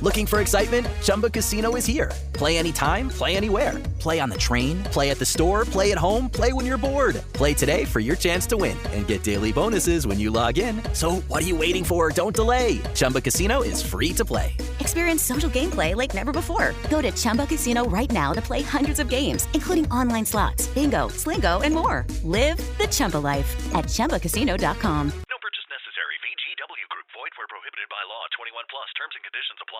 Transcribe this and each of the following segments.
Looking for excitement? Chumba Casino is here. Play anytime, play anywhere. Play on the train, play at the store, play at home, play when you're bored. Play today for your chance to win and get daily bonuses when you log in. So what are you waiting for? Don't delay. Chumba Casino is free to play. Experience social gameplay like never before. Go to Chumba Casino right now to play hundreds of games, including online slots, bingo, Slingo, and more. Live the Chumba life at ChumbaCasino.com. No purchase necessary. VGW Group. Void where prohibited by law. 21 plus. Terms and conditions apply.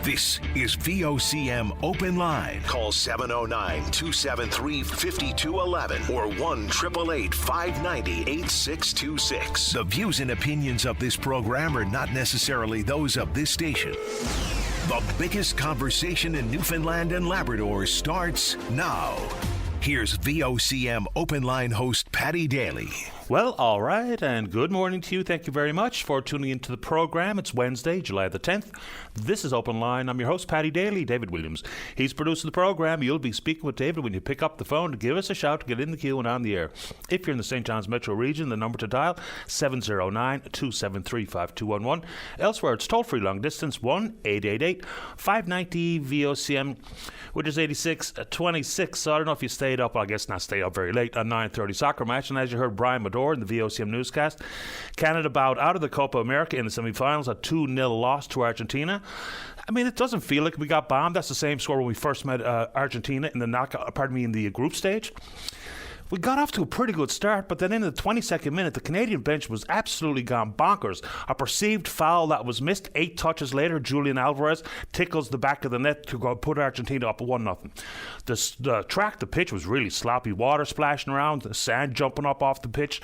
This is VOCM Open Line. Call 709-273-5211 or 1-888-590-8626. The views and opinions of this program are not necessarily those of this station. The biggest conversation in Newfoundland and Labrador starts now. Here's VOCM Open Line host Paddy Daly. Well, all right, and good morning to you. Thank you very much for tuning into the program. It's Wednesday, July the 10th. This is Open Line. I'm your host, Paddy Daly, David Williams. He's producing the program. You'll be speaking with David when you pick up the phone to give us a shout to get in the queue and on the air. If you're in the St. John's metro region, the number to dial, 709-273-5211. Elsewhere, it's toll-free long distance, 1-888-590-VOCM, which is 8626. So I don't know if you stayed up, well, I guess not stayed up very late, on 9:30 soccer match. And as you heard Brian Madore in the VOCM newscast, Canada bowed out of the Copa America in the semi-finals, a 2-0 loss to Argentina. I mean, it doesn't feel like we got bombed. That's the same score when we first met Argentina in the group stage. We got off to a pretty good start, but then in the 22nd minute, the Canadian bench was absolutely gone bonkers. A perceived foul that was missed. 8 touches later, Julian Alvarez tickles the back of the net to go put Argentina up 1-0. The pitch was really sloppy. Water splashing around, the sand jumping up off the pitch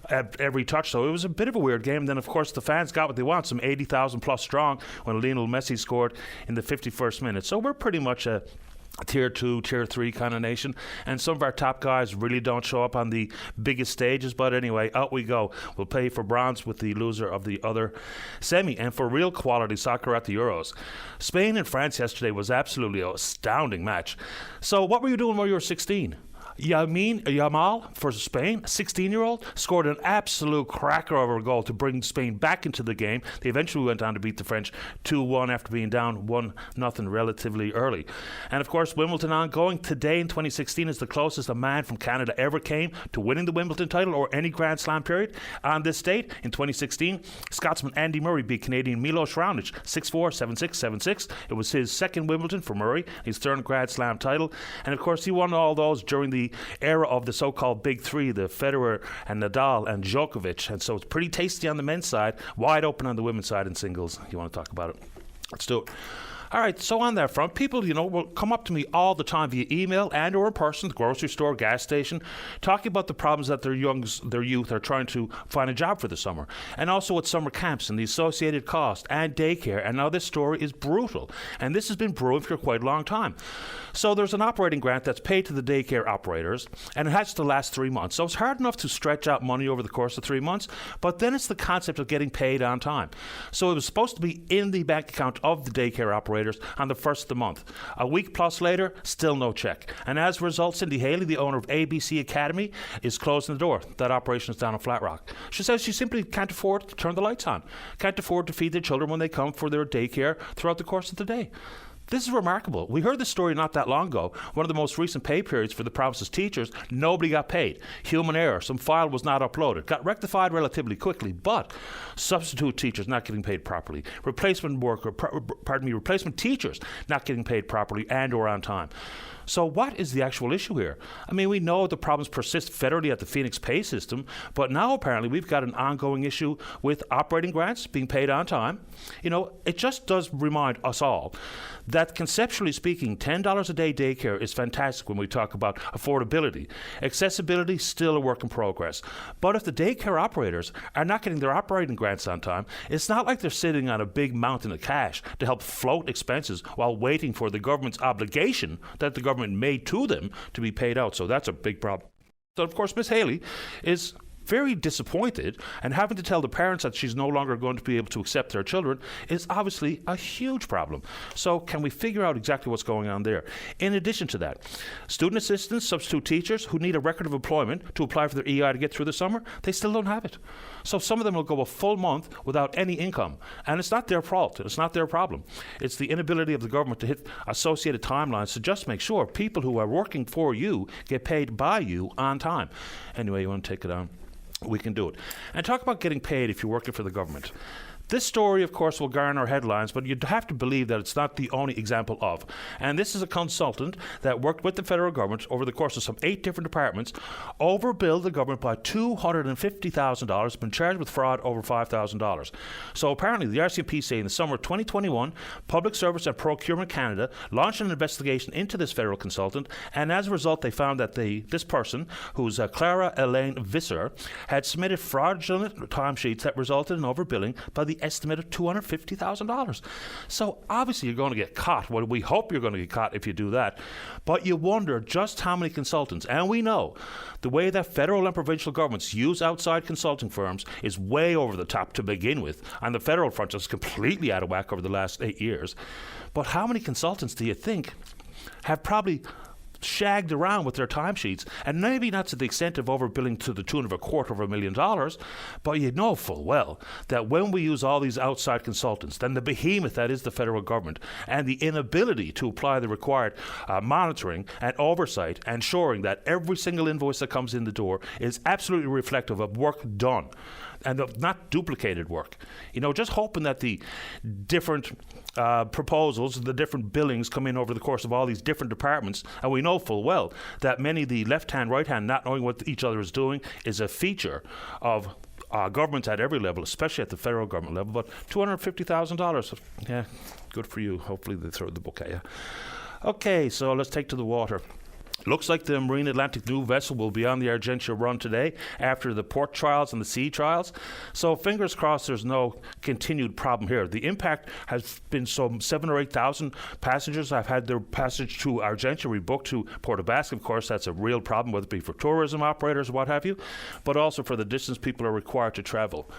at every touch. So it was a bit of a weird game. Then, of course, the fans got what they want, some 80,000 plus strong, when Lionel Messi scored in the 51st minute. So we're pretty much a Tier 2, Tier 3 kind of nation, and some of our top guys really don't show up on the biggest stages, but anyway, out we go. We'll play for bronze with the loser of the other semi, and for real quality soccer at the Euros. Spain and France yesterday was absolutely an astounding match. So what were you doing when you were 16? Lamine Yamal for Spain, a 16-year-old, scored an absolute cracker of a goal to bring Spain back into the game. They eventually went on to beat the French 2-1 after being down 1-0 relatively early. And of course, Wimbledon ongoing. Today in 2016 is the closest a man from Canada ever came to winning the Wimbledon title or any Grand Slam period. On this date, in 2016, Scotsman Andy Murray beat Canadian Milos Raonic 6-4, 7-6, 7-6. It was his second Wimbledon for Murray, his third Grand Slam title. And of course, he won all those during the era of the so-called Big Three, the Federer and Nadal and Djokovic. And so it's pretty tasty on the men's side, wide open on the women's side in singles. You want to talk about it? Let's do it. All right, so on that front, people, will come up to me all the time via email and or in person, the grocery store, gas station, talking about the problems that their youth are trying to find a job for the summer. And also at summer camps and the associated cost and daycare. And now this story is brutal. And this has been brewing for quite a long time. So there's an operating grant that's paid to the daycare operators, and it has to last 3 months. So it's hard enough to stretch out money over the course of 3 months, but then it's the concept of getting paid on time. So it was supposed to be in the bank account of the daycare operators on the first of the month. A week plus later, still no check. And as a result, Cindy Haley, the owner of ABC Academy, is closing the door. That operation is down in Flat Rock. She says she simply can't afford to turn the lights on, can't afford to feed their children when they come for their daycare throughout the course of the day. This is remarkable. We heard this story not that long ago. One of the most recent pay periods for the province's teachers, nobody got paid. Human error. Some file was not uploaded. Got rectified relatively quickly, but substitute teachers not getting paid properly. Replacement teachers not getting paid properly and or on time. So what is the actual issue here? I mean, we know the problems persist federally at the Phoenix pay system, but now apparently we've got an ongoing issue with operating grants being paid on time. It just does remind us all that conceptually speaking, $10 a day daycare is fantastic when we talk about affordability. Accessibility, still a work in progress. But if the daycare operators are not getting their operating grants on time, it's not like they're sitting on a big mountain of cash to help float expenses while waiting for the government's obligation that the government made to them to be paid out. So that's a big problem. So, of course, Ms. Haley is very disappointed, and having to tell the parents that she's no longer going to be able to accept their children is obviously a huge problem. So can we figure out exactly what's going on there? In addition to that, student assistants, substitute teachers who need a record of employment to apply for their EI to get through the summer, they still don't have it. So some of them will go a full month without any income. And it's not their fault. It's not their problem. It's the inability of the government to hit associated timelines to just make sure people who are working for you get paid by you on time. Anyway, you want to take it on? We can do it. And talk about getting paid if you're working for the government. This story, of course, will garner headlines, but you'd have to believe that it's not the only example of. And this is a consultant that worked with the federal government over the course of some 8 different departments, overbilled the government by $250,000, been charged with fraud over $5,000. So apparently the RCMP in the summer of 2021, Public Service and Procurement Canada launched an investigation into this federal consultant, and as a result they found that this person, who's Clara Elaine Visser, had submitted fraudulent timesheets that resulted in overbilling by the estimate of $250,000. So obviously you're going to get caught. Well, we hope you're going to get caught if you do that. But you wonder just how many consultants, and we know the way that federal and provincial governments use outside consulting firms is way over the top to begin with, and the federal front is completely out of whack over the last 8 years. But how many consultants do you think have probably shagged around with their timesheets, and maybe not to the extent of overbilling to the tune of $250,000, but you know full well that when we use all these outside consultants, then the behemoth that is the federal government, and the inability to apply the required monitoring and oversight, ensuring that every single invoice that comes in the door is absolutely reflective of work done and of not duplicated work. Just hoping that the different proposals, the different billings come in over the course of all these different departments, and we know full well that many of the left hand, right hand not knowing what each other is doing is a feature of governments at every level, especially at the federal government level. But $250,000, yeah, good for you. Hopefully they throw the book at you. Okay, so let's take to the water. Looks like the Marine Atlantic new vessel will be on the Argentia run today after the port trials and the sea trials. So fingers crossed there's no continued problem here. The impact has been some 7,000 or 8,000 passengers have had their passage to Argentia rebooked to Puerto Basque. Of course, that's a real problem, whether it be for tourism operators or what have you, but also for the distance people are required to travel.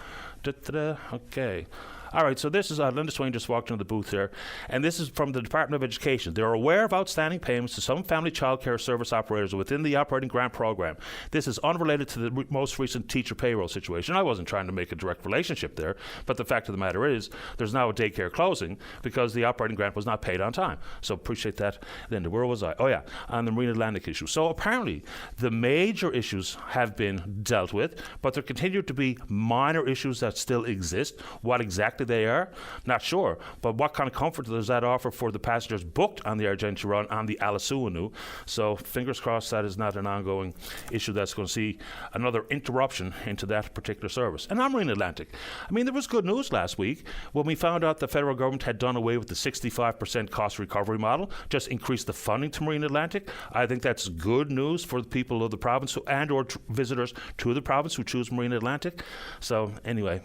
Okay. All right, so this is Linda Swain just walked into the booth there, and this is from the Department of Education. They're aware of outstanding payments to some family child care service operators within the operating grant program. This is unrelated to the most recent teacher payroll situation. I wasn't trying to make a direct relationship there, but the fact of the matter is there's now a daycare closing because the operating grant was not paid on time. So appreciate that, Linda. Where was I? Oh, yeah, on the Marine Atlantic issue. So apparently the major issues have been dealt with, but there continue to be minor issues that still exist. What exactly they are, not sure, but what kind of comfort does that offer for the passengers booked on the Argentia run on the Alasuanu? So fingers crossed that is not an ongoing issue that's going to see another interruption into that particular service. And on Marine Atlantic, I mean, there was good news last week when we found out the federal government had done away with the 65% cost recovery model, just increased the funding to Marine Atlantic. I think that's good news for the people of the province and or visitors to the province who choose Marine Atlantic. So anyway,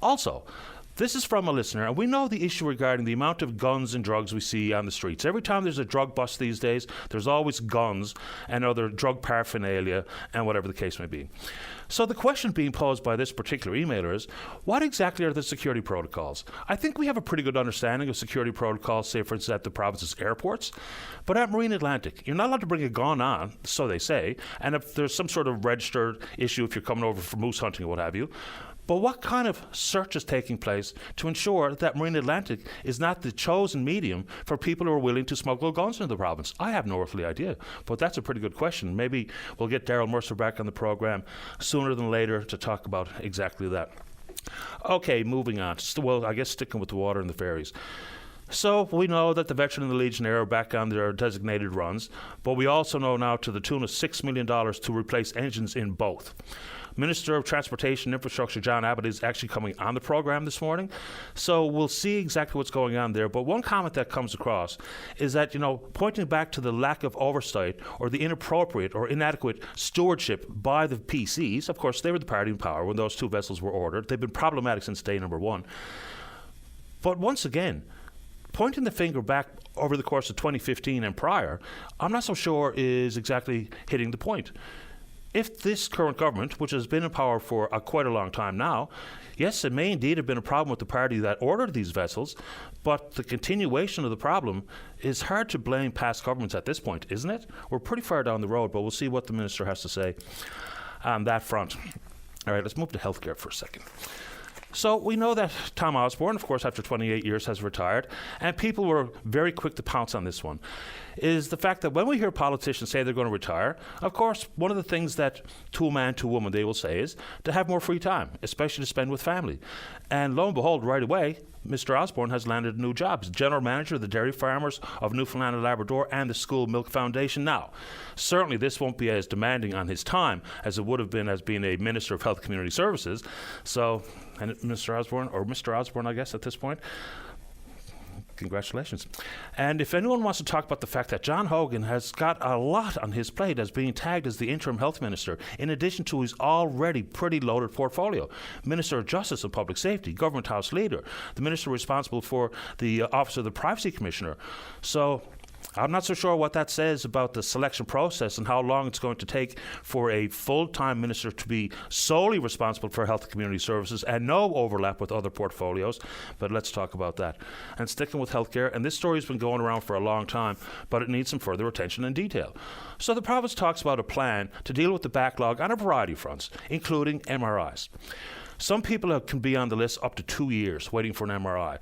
also, this is from a listener, and we know the issue regarding the amount of guns and drugs we see on the streets. Every time there's a drug bust these days, there's always guns and other drug paraphernalia and whatever the case may be. So the question being posed by this particular emailer is, what exactly are the security protocols? I think we have a pretty good understanding of security protocols, say, for instance, at the province's airports. But at Marine Atlantic, you're not allowed to bring a gun on, so they say, and if there's some sort of registered issue if you're coming over for moose hunting or what have you. But what kind of search is taking place to ensure that Marine Atlantic is not the chosen medium for people who are willing to smuggle guns into the province? I have no earthly idea, but that's a pretty good question. Maybe we'll get Daryl Mercer back on the program sooner than later to talk about exactly that. Okay, moving on. Well, I guess sticking with the water and the ferries. So we know that the Veteran and the Legionnaire are back on their designated runs, but we also know now to the tune of $6 million to replace engines in both. Minister of Transportation and Infrastructure John Abbott is actually coming on the program this morning, so we'll see exactly what's going on there. But one comment that comes across is that, pointing back to the lack of oversight or the inappropriate or inadequate stewardship by the PCs. Of course, they were the party in power when those two vessels were ordered. They've been problematic since day number one. But once again, pointing the finger back over the course of 2015 and prior, I'm not so sure is exactly hitting the point. if this current government, which has been in power for quite a long time now, yes, it may indeed have been a problem with the party that ordered these vessels, but the continuation of the problem is hard to blame past governments at this point, isn't it? We're pretty far down the road, but we'll see what the minister has to say on that front. All right, let's move to healthcare for a second. So we know that Tom Osborne, of course, after 28 years has retired, and people were very quick to pounce on this one, is the fact that when we hear politicians say they're going to retire, of course, one of the things that to a man, to a woman, they will say is to have more free time, especially to spend with family. And lo and behold, right away, Mr. Osborne has landed a new job as General Manager of the Dairy Farmers of Newfoundland and Labrador and the School Milk Foundation. Now, certainly this won't be as demanding on his time as it would have been as being a Minister of Health Community Services. So, and Mr. Osborne, I guess, at this point, congratulations. And if anyone wants to talk about the fact that John Hogan has got a lot on his plate as being tagged as the interim health minister, in addition to his already pretty loaded portfolio, Minister of Justice and Public Safety, Government House Leader, the minister responsible for the Office of the Privacy Commissioner. So I'm not so sure what that says about the selection process and how long it's going to take for a full-time minister to be solely responsible for health and community services and no overlap with other portfolios. But let's talk about that. And sticking with healthcare, and this story has been going around for a long time, but it needs some further attention and detail. So the province talks about a plan to deal with the backlog on a variety of fronts, including MRIs. Some people can be on the list up to 2 years waiting for an MRI.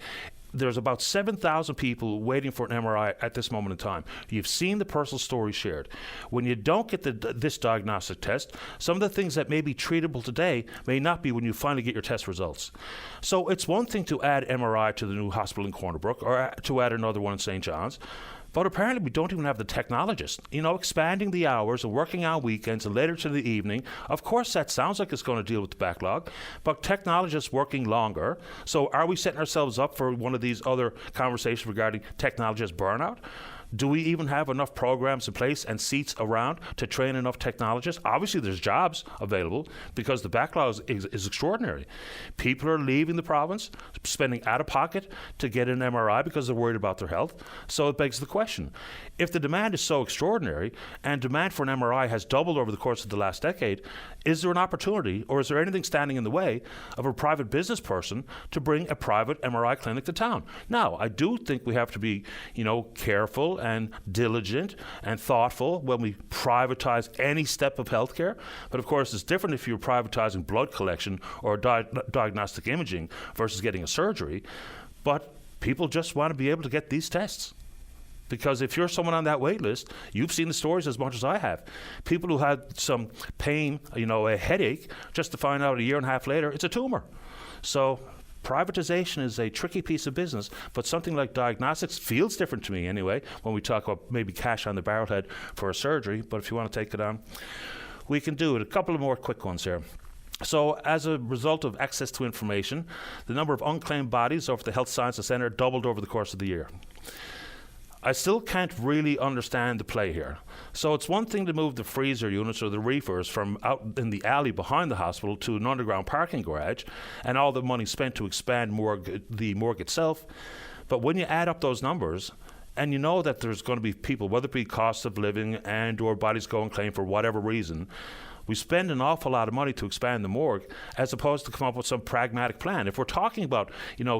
There's about 7,000 people waiting for an MRI at this moment in time. You've seen the personal stories shared. When you don't get this diagnostic test, some of the things that may be treatable today may not be when you finally get your test results. So it's one thing to add MRI to the new hospital in Corner Brook or to add another one in St. John's. But apparently we don't even have the technologists. Expanding the hours and working on weekends and later to the evening. Of course, that sounds like it's going to deal with the backlog, but technologists working longer. So are we setting ourselves up for one of these other conversations regarding technologist burnout? Do we even have enough programs in place and seats around to train enough technologists? Obviously, there's jobs available because the backlog is extraordinary. People are leaving the province, spending out of pocket to get an MRI because they're worried about their health. So it begs the question, if the demand is so extraordinary and demand for an MRI has doubled over the course of the last decade, is there an opportunity or is there anything standing in the way of a private business person to bring a private MRI clinic to town? Now, I do think we have to be, careful and diligent and thoughtful when we privatize any step of healthcare. But of course, it's different if you're privatizing blood collection or diagnostic imaging versus getting a surgery. But people just want to be able to get these tests. Because if you're someone on that wait list, you've seen the stories as much as I have. People who had some pain, a headache, just to find out a year and a half later, it's a tumor. So privatization is a tricky piece of business, but something like diagnostics feels different to me anyway when we talk about maybe cash on the barrelhead for a surgery. But if you want to take it on, we can do it. A couple of more quick ones here. So as a result of access to information, the number of unclaimed bodies over the Health Sciences Centre doubled over the course of the year. I still can't really understand the play here. So it's one thing to move the freezer units or the reefers from out in the alley behind the hospital to an underground parking garage and all the money spent to expand the morgue itself. But when you add up those numbers, and you know that there's going to be people, whether it be cost of living and or bodies go unclaimed for whatever reason, we spend an awful lot of money to expand the morgue as opposed to come up with some pragmatic plan. If we're talking about,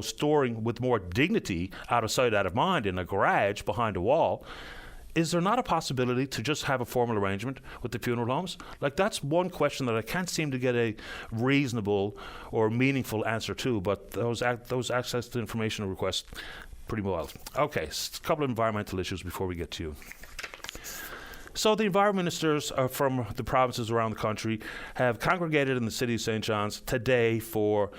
storing with more dignity, out of sight, out of mind, in a garage behind a wall, is there not a possibility to just have a formal arrangement with the funeral homes? That's one question that I can't seem to get a reasonable or meaningful answer to, but those access to information requests, pretty wild. Okay, a couple of environmental issues before we get to you. So the environment ministers from the provinces around the country have congregated in the city of St. John's today for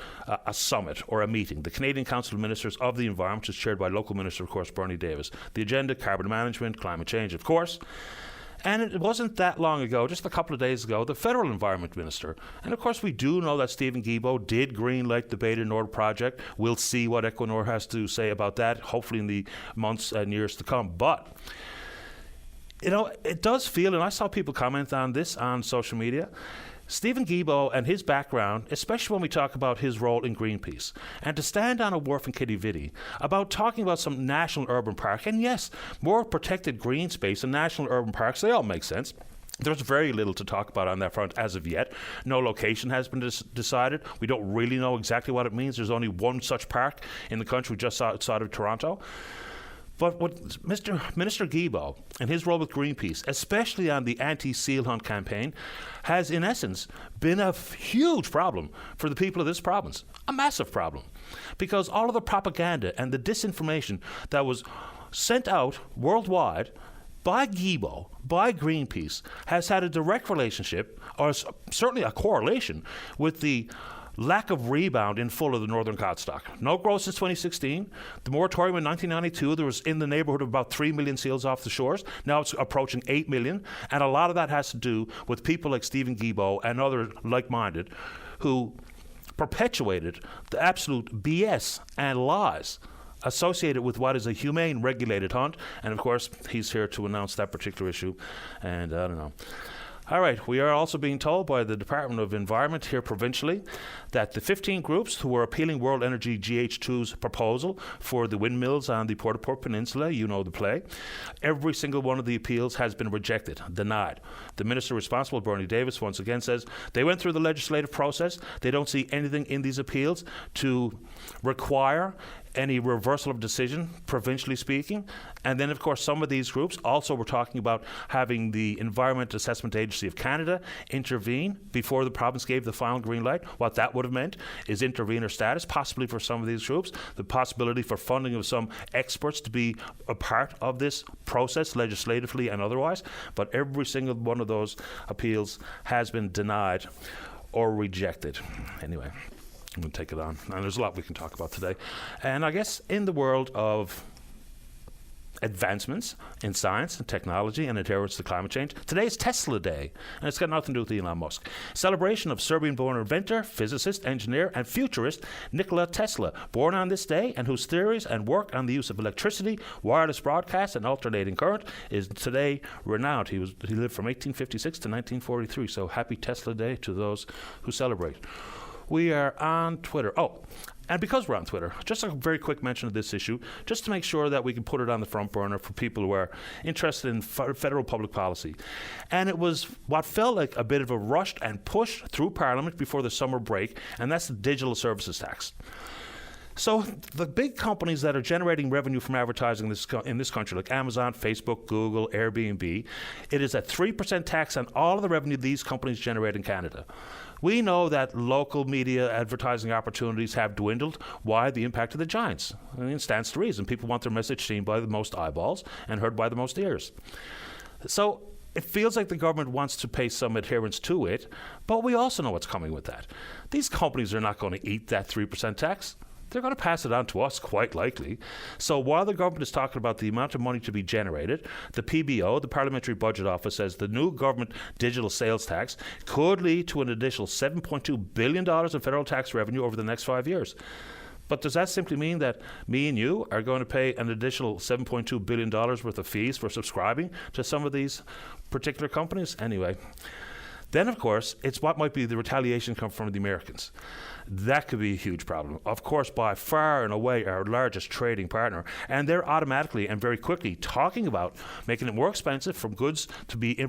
a summit or a meeting. The Canadian Council of Ministers of the Environment, which is chaired by local minister, of course, Bernie Davis. The agenda, carbon management, climate change, of course. And it wasn't that long ago, just a couple of days ago, the federal environment minister. And of course, we do know that Stephen Guilbeault did greenlight the Beta Nord project. We'll see what Equinor has to say about that, hopefully in the months and years to come. But it does feel, and I saw people comment on this on social media, Stephen Guilbeault and his background, especially when we talk about his role in Greenpeace, and to stand on a wharf in Kitty about talking about some national urban park, and yes, more protected green space and national urban parks, they all make sense. There's very little to talk about on that front as of yet. No location has been decided. We don't really know exactly what it means. There's only one such park in the country just outside of Toronto. But what Minister Guilbeault and his role with Greenpeace, especially on the anti-seal hunt campaign, has in essence been a huge problem for the people of this province. A massive problem. Because all of the propaganda and the disinformation that was sent out worldwide by Guilbeault, by Greenpeace, has had a direct relationship, or certainly a correlation, with the lack of rebound in full of the northern cod stock. No growth since 2016. The moratorium in 1992, there was in the neighbourhood of about 3 million seals off the shores. Now it's approaching 8 million. And a lot of that has to do with people like Stephen Guilbeault and other like-minded who perpetuated the absolute BS and lies associated with what is a humane regulated hunt. And of course, he's here to announce that particular issue. And I don't know. All right, we are also being told by the Department of Environment here provincially that the 15 groups who are appealing World Energy GH2's proposal for the windmills on the Port-au-Port Peninsula, you know the play, every single one of the appeals has been rejected, denied. The minister responsible, Bernie Davis, once again says they went through the legislative process. They don't see anything in these appeals to require any reversal of decision, provincially speaking. And then, of course, some of these groups also were talking about having the Environment Assessment Agency of Canada intervene before the province gave the final green light. What that would have meant is intervener status, possibly for some of these groups, the possibility for funding of some experts to be a part of this process, legislatively and otherwise. But every single one of those appeals has been denied or rejected. Anyway, I'm going to take it on. And there's a lot we can talk about today. And I guess in the world of advancements in science and technology and adherence to climate change, today is Tesla Day, and it's got nothing to do with Elon Musk. Celebration of Serbian-born inventor, physicist, engineer, and futurist Nikola Tesla, born on this day and whose theories and work on the use of electricity, wireless broadcast, and alternating current is today renowned. He lived from 1856 to 1943, so happy Tesla Day to those who celebrate. We are on Twitter. And because we're on Twitter, just a very quick mention of this issue, just to make sure that we can put it on the front burner for people who are interested in federal public policy. And it was what felt like a bit of a rushed and pushed through Parliament before the summer break, and that's the digital services tax. So the big companies that are generating revenue from advertising in this country, like Amazon, Facebook, Google, Airbnb, it is a 3% tax on all of the revenue these companies generate in Canada. We know that local media advertising opportunities have dwindled. Why? The impact of the giants. I mean, it stands to reason. People want their message seen by the most eyeballs and heard by the most ears. So it feels like the government wants to pay some adherence to it, but we also know what's coming with that. These companies are not going to eat that 3% tax. They're going to pass it on to us, quite likely. So while the government is talking about the amount of money to be generated, the PBO, the Parliamentary Budget Office, says the new government digital sales tax could lead to an additional $7.2 billion in federal tax revenue over the next 5 years. But does that simply mean that me and you are going to pay an additional $7.2 billion worth of fees for subscribing to some of these particular companies? Anyway. Then, of course, it's what might be the retaliation come from the Americans. That could be a huge problem. Of course, by far and away our largest trading partner, and they're automatically and very quickly talking about making it more expensive for goods to be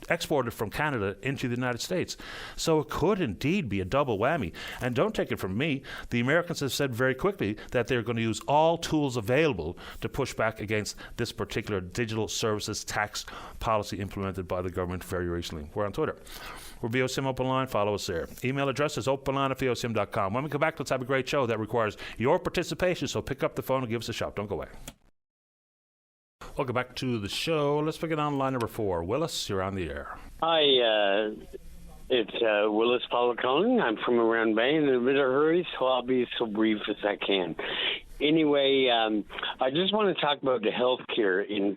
exported from Canada into the United States. So it could indeed be a double whammy. And don't take it from me, the Americans have said very quickly that they're going to use all tools available to push back against this particular digital services tax policy implemented by the government very recently. We're on Twitter. We're VOCM Openline. Follow us there. Email address is openline@vocm.com. When we come back, let's have a great show that requires your participation. So pick up the phone and give us a shout. Don't go away. Welcome back to the show. Let's begin on line number 4. Willis, you're on the air. Hi, it's Willis Paula calling. I'm from around Bay in a bit of a hurry, so I'll be so brief as I can. Anyway, I just want to talk about the health care in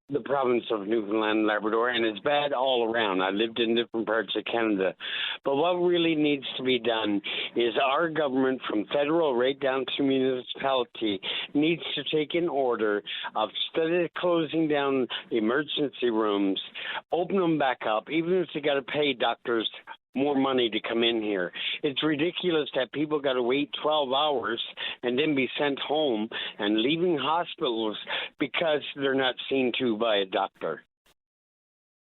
the province of Newfoundland and Labrador, and it's bad all around. I lived in different parts of Canada. But what really needs to be done is our government, from federal right down to municipality, needs to take an order of, instead of closing down emergency rooms, open them back up, even if they got to pay doctors more money to come in here. It's ridiculous that people got to wait 12 hours and then be sent home and leaving hospitals because they're not seen to by a doctor.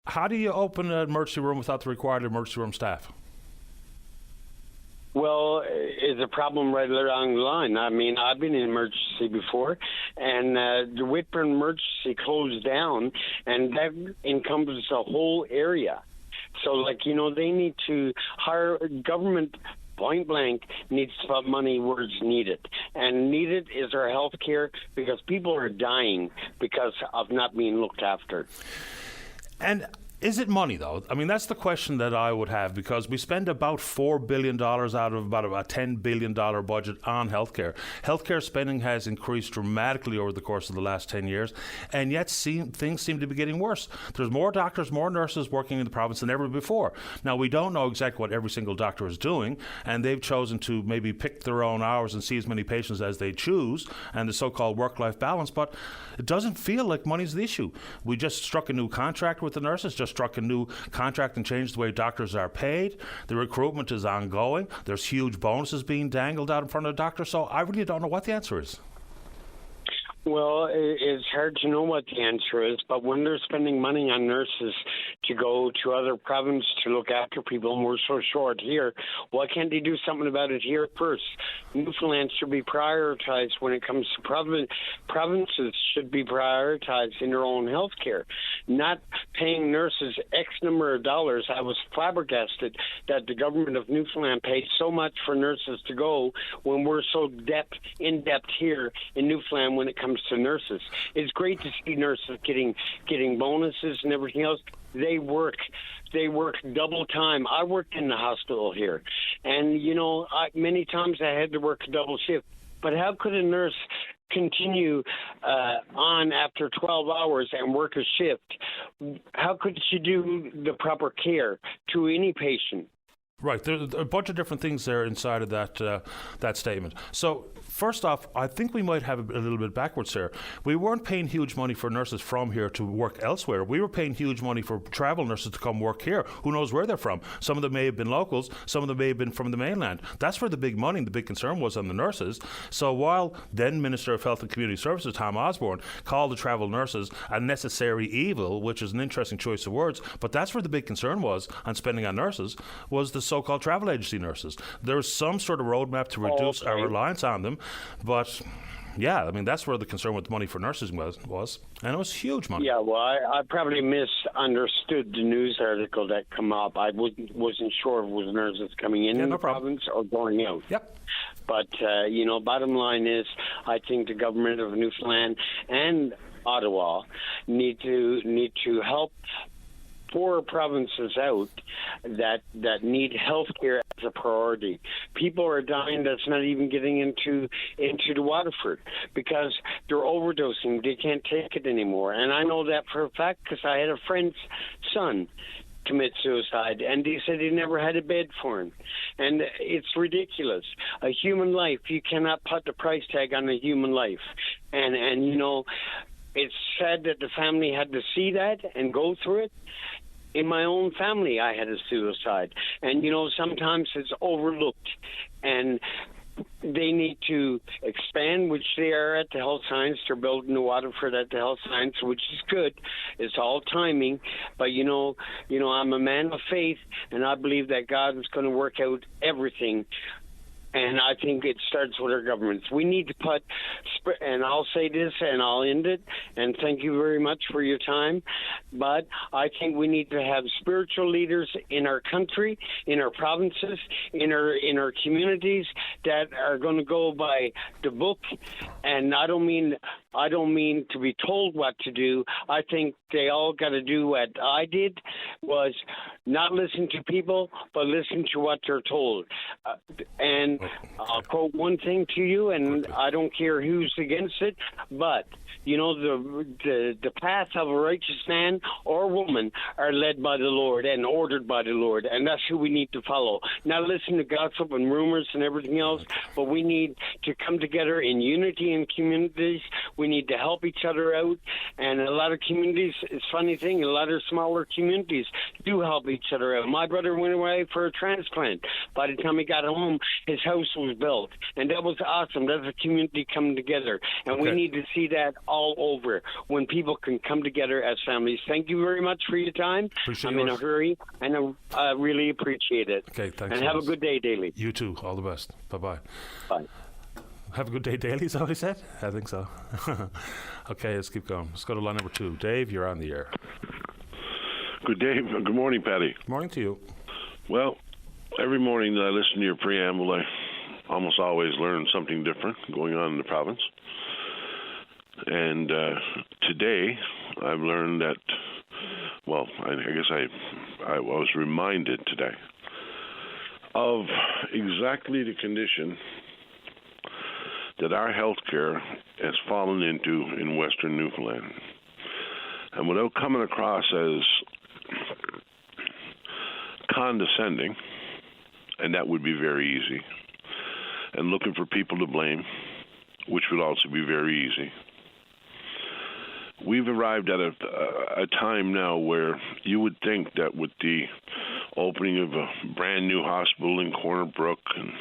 How do you open an emergency room without the required emergency room staff? Well, it's a problem right along the line. I mean, I've been in emergency before, and the Whitburn emergency closed down, and that encompasses a whole area. So, like, you know, they need to hire government. Point blank needs to put money where it's needed, and needed is our health care, because people are dying because of not being looked after. And is it money, though? I mean, that's the question that I would have, because we spend about $4 billion out of about a $10 billion budget on healthcare. Healthcare spending has increased dramatically over the course of the last 10 years, and yet things seem to be getting worse. There's more doctors, more nurses working in the province than ever before. Now, we don't know exactly what every single doctor is doing, and they've chosen to maybe pick their own hours and see as many patients as they choose, and the so-called work-life balance, but it doesn't feel like money's the issue. We just struck a new contract with the nurses, struck a new contract and changed the way doctors are paid. The recruitment is ongoing. There's huge bonuses being dangled out in front of doctors. So I really don't know what the answer is. Well, it's hard to know what the answer is, but when they're spending money on nurses to go to other provinces to look after people, and we're so short here, why can't they do something about it here first? Newfoundland should be prioritized when it comes to provinces should be prioritized in their own health care, not paying nurses X number of dollars. I was flabbergasted that the government of Newfoundland paid so much for nurses to go when we're so in-depth here in Newfoundland when it comes to nurses. It's great to see nurses getting bonuses and everything else. They work double time. I worked in the hospital here, and you know, many times I had to work a double shift. But how could a nurse continue on after 12 hours and work a shift? How could she do the proper care to any patient? Right. There's a bunch of different things there inside of that statement. So, first off, I think we might have a little bit backwards here. We weren't paying huge money for nurses from here to work elsewhere. We were paying huge money for travel nurses to come work here. Who knows where they're from? Some of them may have been locals. Some of them may have been from the mainland. That's where the big money and the big concern was on the nurses. So while then Minister of Health and Community Services, Tom Osborne, called the travel nurses a necessary evil, which is an interesting choice of words, but that's where the big concern was on spending on nurses, was the so-called travel agency nurses. There's some sort of roadmap to reduce our reliance on them, but yeah, I mean, that's where the concern with money for nurses was, and it was huge money. Yeah, well, I probably misunderstood the news article that came up. I wasn't sure if it was nurses coming in the province or going out. Yep. But, you know, bottom line is, I think the government of Newfoundland and Ottawa need to help four provinces out that need health care as a priority. People are dying that's not even getting into the Waterford because they're overdosing. They can't take it anymore. And I know that for a fact because I had a friend's son commit suicide, and he said he never had a bed for him. And it's ridiculous. A human life, you cannot put the price tag on a human life. And you know, it's sad that the family had to see that and go through it. In my own family, I had a suicide. And, you know, sometimes it's overlooked. And they need to expand, which they are at the health science. They're building the Waterford at the health science, which is good. It's all timing. But, you know, I'm a man of faith, and I believe that God is going to work out everything. And I think it starts with our governments. We need to put, and I'll say this and I'll end it, and thank you very much for your time, but I think we need to have spiritual leaders in our country, in our provinces, in our communities that are going to go by the book. And I don't mean to be told what to do. I think they all got to do what I did, was not listen to people, but listen to what they're told. And I'll quote one thing to you, and I don't care who's against it, but you know, the path of a righteous man or woman are led by the Lord and ordered by the Lord, and that's who we need to follow. Not listen to gossip and rumors and everything else, but we need to come together in unity in communities. We need to help each other out, and a lot of communities, it's a funny thing, a lot of smaller communities do help each each other out. My brother went away for a transplant. By the time he got home, his house was built. And that was awesome. That's a community coming together. And we need to see that all over when people can come together as families. Thank you very much for your time. Appreciate I'm in a hurry, and I really appreciate it. Okay, thanks. And have a good day, Daly. You too. All the best. Bye-bye. Bye. Have a good day, Daly, is that what he said? I think so. Okay, let's keep going. Let's go to line number 2. Dave, you're on the air. Good day. Good morning, Patty. Good morning to you. Well, every morning that I listen to your preamble, I almost always learn something different going on in the province. And today, I've learned that, well, I guess I was reminded today of exactly the condition that our healthcare has fallen into in Western Newfoundland. And without coming across as condescending, and that would be very easy, and looking for people to blame, which would also be very easy, we've arrived at a time now where you would think that with the opening of a brand new hospital in Corner Brook and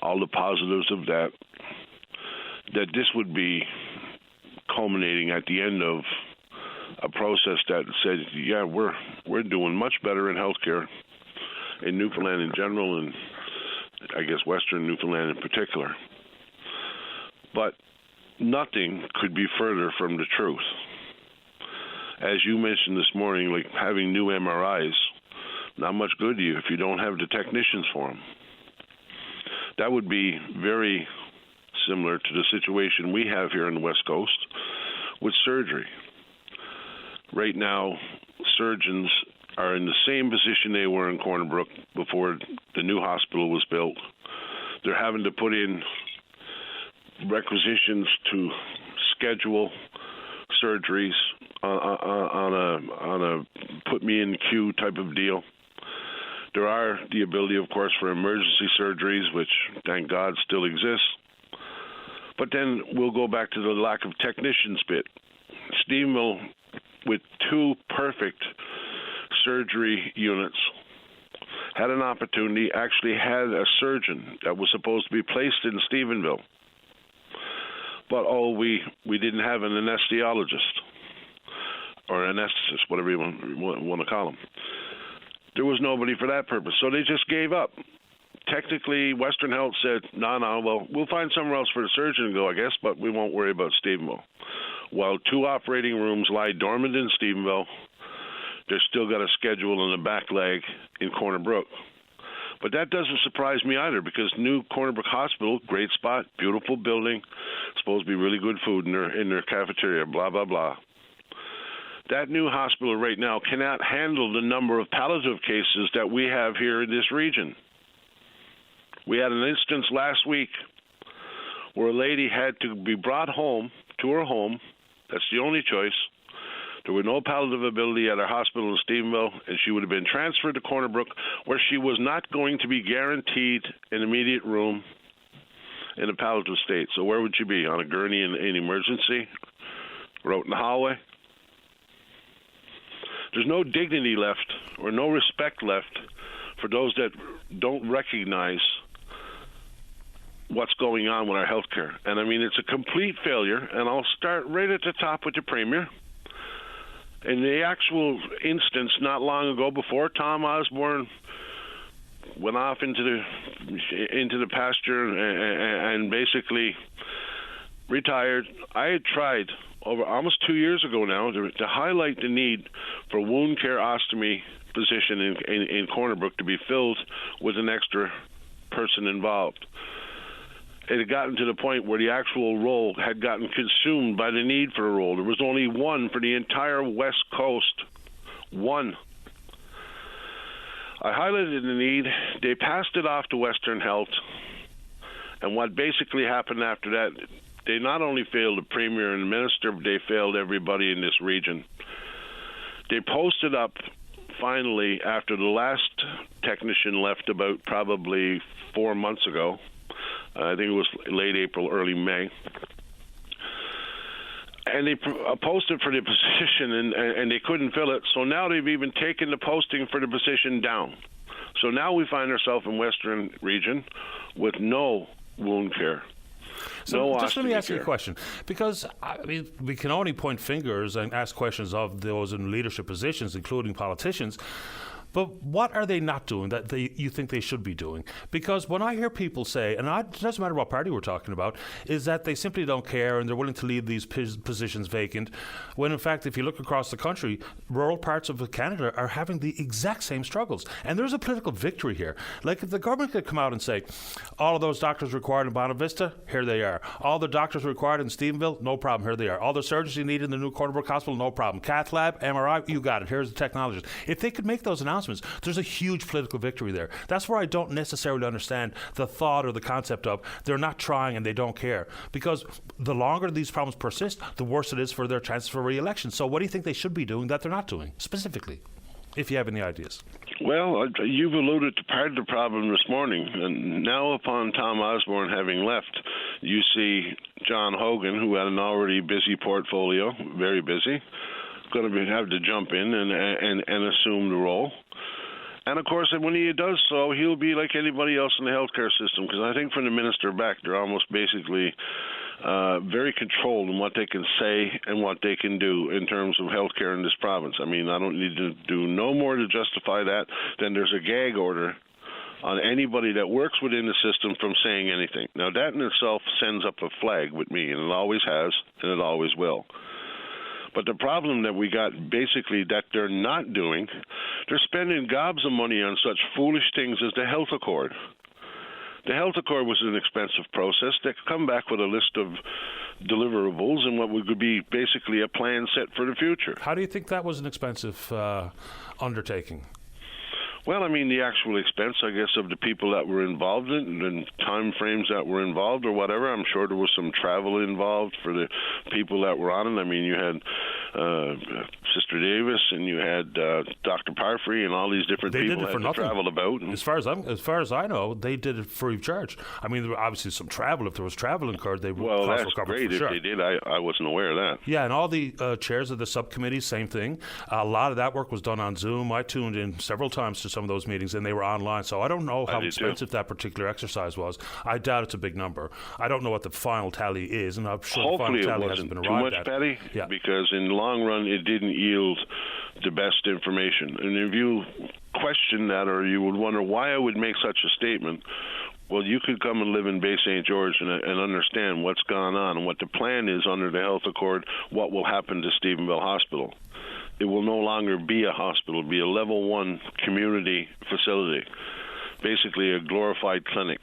all the positives of that this would be culminating at the end of a process that said, yeah, we're doing much better in healthcare in Newfoundland in general, and I guess Western Newfoundland in particular. But nothing could be further from the truth. As you mentioned this morning, like having new MRIs, not much good to you if you don't have the technicians for them. That would be very similar to the situation we have here on the West Coast with surgery. Right now, surgeons are in the same position they were in Corner Brook before the new hospital was built. They're having to put in requisitions to schedule surgeries on a put me in queue type of deal. There are the ability, of course, for emergency surgeries, which, thank God, still exists. But then we'll go back to the lack of technicians bit. Stephenville, with 2 perfect surgery units, had an opportunity, actually had a surgeon that was supposed to be placed in Stephenville. But, we didn't have an anesthesiologist or anesthetist, whatever you want to call them. There was nobody for that purpose, so they just gave up. Technically, Western Health said, no, well, we'll find somewhere else for the surgeon to go, I guess, but we won't worry about Stephenville. While 2 operating rooms lie dormant in Stephenville, they've still got a schedule in the back leg in Corner Brook. But that doesn't surprise me either, because new Corner Brook Hospital, great spot, beautiful building, supposed to be really good food in their cafeteria, blah, blah, blah. That new hospital right now cannot handle the number of palliative cases that we have here in this region. We had an instance last week where a lady had to be brought home to her home. That's the only choice. There were no palliative ability at our hospital in Stephenville, and she would have been transferred to Corner Brook, where she was not going to be guaranteed an immediate room in a palliative state. So where would she be? On a gurney in emergency? Or out in the hallway? There's no dignity left or no respect left for those that don't recognize what's going on with our health care. And I mean, it's a complete failure, and I'll start right at the top with the Premier. In the actual instance not long ago, before Tom Osborne went off into the pasture and basically retired, I had tried over almost 2 years ago now to highlight the need for wound care ostomy position in Corner Brook to be filled with an extra person involved. It had gotten to the point where the actual role had gotten consumed by the need for a role. There was only one for the entire West Coast. One. I highlighted the need. They passed it off to Western Health. And what basically happened after that, they not only failed the Premier and the Minister, but they failed everybody in this region. They posted up, finally, after the last technician left about probably 4 months ago, I think it was late April, early May, And they posted for the position, and they couldn't fill it. So now they've even taken the posting for the position down. So now we find ourselves in Western region with no wound care. So just let me ask you a question, because I mean, we can only point fingers and ask questions of those in leadership positions, including politicians. But what are they not doing that you think they should be doing? Because when I hear people say, and it doesn't matter what party we're talking about, is that they simply don't care and they're willing to leave these positions vacant, when in fact, if you look across the country, rural parts of Canada are having the exact same struggles. And there's a political victory here. Like if the government could come out and say, all of those doctors required in Bonavista, here they are. All the doctors required in Stephenville, no problem, here they are. All the surgeons you need in the new Cornerbrook Hospital, no problem. Cath lab, MRI, you got it. Here's the technologist. If they could make those announcements, there's a huge political victory there. That's where I don't necessarily understand the thought or the concept of they're not trying and they don't care. Because the longer these problems persist, the worse it is for their chances for re-election. So what do you think they should be doing that they're not doing, specifically, if you have any ideas? Well, you've alluded to part of the problem this morning. And now upon Tom Osborne having left, you see John Hogan, who had an already busy portfolio, very busy, going to have to jump in and assume the role. And, of course, when he does so, he'll be like anybody else in the healthcare system, because I think from the minister back, they're almost basically very controlled in what they can say and what they can do in terms of healthcare in this province. I mean, I don't need to do no more to justify that than there's a gag order on anybody that works within the system from saying anything. Now, that in itself sends up a flag with me, and it always has, and it always will. But the problem that we got basically that they're not doing, they're spending gobs of money on such foolish things as the health accord. The health accord was an expensive process. They come back with a list of deliverables and what would be basically a plan set for the future. How do you think that was an expensive undertaking? Well, I mean, the actual expense, I guess, of the people that were involved in it and time frames that were involved or whatever. I'm sure there was some travel involved for the people that were on it. I mean, you had Sister Davis and you had Dr. Parfrey and all these different people that had to travel about. As far as I know, they did it free of charge. I mean, there were obviously some travel. If there was travel incurred, they would cost that's recovered great for sure. If they did. I wasn't aware of that. Yeah, and all the chairs of the subcommittees, same thing. A lot of that work was done on Zoom. I tuned in several times to some of those meetings, and they were online. So I don't know how expensive that particular exercise was. I doubt it's a big number. I don't know what the final tally is, and I'm sure hopefully the final tally it hasn't wasn't been too arrived much, at. Patty, yeah. Because in the long run, it didn't yield the best information. And if you question that, or you would wonder why I would make such a statement, well, you could come and live in Bay St. George and understand what's gone on and what the plan is under the health accord, what will happen to Stephenville Hospital. It will no longer be a hospital. It will be a level 1 community facility, basically a glorified clinic.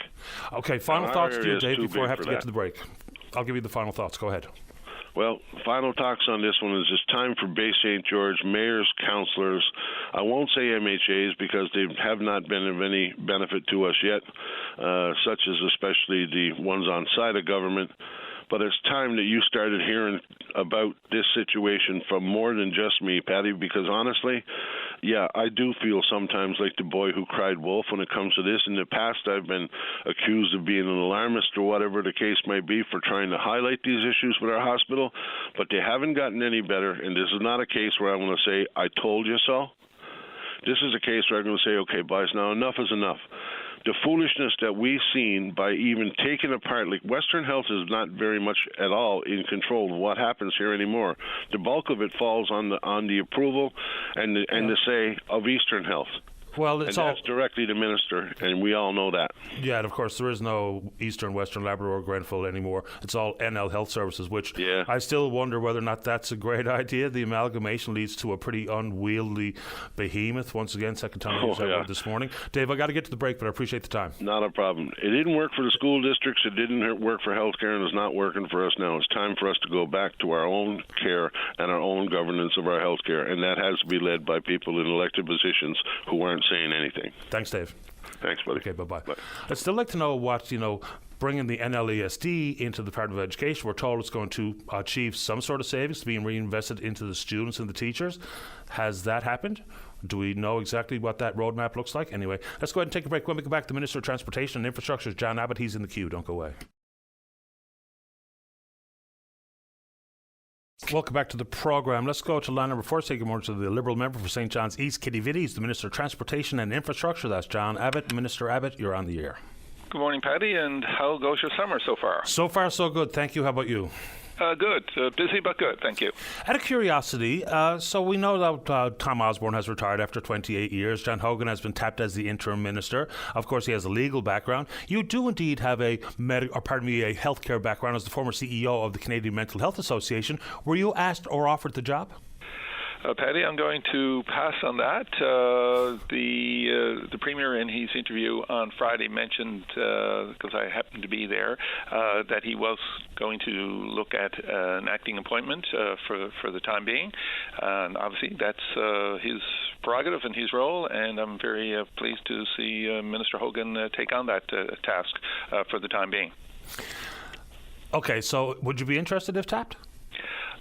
Okay, final thoughts to you, Dave, before I have to get to the break. I'll give you the final thoughts. Go ahead. Well, final talks on this one is it's time for Bay St. George mayors, councillors. I won't say MHAs because they have not been of any benefit to us yet, such as especially the ones on side of government. But it's time that you started hearing about this situation from more than just me, Patty, because honestly, yeah, I do feel sometimes like the boy who cried wolf when it comes to this. In the past, I've been accused of being an alarmist or whatever the case might be for trying to highlight these issues with our hospital, but they haven't gotten any better, and this is not a case where I'm going to say, I told you so. This is a case where I'm going to say, okay, boys, now enough is enough. The foolishness that we've seen by even taking apart, like Western Health is not very much at all in control of what happens here anymore. The bulk of it falls on the approval and the say of Eastern Health. Well, that's directly the minister, and we all know that. Yeah, and of course there is no Eastern, Western, Labrador, Grenfell anymore. It's all NL Health Services, which I still wonder whether or not that's a great idea. The amalgamation leads to a pretty unwieldy behemoth. Once again, second time I used that word this morning. Dave, I got to get to the break, but I appreciate the time. Not a problem. It didn't work for the school districts. It didn't work for healthcare, and it's not working for us now. It's time for us to go back to our own care and our own governance of our healthcare, and that has to be led by people in elected positions who aren't saying anything. Thanks, Dave. Thanks, buddy. Okay, bye-bye. I'd still like to know what, bringing the NLESD into the Department of Education. We're told it's going to achieve some sort of savings being reinvested into the students and the teachers. Has that happened? Do we know exactly what that roadmap looks like? Anyway, let's go ahead and take a break. When we come back, the Minister of Transportation and Infrastructure is John Abbott. He's in the queue. Don't go away. Welcome back to the programme. Let's go to line number 4. Say good morning to the Liberal member for St. John's East, Kitty Vitty. He's the Minister of Transportation and Infrastructure. That's John Abbott. Minister Abbott, you're on the air. Good morning, Paddy, and how goes your summer so far? So far, so good. Thank you. How about you? Good. Busy but good. Thank you. Out of curiosity, so we know that Tom Osborne has retired after 28 years. John Hogan has been tapped as the interim minister. Of course, he has a legal background. You do indeed have a healthcare background as the former CEO of the Canadian Mental Health Association. Were you asked or offered the job? Paddy, I'm going to pass on that. The Premier in his interview on Friday mentioned, because I happened to be there, that he was going to look at an acting appointment for the time being. And obviously, that's his prerogative and his role, and I'm very pleased to see Minister Hogan take on that task for the time being. Okay, so would you be interested if tapped?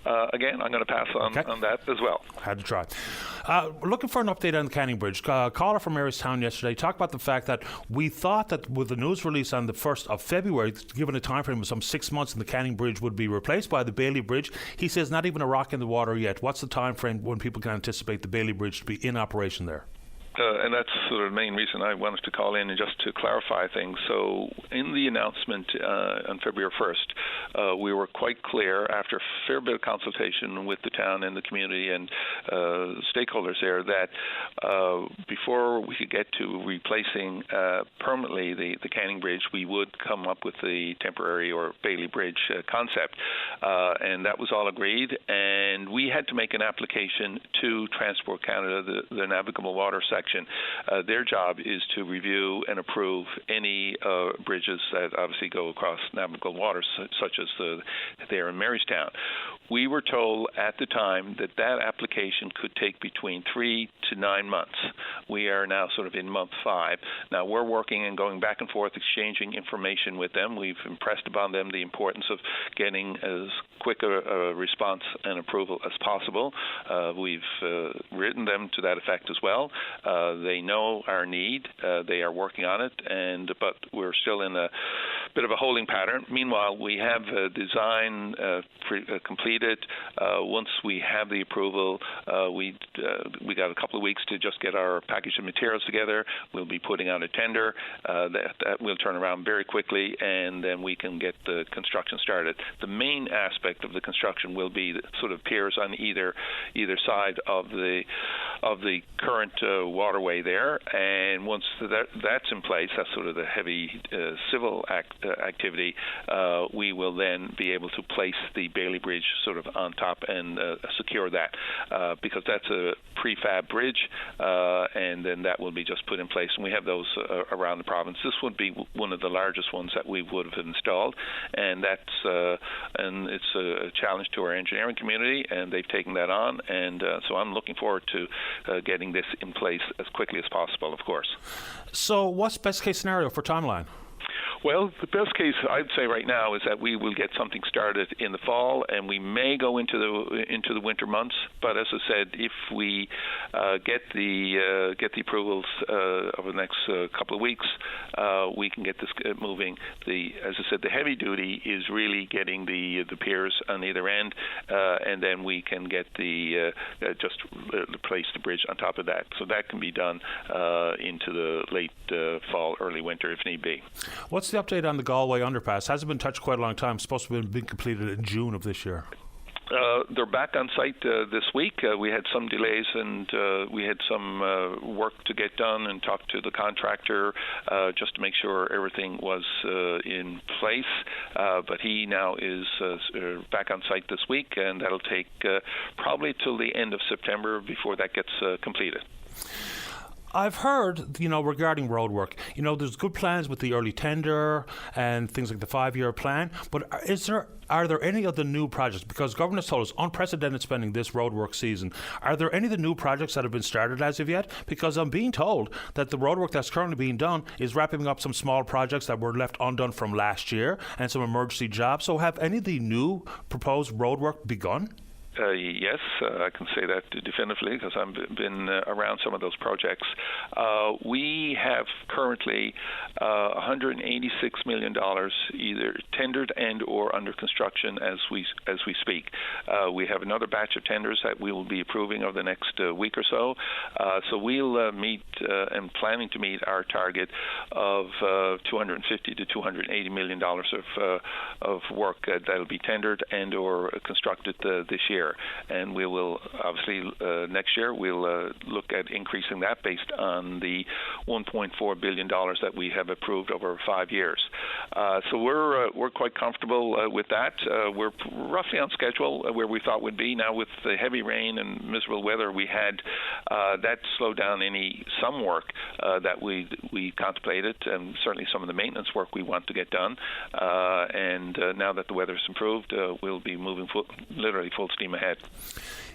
Again, I'm going to pass on that as well. Had to try. We're looking for an update on the Canning Bridge. Caller from Marystown yesterday talked about the fact that we thought that with the news release on the 1st of February, given a time frame of some 6 months, and the Canning Bridge would be replaced by the Bailey Bridge. He says not even a rock in the water yet. What's the time frame when people can anticipate the Bailey Bridge to be in operation there? And that's sort of the main reason I wanted to call in and just to clarify things. So in the announcement on February 1st, we were quite clear after a fair bit of consultation with the town and the community and stakeholders there that before we could get to replacing permanently the Canning Bridge, we would come up with the temporary or Bailey Bridge concept. And that was all agreed. And we had to make an application to Transport Canada, the navigable water section. Their job is to review and approve any bridges that obviously go across navigable waters, such as there in Marystown. We were told at the time that application could take between 3 to 9 months. We are now sort of in month 5. Now we're working and going back and forth, exchanging information with them. We've impressed upon them the importance of getting as quick a response and approval as possible. We've written them to that effect as well. They know our need. They are working on it, but we're still in a bit of a holding pattern. Meanwhile, we have design completed. Once we have the approval, we got a couple of weeks to just get our package of materials together. We'll be putting out a tender that will turn around very quickly, and then we can get the construction started. The main aspect of the construction will be sort of piers on either side of the current waterway there, and once that's in place, that's sort of the heavy civil activity, we will then be able to place the Bailey Bridge sort of on top and secure that, because that's a prefab bridge, and then that will be just put in place, and we have those around the province. This would be one of the largest ones that we would have installed, and it's a challenge to our engineering community, and they've taken that on, and so I'm looking forward to getting this in place as quickly as possible, of course. So what's best case scenario for timeline? Well, the best case I'd say right now is that we will get something started in the fall, and we may go into the winter months. But as I said, if we get the approvals over the next couple of weeks, we can get this moving. As I said, the heavy duty is really getting the piers on either end, and then we can get just place the bridge on top of that. So that can be done into the late fall, early winter if need be. What's the update on the Galway underpass? Hasn't been touched quite a long time. It's supposed to have been completed in June of this year. They're back on site this week. We had some delays, and we had some work to get done and talk to the contractor just to make sure everything was in place. But he now is back on site this week, and that'll take probably till the end of September before that gets completed. I've heard, regarding road work, there's good plans with the early tender and things like the 5-year plan, but are there any of the new projects, because government has told us unprecedented spending this road work season, are there any of the new projects that have been started as of yet? Because I'm being told that the road work that's currently being done is wrapping up some small projects that were left undone from last year and some emergency jobs. So have any of the new proposed road work begun? Yes, I can say that definitively because I've been around some of those projects. We have currently $186 million either tendered and or under construction as we speak. We have another batch of tenders that we will be approving over the next week or so. So we'll meet and planning to meet our target of $250 to $280 million of work that'll be tendered and or constructed this year. And we will obviously next year we'll look at increasing that based on the $1.4 billion that we have approved over 5 years. So we're quite comfortable with that. We're roughly on schedule where we thought we'd be. Now with the heavy rain and miserable weather we had, that slowed down some work that we contemplated, and certainly some of the maintenance work we want to get done. And now that the weather's improved, we'll be moving literally full steam ahead.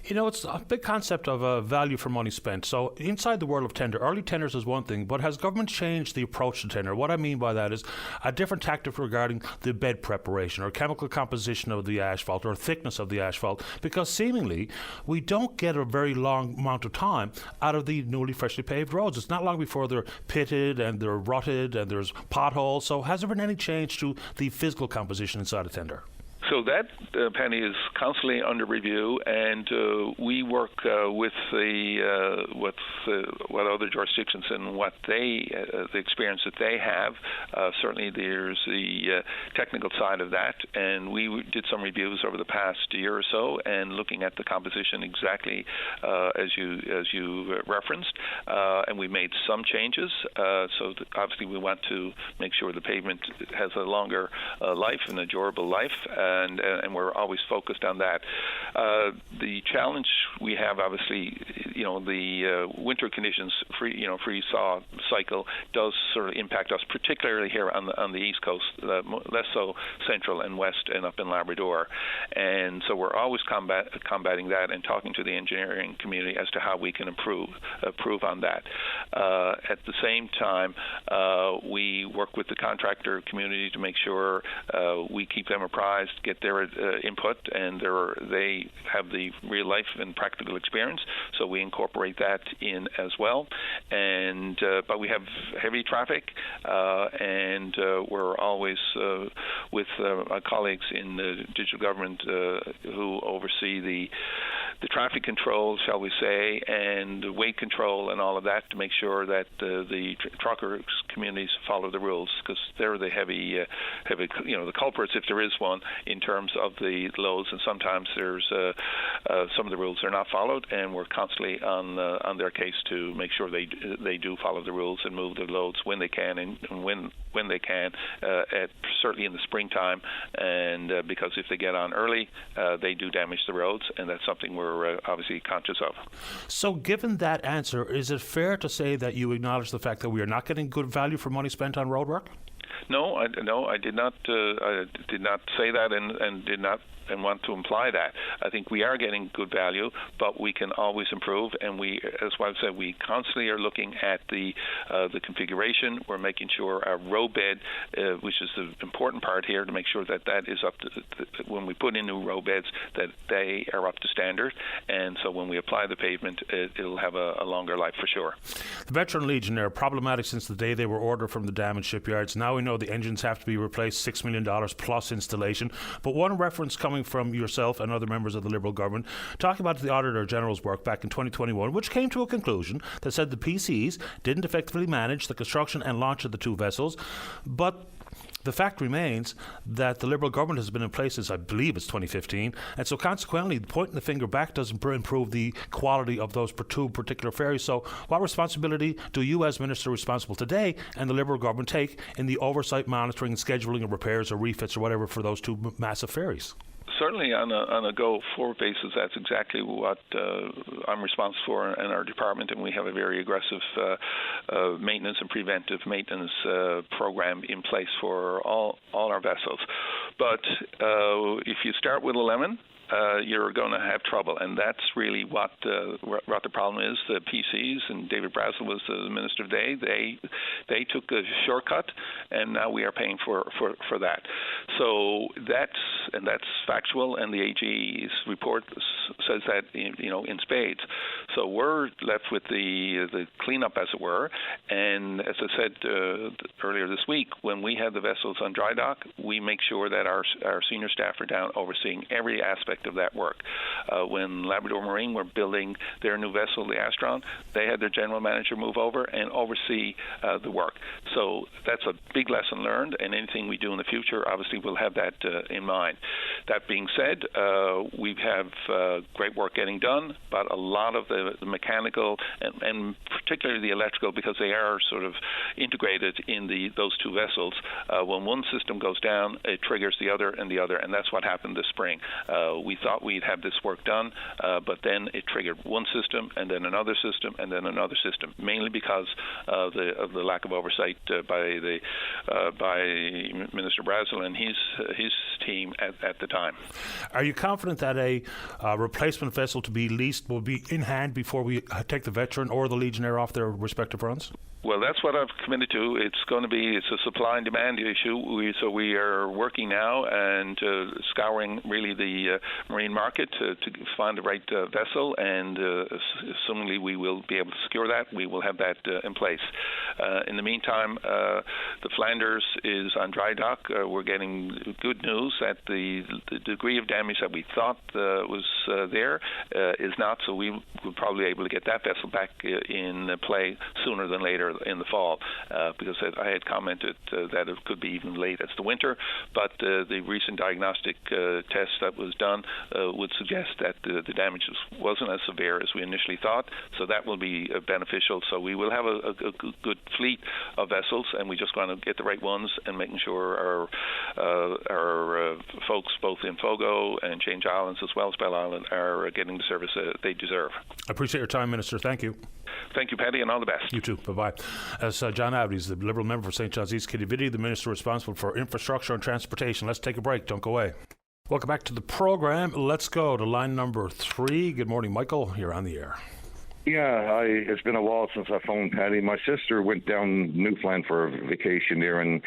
You know, it's a big concept of value for money spent. So inside the world of tender, early tenders is one thing, but has government changed the approach to tender? What I mean by that is a different tactic regarding the bed preparation or chemical composition of the asphalt or thickness of the asphalt, because seemingly we don't get a very long amount of time out of the newly freshly paved roads. It's not long before they're pitted and they're rutted and there's potholes. So has there been any change to the physical composition inside a tender? So that, Penny, is constantly under review, and we work with what other jurisdictions and what the experience that they have. Certainly, there's the technical side of that, and we did some reviews over the past year or so, and looking at the composition exactly as you referenced, and we made some changes. So obviously, we want to make sure the pavement has a longer life and a durable life. And we're always focused on that. The challenge we have, obviously, the winter conditions, freeze-thaw cycle does sort of impact us, particularly here on the East Coast, less so central and west and up in Labrador. And so we're always combating that and talking to the engineering community as to how we can improve on that. At the same time, we work with the contractor community to make sure we keep them apprised, get their input, and they have the real life and practical experience, so we incorporate that in as well. And but we have heavy traffic, and we're always with my colleagues in the digital government who oversee the traffic control, shall we say, and weight control and all of that to make sure that the truckers communities follow the rules, because they're the heavy, the culprits, if there is one, in terms of the loads. And sometimes there's some of the rules are not followed, and we're constantly on their case to make sure they do follow the rules and move the loads when they can and when they can, certainly in the springtime, and because if they get on early, they do damage the roads, and that's something we're obviously conscious of. So given that answer, is it fair to say that you acknowledge the fact that we are not getting good value for money spent on road work? No, I did not. I did not say that, and did not and want to imply that. I think we are getting good value, but we can always improve. And we, as I've said, we constantly are looking at the configuration. We're making sure our road bed, which is the important part here, to make sure that is up to when we put in new road beds, that they are up to standard. And so when we apply the pavement, it'll have a longer life for sure. The Veteran Legion are problematic since the day they were ordered from the damaged shipyards. Now we know the engines have to be replaced, $6 million plus installation. But one reference coming from yourself and other members of the Liberal government talking about the Auditor General's work back in 2021, which came to a conclusion that said the PCs didn't effectively manage the construction and launch of the two vessels. But the fact remains that the Liberal government has been in place since, I believe, it's 2015, and so consequently, pointing the finger back doesn't improve the quality of those two particular ferries. So what responsibility do you, as Minister responsible today, and the Liberal government take in the oversight, monitoring, and scheduling of repairs or refits or whatever for those two massive ferries? Certainly on a go-forward basis, that's exactly what I'm responsible for in our department, and we have a very aggressive maintenance and preventive maintenance program in place for all our vessels. But if you start with a lemon, you're going to have trouble, and that's really what the problem is. The PCs, and David Brazel was the minister today. They took a shortcut, and now we are paying for that. So that's factual, and the AG's report says that in spades. So we're left with the cleanup, as it were. And as I said earlier this week, when we have the vessels on dry dock, we make sure that our senior staff are down overseeing every aspect of that work. When Labrador Marine were building their new vessel, the Astron, they had their general manager move over and oversee the work. So that's a big lesson learned, and anything we do in the future, obviously, we'll have that in mind. That being said, we have great work getting done, but a lot of the mechanical and particularly the electrical, because they are sort of integrated in those two vessels. When one system goes down, it triggers the other, and that's what happened this spring. We thought we'd have this work done, but then it triggered one system, and then another system, and then another system, mainly because of the lack of oversight by Minister Brazel and his team at the time. Are you confident that a replacement vessel to be leased will be in hand before we take the Veteran or the Legionnaire off their respective runs? Well, that's what I've committed to. It's a supply and demand issue. So we are working now and scouring really the marine market to find the right vessel, and assumingly we will be able to secure that. We will have that in place. In the meantime, the Flanders is on dry dock. We're getting good news that the degree of damage that we thought was there is not, so we will probably be able to get that vessel back in play sooner than later in the fall, because I had commented that it could be even late as the winter, but the recent diagnostic test that was done would suggest that the damage wasn't as severe as we initially thought, so that will be beneficial. So we will have a good fleet of vessels, and we just want to get the right ones and making sure our folks both in Fogo and Change Islands as well as Bell Island are getting the service they deserve. I appreciate your time, Minister. Thank you. Thank you, Paddy, and all the best. You too. Bye-bye. As John Abdi's the Liberal member for St. John's East Kitty-Vitty, the Minister responsible for infrastructure and transportation. Let's take a break. Don't go away. Welcome back to the program. Let's go to line number 3. Good morning, Michael. You're on the air. Yeah, it's been a while since I phoned Patty. My sister went down Newfoundland for a vacation there, and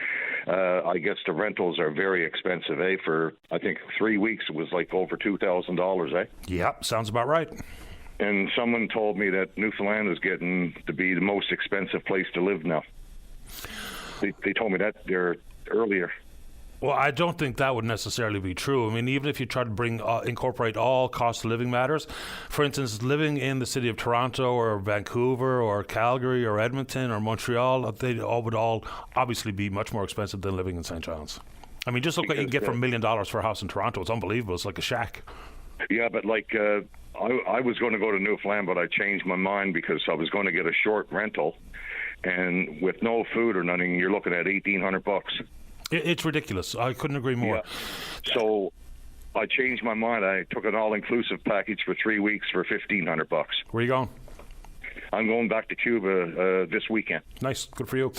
I guess the rentals are very expensive, For, I think, 3 weeks it was like over $2,000, Yeah, sounds about right. And someone told me that Newfoundland is getting to be the most expensive place to live now. They told me that there earlier. Well, I don't think that would necessarily be true. I mean, even if you try to incorporate all cost of living matters, for instance, living in the city of Toronto or Vancouver or Calgary or Edmonton or Montreal, they would all obviously be much more expensive than living in St. John's. I mean, just look what you can get for $1 million for a house in Toronto. It's unbelievable. It's like a shack. Yeah, but I was going to go to Newfoundland, but I changed my mind because I was going to get a short rental, and with no food or nothing, you're looking at $1,800. It's ridiculous. I couldn't agree more. Yeah. So I changed my mind. I took an all-inclusive package for 3 weeks for $1,500. Where are you going? I'm going back to Cuba this weekend. Nice. Good for you.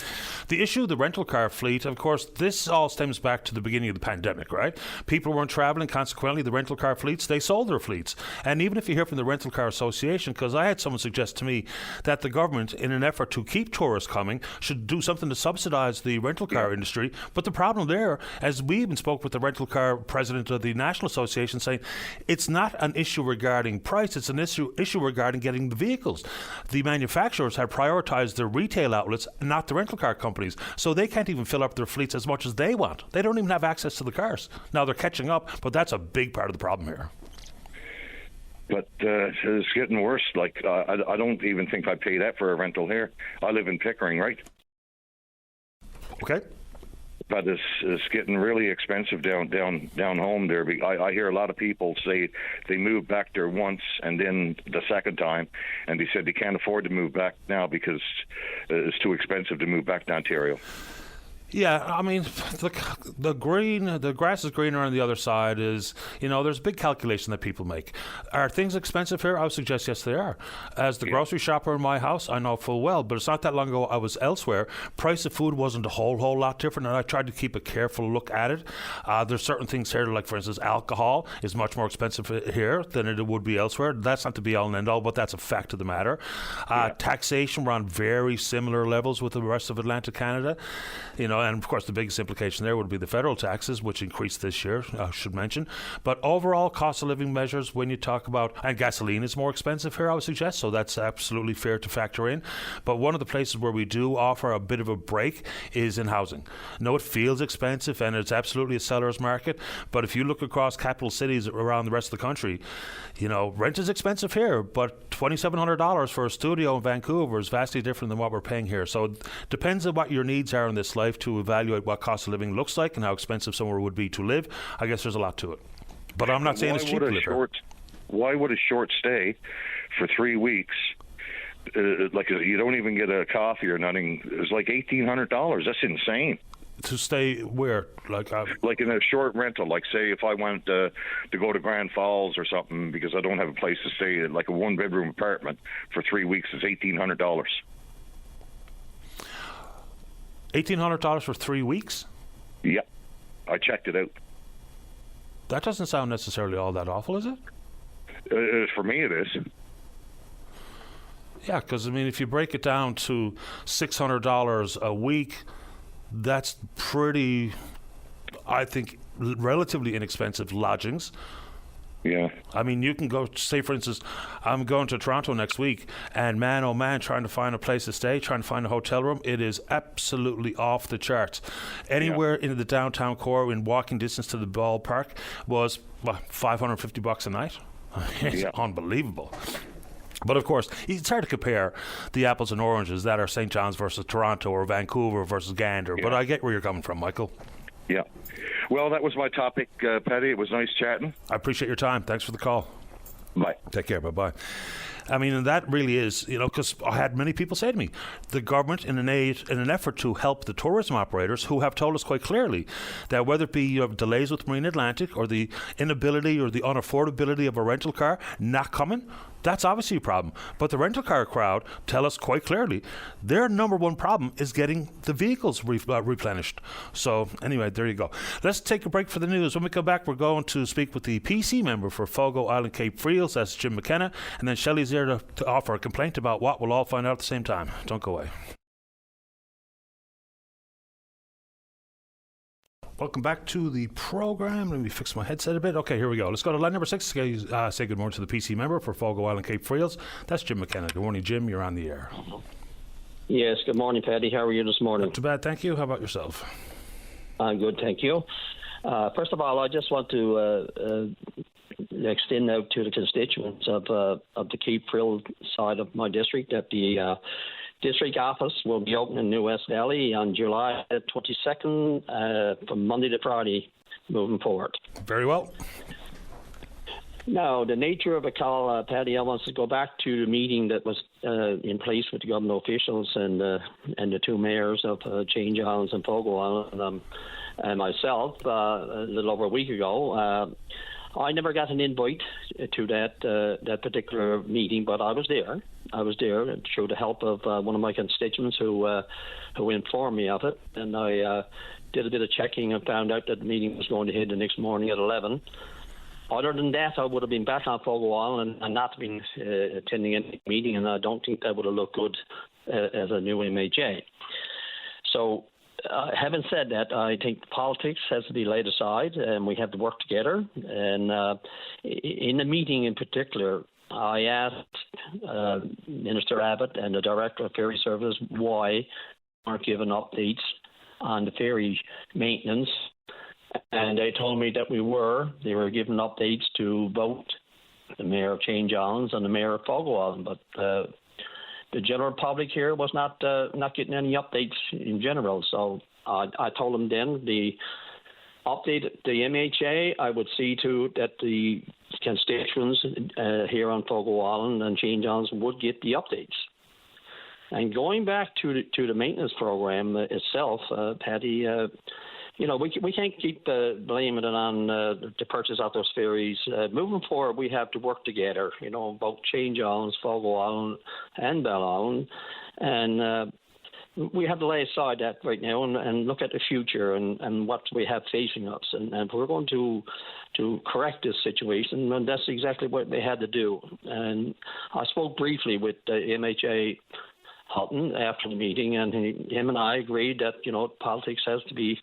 The issue of the rental car fleet, of course, this all stems back to the beginning of the pandemic, right? People weren't traveling. Consequently, the rental car fleets, they sold their fleets. And even if you hear from the Rental Car Association, because I had someone suggest to me that the government, in an effort to keep tourists coming, should do something to subsidise the rental car industry. But the problem there, as we even spoke with the rental car president of the National Association, saying it's not an issue regarding price, it's an issue regarding getting the vehicles. The manufacturers have prioritised their retail outlets, not the rental car companies. So they can't even fill up their fleets as much as they want. They don't even have access to the cars. Now they're catching up, but that's a big part of the problem here. But it's getting worse. I don't even think I pay that for a rental here. I live in Pickering, right? Okay. But it's getting really expensive down home there. I hear a lot of people say they moved back there once and then the second time, and they said they can't afford to move back now because it's too expensive to move back to Ontario. Yeah, I mean, the grass is greener on the other side is, there's a big calculation that people make. Are things expensive here? I would suggest yes, they are. As the grocery shopper in my house, I know full well, but it's not that long ago I was elsewhere. Price of food wasn't a whole lot different, and I tried to keep a careful look at it. There's certain things here, like, for instance, alcohol is much more expensive here than it would be elsewhere. That's not the be-all and end-all, but that's a fact of the matter. Taxation, we're on very similar levels with the rest of Atlantic Canada. and of course the biggest implication there would be the federal taxes, which increased this year, I should mention. But overall cost of living measures, when you talk about, and gasoline is more expensive here, I would suggest, so that's absolutely fair to factor in. But one of the places where we do offer a bit of a break is in housing. No, it feels expensive and it's absolutely a seller's market, but if you look across capital cities around the rest of the country, you know, rent is expensive here, but $2,700 for a studio in Vancouver is vastly different than what we're paying here. So it depends on what your needs are in this life to evaluate what cost of living looks like and how expensive somewhere would be to live. I guess there's a lot to it. But I'm not saying it's cheap to live here. Why would a short stay for 3 weeks, like you don't even get a coffee or nothing, it's like $1,800? That's insane. To stay where? Like in a short rental, like say if I went to go to Grand Falls or something because I don't have a place to stay, like a one-bedroom apartment for 3 weeks is $1,800. $1,800 for 3 weeks? Yep, I checked it out. That doesn't sound necessarily all that awful, is it? For me, it is. Yeah, because I mean, if you break it down to $600 a week, that's pretty, I think, relatively inexpensive lodgings. Yeah. I mean, you can go, say, for instance, I'm going to Toronto next week, and man, oh man, trying to find a place to stay, trying to find a hotel room, it is absolutely off the charts. Anywhere in the downtown core, in walking distance to the ballpark, was $550 a night. It's unbelievable. But of course, it's hard to compare the apples and oranges that are St. John's versus Toronto or Vancouver versus Gander. But I get where you're coming from, Michael. Yeah. Well, that was my topic, Paddy. It was nice chatting. I appreciate your time. Thanks for the call. Bye. Take care. Bye-bye. I mean, and that really is, you know, because I had many people say to me, the government, in an effort to help the tourism operators who have told us quite clearly that whether it be you have delays with Marine Atlantic or the inability or the unaffordability of a rental car not coming, that's obviously a problem. But the rental car crowd tell us quite clearly their number one problem is getting the vehicles replenished. So anyway, there you go. Let's take a break for the news. When we come back, we're going to speak with the PC member for Fogo Island Cape Friels. That's Jim McKenna. And then Shelley's there to offer a complaint about what we'll all find out at the same time. Don't go away. Welcome back to the program. Let me fix my headset a bit. Okay, here we go. Let's go to line number 6. Say good morning to the PC member for Fogo Island Cape Friels. That's Jim McKenna. Good morning, Jim. You're on the air. Yes, good morning, Paddy. How are you this morning? Not too bad, thank you. How about yourself? I'm good, thank you. First of all, I just want to extend out to the constituents of the Cape Friel side of my district that the district office will be open in New West Valley on July 22nd from Monday to Friday moving forward. Very well. Now, the nature of a call, Paddy, I want to go back to the meeting that was in place with the government officials and the two mayors of St. John's and Fogo Island and myself a little over a week ago. I never got an invite to that particular meeting, but I was there. I was there through the help of one of my constituents who informed me of it, and I did a bit of checking and found out that the meeting was going ahead the next morning at 11. Other than that, I would have been back on Fogo Island and not been attending any meeting, and I don't think that would have looked good as a new MHA. So, having said that, I think politics has to be laid aside, and we have to work together. And in the meeting in particular, I asked Minister Abbott and the Director of Ferry Services why they aren't giving updates on the ferry maintenance. And they told me that they were giving updates to both the Mayor of St. John's and the Mayor of Fogo Island. But the general public here was not getting any updates in general. So I told them then the update the MHA, I would see to that the constituents here on Fogo Island and St. John's would get the updates. And going back to the maintenance program itself, Patty, we can't keep blaming it on the purchase of those ferries. Moving forward, we have to work together, both St. John's, Fogo Island, and Bell Island. And we have to lay aside that right now and look at the future and what we have facing us. And if we're going to correct this situation, and that's exactly what they had to do. And I spoke briefly with the MHA Hutton after the meeting, and him and I agreed that, politics has to be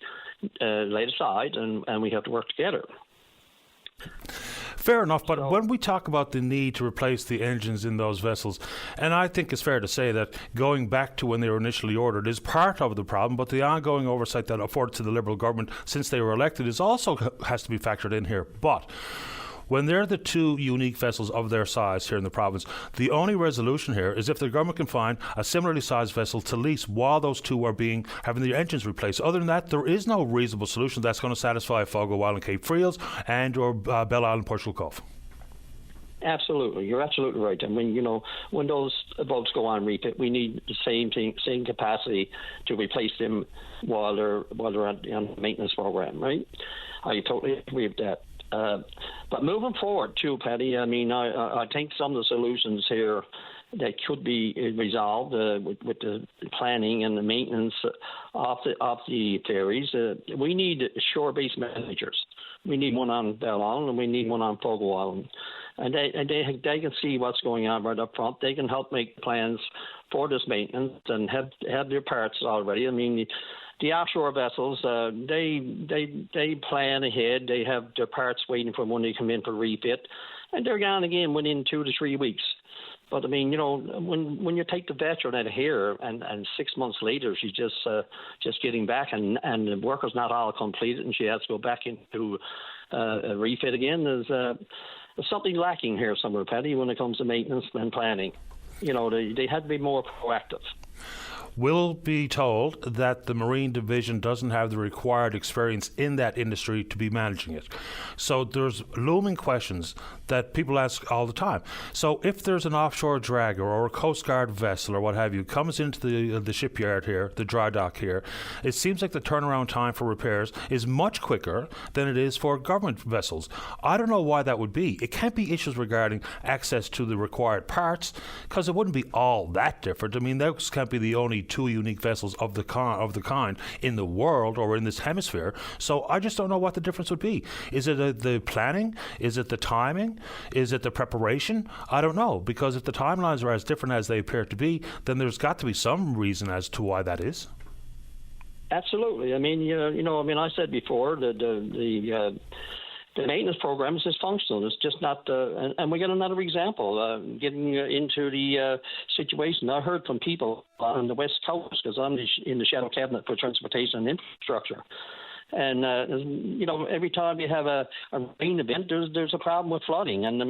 laid aside and we have to work together. Fair enough, but when we talk about the need to replace the engines in those vessels, and I think it's fair to say that going back to when they were initially ordered is part of the problem, but the ongoing oversight that afforded to the Liberal government since they were elected is also has to be factored in here. But when they're the two unique vessels of their size here in the province, the only resolution here is if the government can find a similarly sized vessel to lease while those two are having their engines replaced. Other than that, there is no reasonable solution that's going to satisfy Fogo Island, Cape Friels, and or Bell Island, Portugal Cove. Absolutely, you're absolutely right. And when those boats go on refit, we need the same capacity to replace them while they're on the maintenance program, right? I totally agree with that. But moving forward too, Paddy, I think some of the solutions here that could be resolved with the planning and the maintenance of the ferries. We need shore-based managers. We need one on Bell Island and we need one on Fogo Island. And they can see what's going on right up front. They can help make plans for this maintenance and have their parts already. The offshore vessels, they plan ahead. They have their parts waiting for when they come in for refit, and they're gone again within 2 to 3 weeks. But when you take the veteran out of here and 6 months later she's just getting back and the work is not all completed and she has to go back into a refit again, there's something lacking here somewhere, Paddy, when it comes to maintenance and planning. They had to be more proactive. We'll be told that the Marine Division doesn't have the required experience in that industry to be managing it. So there's looming questions that people ask all the time. So if there's an offshore dragger or a Coast Guard vessel or what have you comes into the shipyard here, the dry dock here, it seems like the turnaround time for repairs is much quicker than it is for government vessels. I don't know why that would be. It can't be issues regarding access to the required parts, because it wouldn't be all that different. Those can't be the only two unique vessels of the kind in the world or in this hemisphere. So I just don't know what the difference would be. Is it the planning? Is it the timing? Is it the preparation? I don't know, because if the timelines are as different as they appear to be, then there's got to be some reason as to why that is. Absolutely. I said before that the maintenance program is dysfunctional. It's just not, and we got another example, getting into the situation. I heard from people on the West Coast, because I'm in the Shadow Cabinet for Transportation and Infrastructure. And, every time you have a rain event, there's a problem with flooding. And,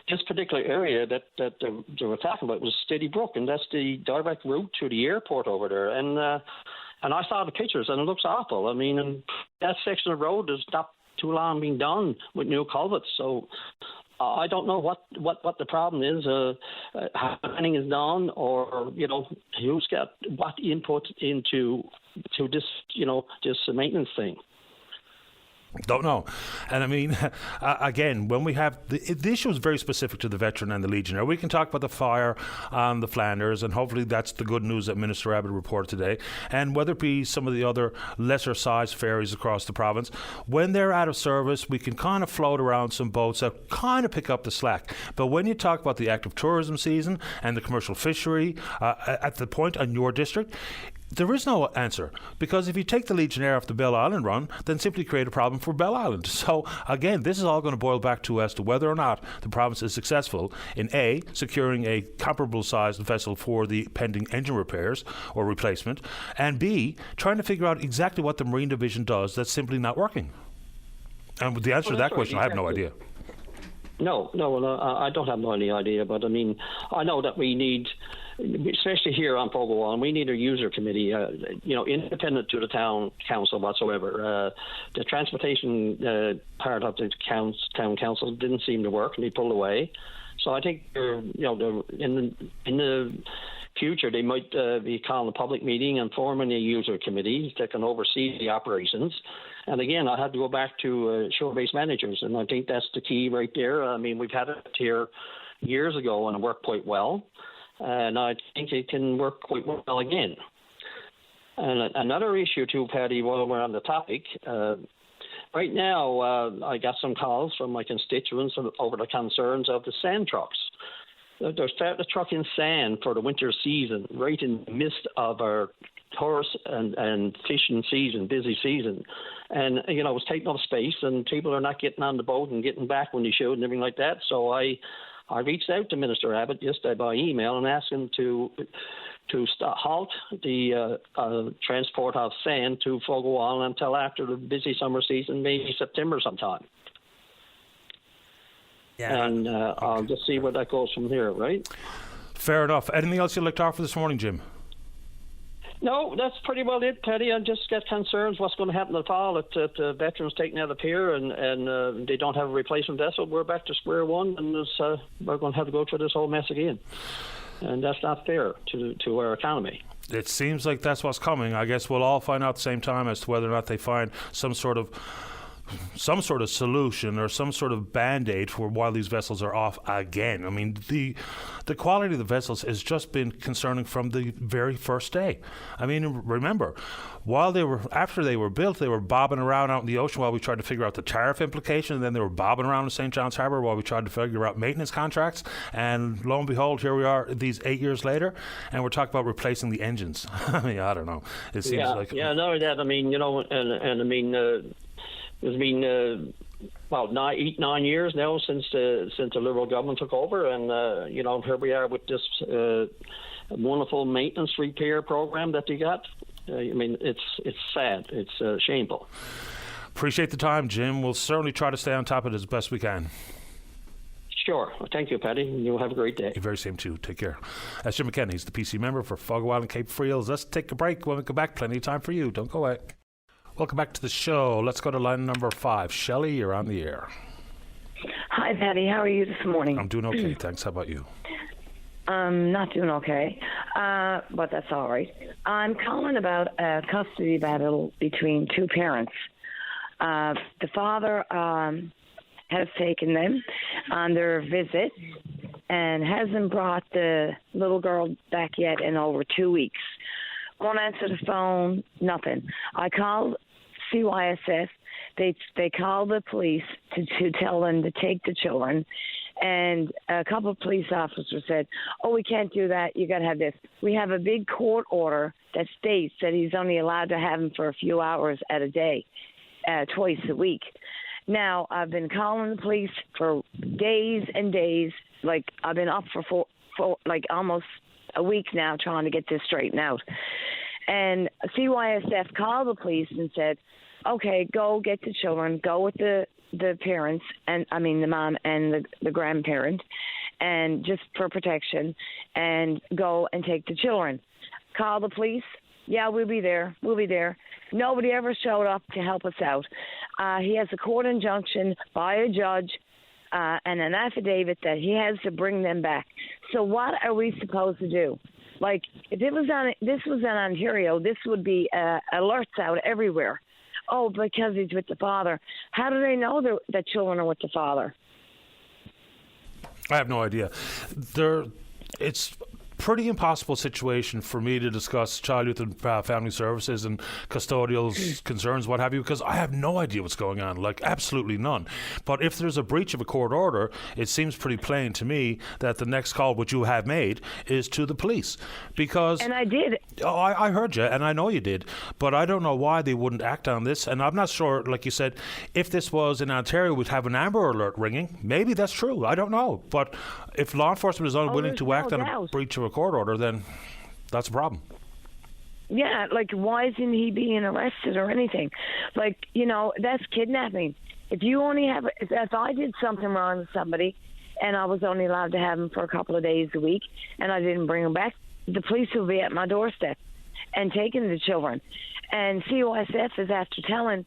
this particular area that they were talking about was Steady Brook, and that's the direct route to the airport over there. And I saw the pictures, and it looks awful. And that section of road is not too long being done with new culverts. So I don't know what the problem is, how planning is done, or who's got what input into this this maintenance thing. Don't know. And again, when we have the issue is very specific to the veteran and the legionnaire. We can talk about the fire on the Flanders, and hopefully that's the good news that Minister Abbott reported today. And whether it be some of the other lesser sized ferries across the province, when they're out of service, we can kind of float around some boats that kind of pick up the slack. But when you talk about the active tourism season and the commercial fishery at the point in your district, there is no answer, because if you take the Legionnaire off the Bell Island run, then simply create a problem for Bell Island. So again, this is all going to boil back to as to whether or not the province is successful in A, securing a comparable sized vessel for the pending engine repairs or replacement, and B, trying to figure out exactly what the Marine Division does that's simply not working. And with the answer to that question, I have no idea. No, I don't have any idea, but I know that we need, especially here on Fogo Island, we need a user committee, independent to the town council whatsoever. The transportation part of the town council didn't seem to work, and they pulled away. So I think, in the future, they might be calling a public meeting and forming a user committee that can oversee the operations. And again, I had to go back to shore-based managers, and I think that's the key right there. We've had it here years ago, and it worked quite well. And I think it can work quite well again. And another issue too, Paddy, while we're on the topic, right now I got some calls from my constituents over the concerns of the sand trucks. they're starting to truck in sand for the winter season, right in the midst of our tourist and fishing season, busy season. And, it's taking up space, and people are not getting on the boat and getting back when they should and everything like that. So I reached out to Minister Abbott yesterday by email and asked him to halt the transport of sand to Fogo Island until after the busy summer season, maybe September sometime. Yeah. And I'll just see where that goes from here, right? Fair enough. Anything else you'd like to offer this morning, Jim? No, that's pretty well it, Paddy. I just get concerns what's going to happen in the fall if the veterans taken out of the pier and they don't have a replacement vessel. We're back to square one, and we're going to have to go through this whole mess again. And that's not fair to our economy. It seems like that's what's coming. I guess we'll all find out at the same time as to whether or not they find some sort of solution or some sort of band-aid for while these vessels are off again. I mean, the quality of the vessels has just been concerning from the very first day. I mean, remember, after they were built, they were bobbing around out in the ocean while we tried to figure out the tariff implication, and then they were bobbing around in St. John's Harbour while we tried to figure out maintenance contracts, and lo and behold, here we are these 8 years later, and we're talking about replacing the engines. I mean, I don't know. It seems like... Yeah, no, that, I mean, and I mean... It's been about 9 years now since the Liberal government took over, and here we are with this wonderful maintenance repair program that they got. I mean, it's sad. It's shameful. Appreciate the time, Jim. We'll certainly try to stay on top of it as best we can. Sure. Thank you, Paddy. You have a great day. You very same too. Take care. That's Jim McKenna. He's the PC member for Fogo Island Cape Friels. Let's take a break. When we come back, plenty of time for you. Don't go away. Welcome back to the show. Let's go to line number 5. Shelley, you're on the air. Hi, Patty. How are you this morning? I'm doing okay, thanks. How about you? Not doing okay, but that's all right. I'm calling about a custody battle between two parents. The father has taken them on their visit and hasn't brought the little girl back yet in over 2 weeks. Won't answer the phone, nothing. I called CYSF. They called the police to tell them to take the children. And a couple of police officers said, we can't do that. You got to have this. We have a big court order that states that he's only allowed to have them for a few hours at a day, twice a week. Now, I've been calling the police for days and days. Like, I've been up for almost a week now trying to get this straightened out. And CYSF called the police and said, okay, go get the children, go with the parents, and I mean the mom and the grandparent, and just for protection, and go and take the children. Call the police. Yeah, we'll be there. Nobody ever showed up to help us out. He has a court injunction by a judge and an affidavit that he has to bring them back. So what are we supposed to do? Like, if this was in Ontario, this would be alerts out everywhere. Oh, because he's with the father. How do they know that children are with the father? I have no idea. It's pretty impossible situation for me to discuss child, youth and family services and custodial concerns, what have you, because I have no idea what's going on, like absolutely none. But if there's a breach of a court order, it seems pretty plain to me that the next call which you have made is to the police. Because and I did. Oh, I heard you, and I know you did, but I don't know why they wouldn't act on this. And I'm not sure, like you said, if this was in Ontario, we'd have an Amber Alert ringing. Maybe that's true. I don't know. But if law enforcement is unwilling to act on a breach of a court order, then that's a problem. Yeah, like, why isn't he being arrested or anything? Like, that's kidnapping. If I did something wrong to somebody and I was only allowed to have him for a couple of days a week and I didn't bring him back, the police will be at my doorstep and taking the children. And COSF is after telling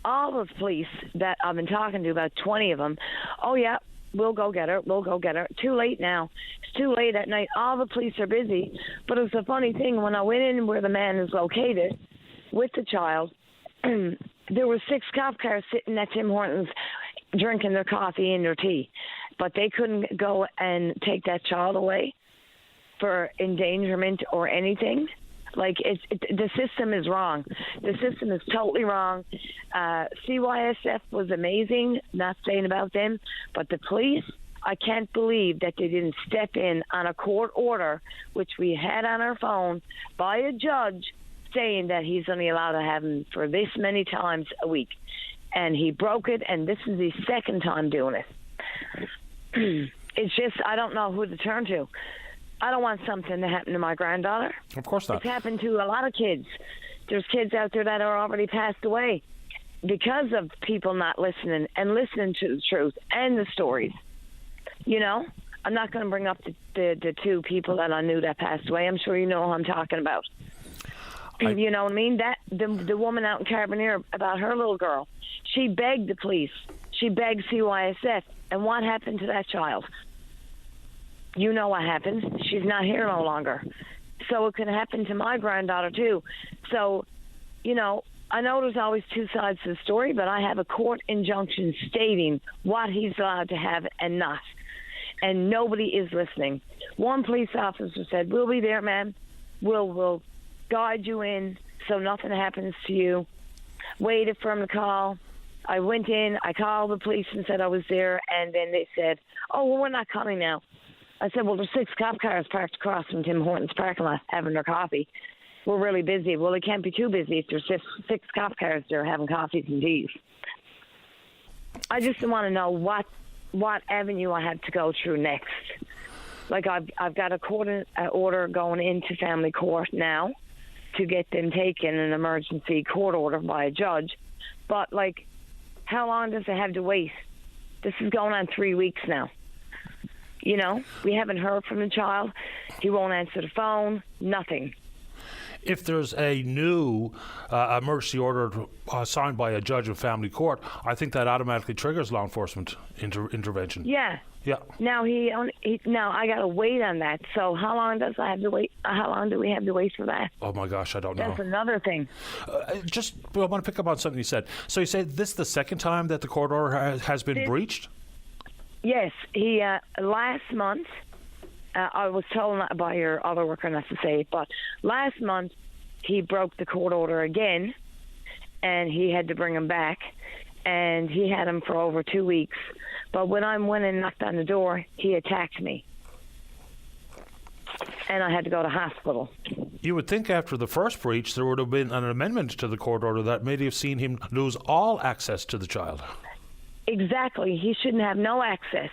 all those police that I've been talking to, about 20 of them, oh, yeah, we'll go get her. Too late now. It's too late at night. All the police are busy. But it's a funny thing. When I went in where the man is located with the child, there were 6 cop cars sitting at Tim Hortons drinking their coffee and their tea. But they couldn't go and take that child away for endangerment or anything. Like, the system is wrong. The system is totally wrong. CYSF was amazing, not saying about them, but the police I can't believe that they didn't step in on a court order, which we had on our phone, by a judge saying that he's only allowed to have him for this many times a week. And he broke it, and this is his second time doing it. It's just, I don't know who to turn to. I don't want something to happen to my granddaughter. Of course not. It's happened to a lot of kids. There's kids out there that are already passed away because of people not listening and listening to the truth and the stories. You know, I'm not going to bring up the two people that I knew that passed away. I'm sure you know who I'm talking about. You know what I mean? That the woman out in Carbonear, about her little girl, she begged the police. She begged CYSF. And what happened to that child? You know what happened. She's not here no longer. So it could happen to my granddaughter, too. So, you know, I know there's always two sides to the story, but I have a court injunction stating what he's allowed to have and not. And nobody is listening. One police officer said, "We'll be there, ma'am. We'll guide you in so nothing happens to you." Waited for him to call. I went in, I called the police and said I was there, and then they said, "Oh, well, we're not coming now." I said, "Well, there's 6 cop cars parked across from Tim Hortons parking lot having their coffee. We're really busy." "Well, it can't be too busy if there's 6 cop cars there having coffees and teas." I just want to know what avenue I have to go through next. Like, I've got a court order going into family court now to get them taken, an emergency court order by a judge. But, like, how long does it have to wait? This is going on 3 weeks now. You know, we haven't heard from the child. He won't answer the phone, nothing. If there's a new emergency order signed by a judge of family court, I think that automatically triggers law enforcement intervention. Yeah. Yeah. Now now I got to wait on that. So how long does I have to wait? How long do we have to wait for that? Oh my gosh, I don't know. That's another thing. I want to pick up on something you said. So you say this is the second time that the court order has been breached? Yes. He last month. I was told not by your other worker not to say it, but last month he broke the court order again, and he had to bring him back, and he had him for over 2 weeks. But when I went and knocked on the door, he attacked me, and I had to go to hospital. You would think after the first breach there would have been an amendment to the court order that may have seen him lose all access to the child. Exactly. He shouldn't have no access.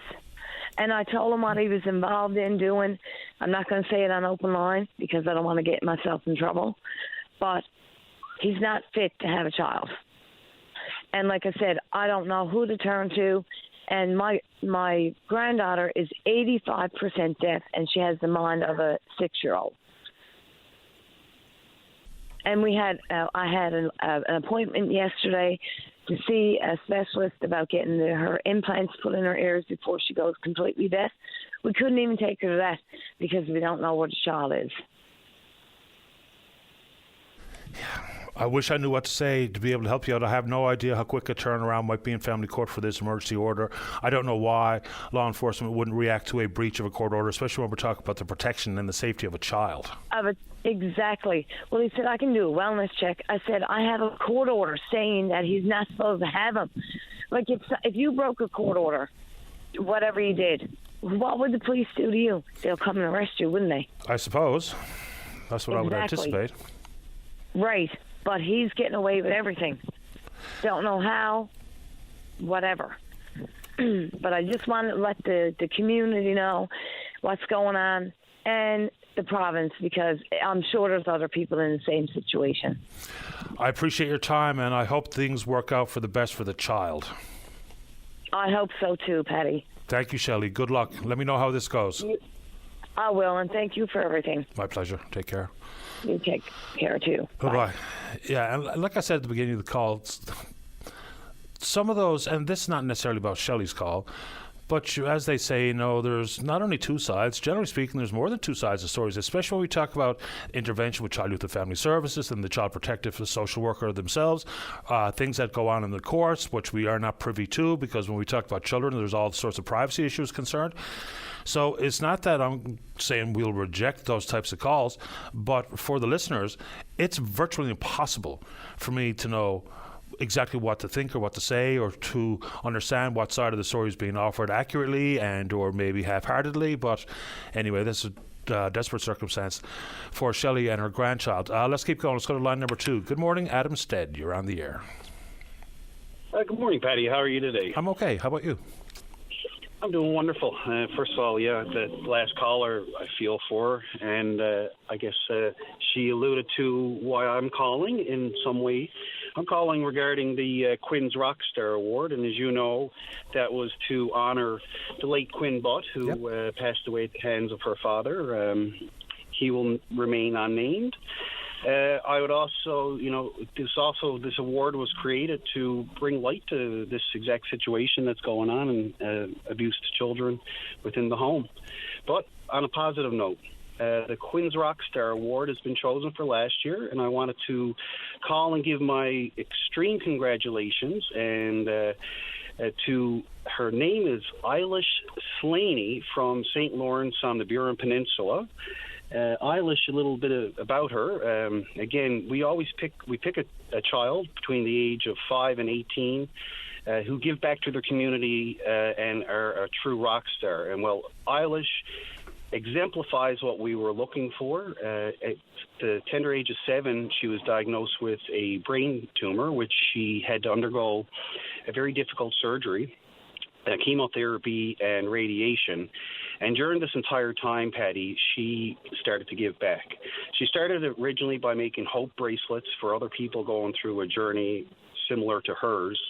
And I told him what he was involved in doing. I'm not going to say it on Openline because I don't want to get myself in trouble. But he's not fit to have a child. And like I said, I don't know who to turn to. And my granddaughter is 85% deaf, and she has the mind of a 6-year-old. And I had an appointment yesterday to see a specialist about getting her implants put in her ears before she goes completely deaf. We couldn't even take her to that because we don't know where the child is. I wish I knew what to say to be able to help you out. I have no idea how quick a turnaround might be in family court for this emergency order. I don't know why law enforcement wouldn't react to a breach of a court order, especially when we're talking about the protection and the safety of a child. Exactly. Well, he said, "I can do a wellness check." I said, "I have a court order saying that he's not supposed to have him." Like, if you broke a court order, whatever you did, what would the police do to you? They'll come and arrest you, wouldn't they? I suppose. That's what I would anticipate. Right. But he's getting away with everything. Don't know how, whatever. But I just want to let the community know what's going on and the province, because I'm sure there's other people in the same situation. I appreciate your time, and I hope things work out for the best for the child. I hope so too, Patty. Thank you, Shelley. Good luck. Let me know how this goes. I will, and thank you for everything. My pleasure. Take care. You take care too. Bye-bye. Yeah, and like I said at the beginning of the call, some of those, and this is not necessarily about Shelley's call, but as they say, there's not only two sides. Generally speaking, there's more than two sides of stories, especially when we talk about intervention with Child, Youth and Family Services and the Child Protective Social Worker themselves, things that go on in the courts, which we are not privy to, because when we talk about children, there's all sorts of privacy issues concerned. So it's not that I'm saying we'll reject those types of calls, but for the listeners, it's virtually impossible for me to know exactly what to think or what to say, or to understand what side of the story is being offered accurately and or maybe half-heartedly. But anyway, this is desperate circumstance for Shelley and her grandchild. Let's keep going. Let's go to line number 2. Good morning, Adam Stead. You're on the air. Good morning, Paddy. How are you today? I'm okay. How about you? I'm doing wonderful. First of all, the last caller I feel for, and I guess she alluded to why I'm calling in some way. I'm calling regarding the Quinn's Rockstar Award, and as you know, that was to honor the late Quinn Butt, who passed away at the hands of her father. He will remain unnamed. I would also, this award was created to bring light to this exact situation that's going on and abuse to children within the home. But on a positive note, the Quinn's Rockstar Award has been chosen for last year, and I wanted to call and give my extreme congratulations and to her name is Eilish Slaney from St. Lawrence on the Burin Peninsula. Eilish, a little bit about her. Again, we pick a child between the age of 5 and 18 who give back to their community and are a true rock star. And well, Eilish exemplifies what we were looking for. At the tender age of 7, she was diagnosed with a brain tumor, which she had to undergo a very difficult surgery, chemotherapy and radiation. And during this entire time, Paddy, she started to give back. She started originally by making hope bracelets for other people going through a journey similar to hers.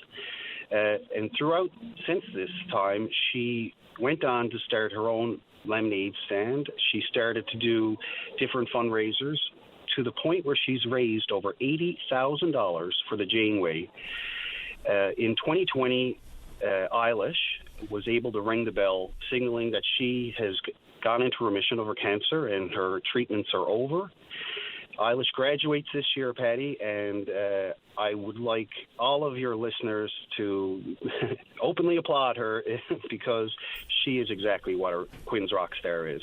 And throughout, since this time, she went on to start her own lemonade stand. She started to do different fundraisers to the point where she's raised over $80,000 for the Janeway. In 2020, Eilish was able to ring the bell, signaling that she has gone into remission of her cancer and her treatments are over. Eilish graduates this year, Paddy, and I would like all of your listeners to openly applaud her because she is exactly what a Quinn's rock star is.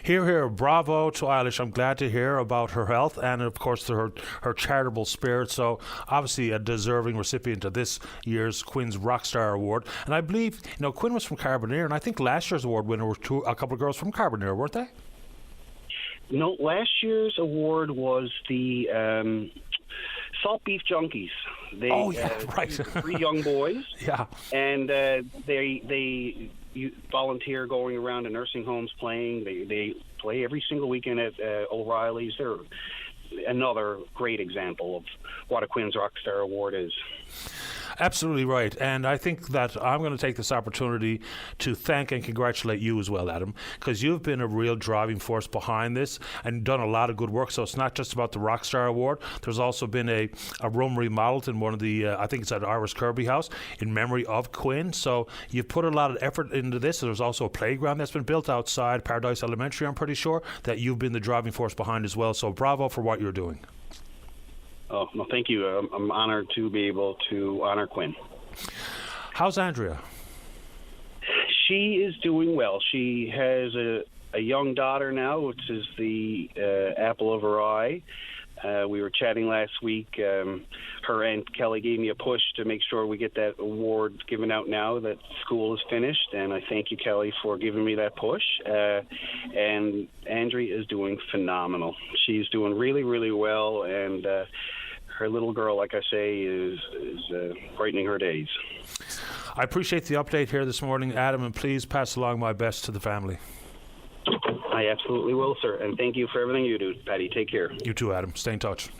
Hear, hear. Bravo to Eilish. I'm glad to hear about her health and, of course, her charitable spirit. So, obviously, a deserving recipient of this year's Quinn's Rockstar Award. And I believe, Quinn was from Carbonear, and I think last year's award winner were a couple of girls from Carbonear, weren't they? No, last year's award was the Salt Beef Junkies. They, right. 3 young boys. Yeah. And they volunteer going around to nursing homes playing. They play every single weekend at O'Reilly's. They're another great example of what a Quinn's Rockstar Award is. Absolutely right. And I think that I'm going to take this opportunity to thank and congratulate you as well, Adam, because you've been a real driving force behind this and done a lot of good work. So it's not just about the Rockstar Award. There's also been a room remodeled in one of the, I think it's at Iris Kirby House, in memory of Quinn. So you've put a lot of effort into this. There's also a playground that's been built outside Paradise Elementary, I'm pretty sure, that you've been the driving force behind as well. So bravo for what you're doing. Oh, no, thank you. I'm honored to be able to honor Quinn. How's Andrea? She is doing well. She has a young daughter now, which is the apple of her eye. We were chatting last week. Her Aunt Kelly gave me a push to make sure we get that award given out now that school is finished, and I thank you, Kelly, for giving me that push. And Andrea is doing phenomenal. She's doing really, really well, and her little girl, like I say, is brightening her days. I appreciate the update here this morning, Adam, and please pass along my best to the family. I absolutely will, sir, and thank you for everything you do, Patty. Take care. You too, Adam. Stay in touch.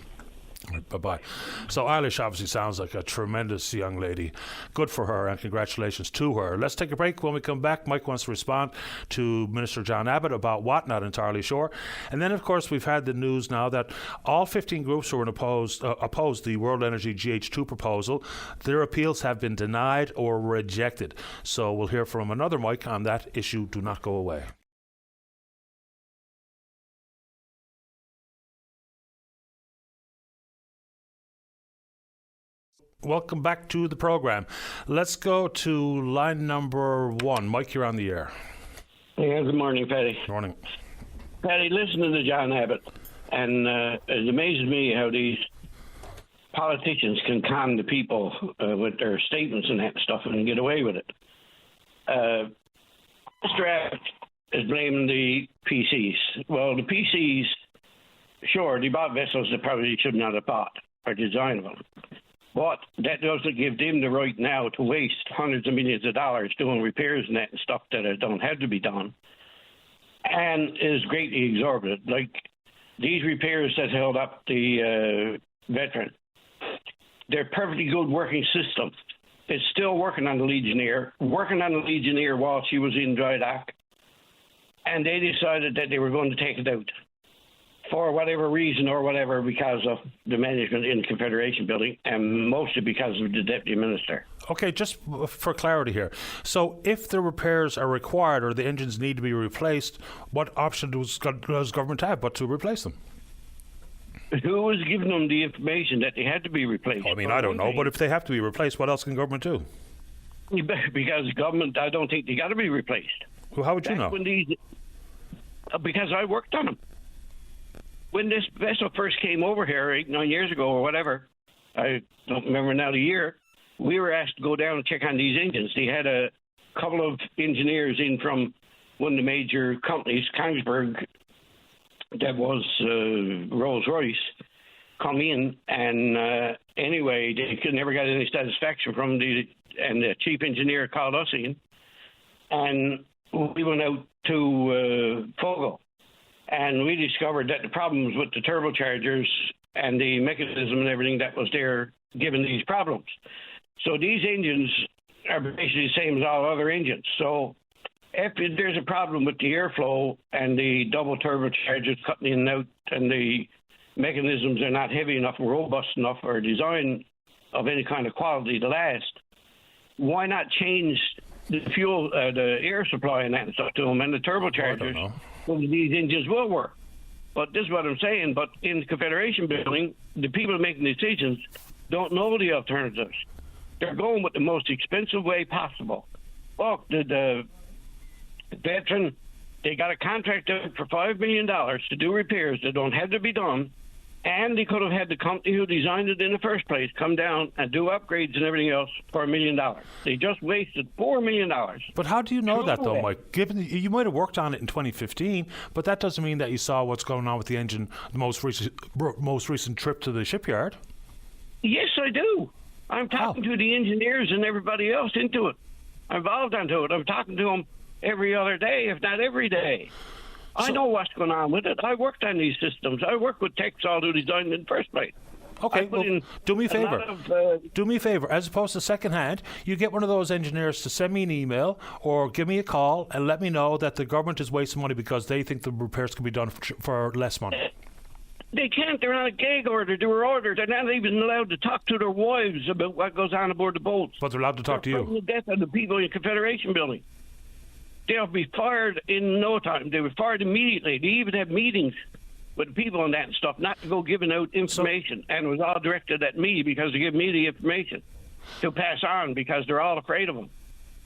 Bye-bye. So Eilish obviously sounds like a tremendous young lady. Good for her, and congratulations to her. Let's take a break. When we come back, Mike wants to respond to Minister John Abbott about what, not entirely sure. And then, of course, we've had the news now that all 15 groups who opposed the World Energy GH2 proposal, their appeals have been denied or rejected. So we'll hear from another Mike on that issue. Do not go away. Welcome back to the program. Let's go to line number 1. Mike, you're on the air. Yeah, good morning, Paddy. Morning. Paddy, listening to John Abbott, and it amazes me how these politicians can con the people with their statements and that stuff and get away with it. Mr. Abbott is blaming the PCs. Well, the PCs, sure, they bought vessels that probably should not have bought or designed them. But that doesn't give them the right now to waste hundreds of millions of dollars doing repairs and that and stuff that don't have to be done, and is greatly exorbitant. Like these repairs that held up the veteran, they're perfectly good working system. It's still working on the Legionnaire while she was in dry dock, and they decided that they were going to take it out for whatever reason or whatever, because of the management in the Confederation building, and mostly because of the deputy minister. Okay, just for clarity here. So if the repairs are required or the engines need to be replaced, what option does government have but to replace them? Who was giving them the information that they had to be replaced? I mean, I don't know, but if they have to be replaced, what else can government do? Because government, I don't think they got to be replaced. Well, how would you know? Because I worked on them. When this vessel first came over here 8-9 years ago or whatever, I don't remember now the year, we were asked to go down and check on these engines. They had a couple of engineers in from one of the major companies, Kongsberg, that was Rolls-Royce, come in, and anyway, they could never get any satisfaction from and the chief engineer called us in, and we went out to Fogo. And we discovered that the problems with the turbochargers and the mechanism and everything that was there giving these problems. So these engines are basically the same as all other engines. So if there's a problem with the airflow and the double turbochargers cutting in and out and the mechanisms are not heavy enough or robust enough or design of any kind of quality to last, why not change the fuel, the air supply and that and stuff to them, and the turbochargers? Well, these engines will work. But this is what I'm saying. But in the Confederation building, the people making decisions don't know the alternatives. They're going with the most expensive way possible. Look, the veteran, they got a contract out for $5 million to do repairs that don't have to be done, and they could have had the company who designed it in the first place come down and do upgrades and everything else for $1 million. They just wasted $4 million. But how do you know that, though, Mike? Given you might have worked on it in 2015, but that doesn't mean that you saw what's going on with the engine, the most recent trip to the shipyard. Yes, I do. I'm talking to the engineers and everybody else into it. I'm involved into it. I'm talking to them every other day, if not every day. I know what's going on with it. I worked on these systems. I worked with Texol who designed it in the first place. Okay, well, do me a favour. Do me a favour. As opposed to second-hand, you get one of those engineers to send me an email or give me a call and let me know that the government is wasting money because they think the repairs can be done for less money. They can't. They're on a gag order. They were ordered. They're not even allowed to talk to their wives about what goes on aboard the boats. But they're allowed to talk to you. The death of the people in the Confederation building. They'll be fired in no time. They were fired immediately. They even had meetings with people on that and stuff, not to go giving out information. And it was all directed at me because they give me the information to pass on because they're all afraid of them.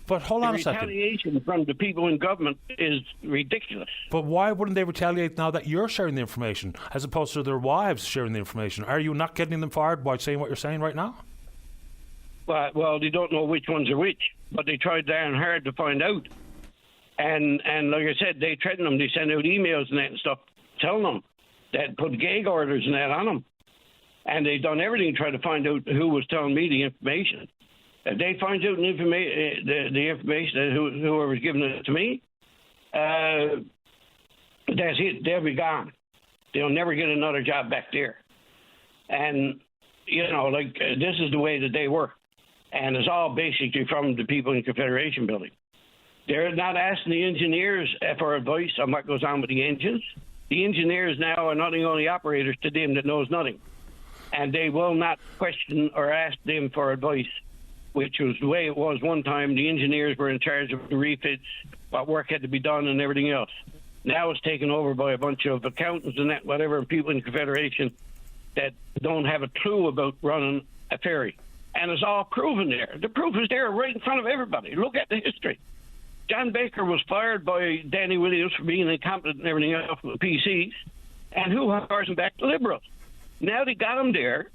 But hold on a second. The retaliation from the people in government is ridiculous. But why wouldn't they retaliate now that you're sharing the information as opposed to their wives sharing the information? Are you not getting them fired by saying what you're saying right now? Well, they don't know which ones are which, but they tried damn hard to find out. And like I said, they threaten them. They send out emails and that and stuff telling them that put gag orders and that on them. And they've done everything to try to find out who was telling me the information. If they find out the information, whoever was giving it to me, that's it. They'll be gone. They'll never get another job back there. And, this is the way that they work. And it's all basically from the people in the Confederation building. They're not asking the engineers for advice on what goes on with the engines. The engineers now are nothing only operators to them that knows nothing. And they will not question or ask them for advice, which was the way it was one time. The engineers were in charge of the refits, what work had to be done and everything else. Now it's taken over by a bunch of accountants and that, whatever, and people in the Confederation that don't have a clue about running a ferry. And it's all proven there. The proof is there right in front of everybody. Look at the history. John Baker was fired by Danny Williams for being incompetent and everything else with PCs. And who hires him back? The Liberals. Now they got him there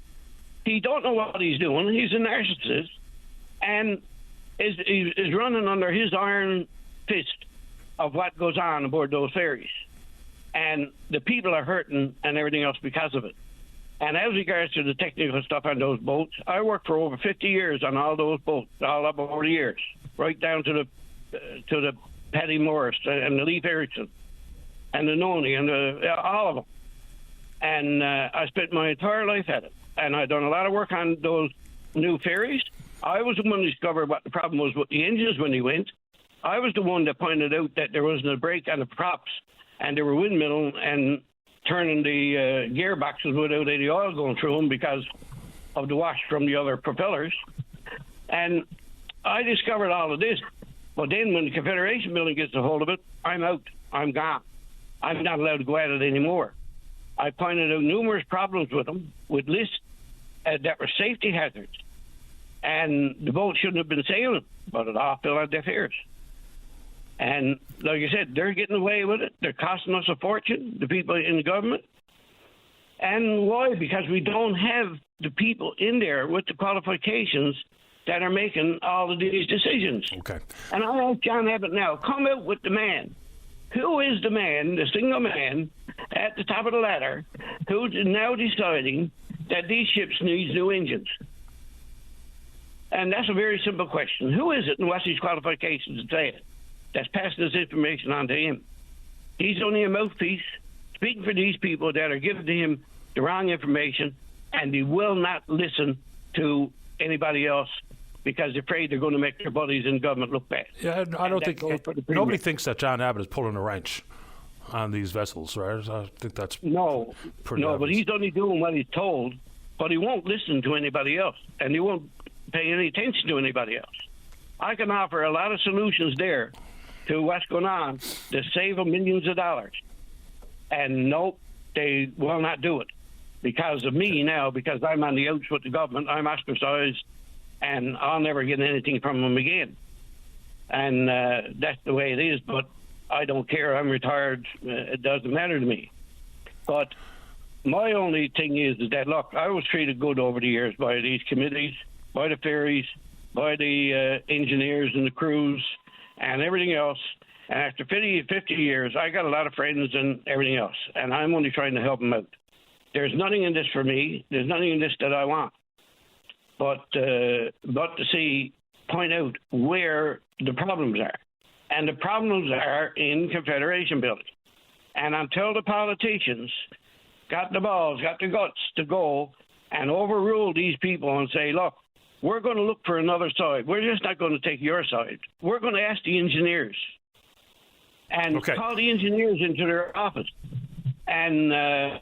He don't know what he's doing. He's a narcissist, and is running under his iron fist of what goes on aboard those ferries. And the people are hurting and everything else because of it. And as regards to the technical stuff on those boats, I worked for over 50 years on all those boats, all up over the years, right down to the Paddy Morris and the Leif Erikson and the Noni and all of them. And I spent my entire life at it. And I've done a lot of work on those new ferries. I was the one who discovered what the problem was with the engines when they went. I was the one that pointed out that there wasn't a brake on the props, and they were windmilling and turning the gearboxes without any oil going through them because of the wash from the other propellers. And I discovered all of this. But then when the Confederation building gets a hold of it, I'm out. I'm gone. I'm not allowed to go at it anymore. I pointed out numerous problems with them, with lists that were safety hazards. And the boat shouldn't have been sailing, but it all fell on deaf ears. And like I said, they're getting away with it. They're costing us a fortune, the people in the government. And why? Because we don't have the people in there with the qualifications that are making all of these decisions. Okay. And I ask John Abbott now, come out with the man. Who is the man, the single man, at the top of the ladder, who's now deciding that these ships need new engines? And that's a very simple question. Who is it and what's his qualifications to say it? That's passing this information on to him. He's only a mouthpiece speaking for these people that are giving to him the wrong information, and he will not listen to anybody else because they're afraid they're going to make their buddies in government look bad. Yeah, I don't think nobody thinks that John Abbott is pulling a wrench on these vessels, right? I think that's no, but he's only doing what he's told, but he won't listen to anybody else, and he won't pay any attention to anybody else. I can offer a lot of solutions there to what's going on to save them millions of dollars, and nope, they will not do it because of me now, because I'm on the outs with the government. I'm ostracized, and I'll never get anything from them again. And that's the way it is, but I don't care. I'm retired. It doesn't matter to me. But my only thing is that, look, I was treated good over the years by these committees, by the ferries, by the engineers and the crews and everything else. And after 50 years, I got a lot of friends and everything else, and I'm only trying to help them out. There's nothing in this for me. There's nothing in this that I want. But to point out where the problems are. And the problems are in Confederation building. And until the politicians got the balls, got the guts to go and overrule these people and say, look, we're going to look for another side. We're just not going to take your side. We're going to ask the engineers and call the engineers into their office. And the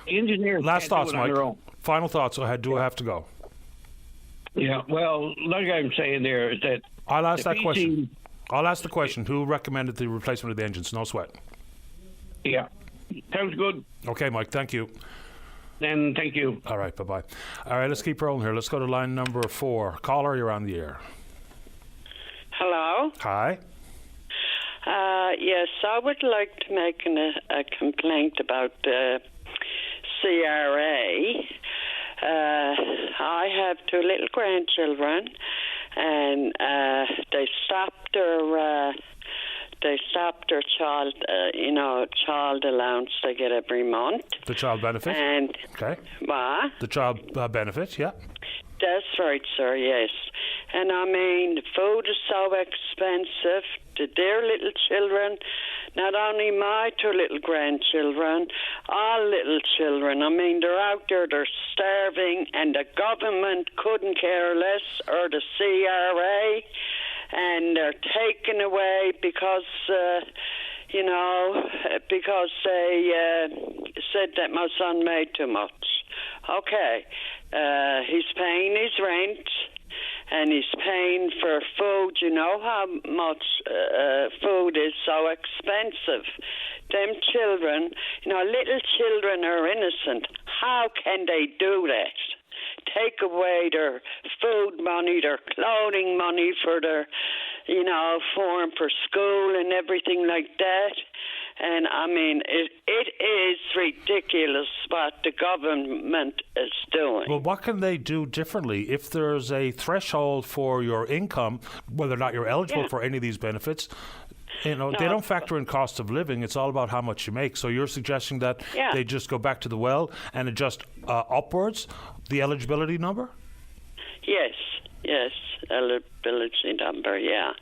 engineers last thoughts, Mike. Final thoughts. I do have to go. Yeah, well, like I'm saying there is that I'll ask that question. I'll ask the question. Who recommended the replacement of the engines? No sweat. Yeah. Sounds good. Okay, Mike. Thank you. Then thank you. All right, bye-bye. All right, let's keep rolling here. Let's go to line number 4. Caller, you're on the air. Hello? Hi. Yes, I would like to make a complaint about CRA. I have 2 little grandchildren, and they stopped their child, child allowance they get every month. The child benefit? And what? The child benefit, yeah. That's right, sir, yes. And I mean, food is so expensive to their little children, not only my 2 little grandchildren, all little children. I mean, they're out there, they're starving, and the government couldn't care less, or the CRA, and they're taken away because because they said that my son made too much. Okay, he's paying his rent, and he's paying for food. You know how much food is so expensive. Them children, little children are innocent. How can they do that? Take away their food money, their clothing money for their, for school and everything like that. And I mean, it is ridiculous what the government is doing. Well, what can they do differently? If there's a threshold for your income, whether or not you're eligible for any of these benefits, they don't factor in cost of living. It's all about how much you make. So you're suggesting that they just go back to the well and adjust upwards the eligibility number? Yes, eligibility number, yeah.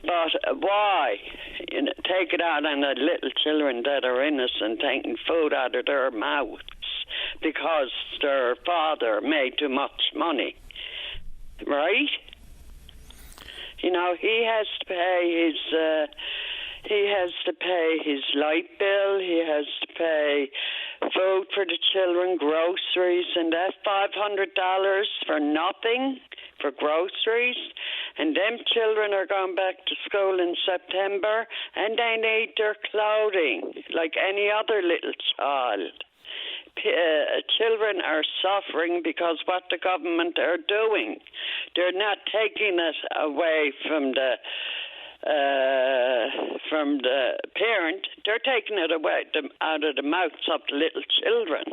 But why? Take it out on the little children that are innocent, taking food out of their mouths because their father made too much money, right? You know, he has to pay his light bill. He has to pay food for the children, groceries, and that's $500 for nothing for groceries. And them children are going back to school in September, and they need their clothing like any other little child. Children are suffering because what the government are doing. They're not taking it away from the parent. They're taking it away out of the mouths of the little children.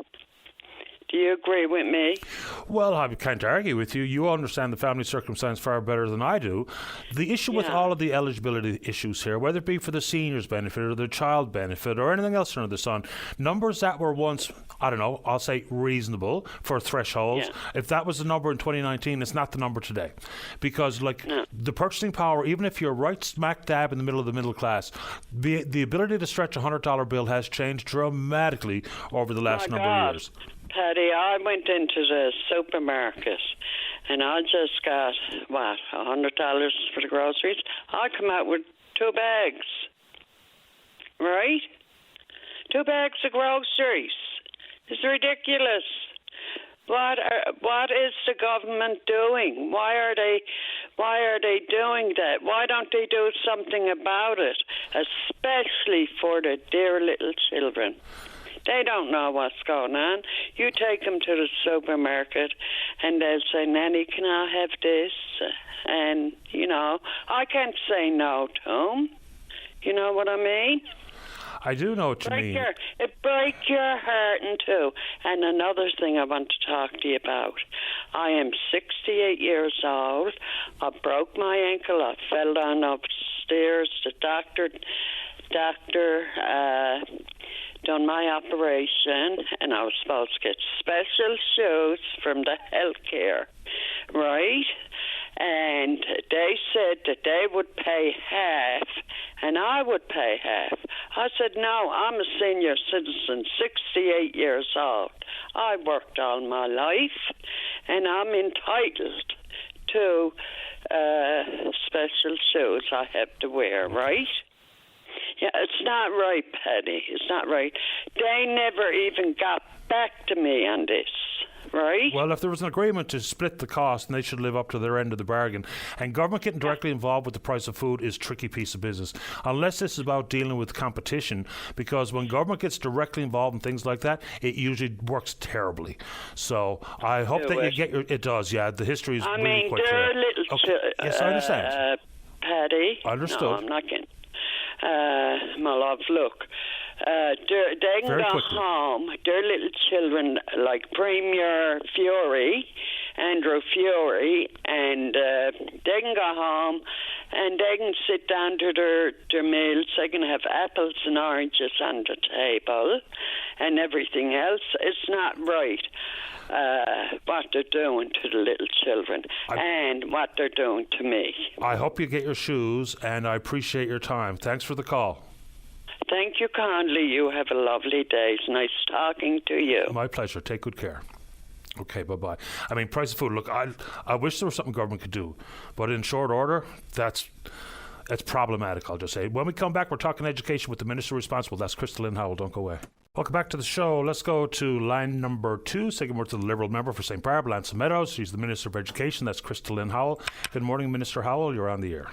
Do you agree with me? Well, I can't argue with you. You understand the family circumstance far better than I do. The issue with all of the eligibility issues here, whether it be for the seniors benefit or the child benefit or anything else under the sun, numbers that were once, I don't know, I'll say reasonable for thresholds. If that was the number in 2019, it's not the number today. Because the purchasing power, even if you're right smack dab in the middle of the middle class, the ability to stretch a $100 bill has changed dramatically over the last number of years. Paddy, I went into the supermarket and I just got, $100 for the groceries. I come out with 2 bags, right? 2 bags of groceries. It's ridiculous. What is the government doing? Why are they doing that? Why don't they do something about it, especially for the dear little children? They don't know what's going on. You take them to the supermarket and they'll say, Nanny, can I have this? And, I can't say no to them. You know what I mean? I do know what you mean. It breaks your heart in two. And another thing I want to talk to you about. I am 68 years old. I broke my ankle. I fell down upstairs. The doctor done my operation, and I was supposed to get special shoes from the healthcare, right? And they said that they would pay half, and I would pay half. I said, no, I'm a senior citizen, 68 years old. I worked all my life, and I'm entitled to special shoes I have to wear, right? Yeah, it's not right, Paddy. It's not right. They never even got back to me on this, right? Well, if there was an agreement to split the cost, and they should live up to their end of the bargain. And government getting directly involved with the price of food is a tricky piece of business. Unless this is about dealing with competition, because when government gets directly involved in things like that, it usually works terribly. So I hope that you get your... It does, yeah. The history is really quite clear. Little yes, I understand. Paddy. Understood. No, I'm not getting... my love, look, they can go home. Their little children like Premier Fury, Andrew Fury, and they can go home and they can sit down to their meals. They can have apples and oranges on the table and everything else. It's not right. What they're doing to the little children and what they're doing to me. I hope you get your shoes, and I appreciate your time. Thanks for the call. Thank you kindly. You have a lovely day. It's nice talking to you. My pleasure. Take good care. Okay, bye-bye. I mean, price of food, look, I wish there was something government could do, but in short order, that's problematic, I'll just say. When we come back, we're talking education with the Minister responsible. That's Crystal Lynn Howell. Don't go away. Welcome back to the show. Let's go to line number 2. Second word to the Liberal member for St. Barbara, Lanson Meadows. She's the Minister of Education. That's Crystal Lynn Howell. Good morning, Minister Howell. You're on the air.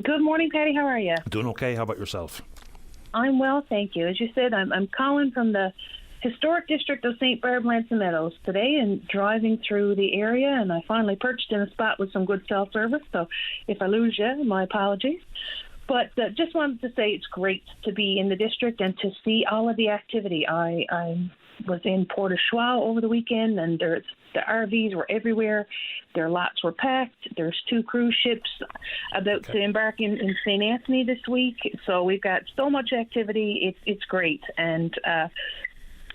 Good morning, Patty. How are you? Doing okay. How about yourself? I'm well, thank you. As you said, I'm calling from the historic district of St. Barbara, Lanson Meadows today and driving through the area, and I finally perched in a spot with some good cell service, so if I lose you, my apologies. But just wanted to say it's great to be in the district and to see all of the activity. I was in Port au Choix over the weekend, and the RVs were everywhere. Their lots were packed. There's 2 cruise ships about to embark in St. Anthony this week. So we've got so much activity. It's great. And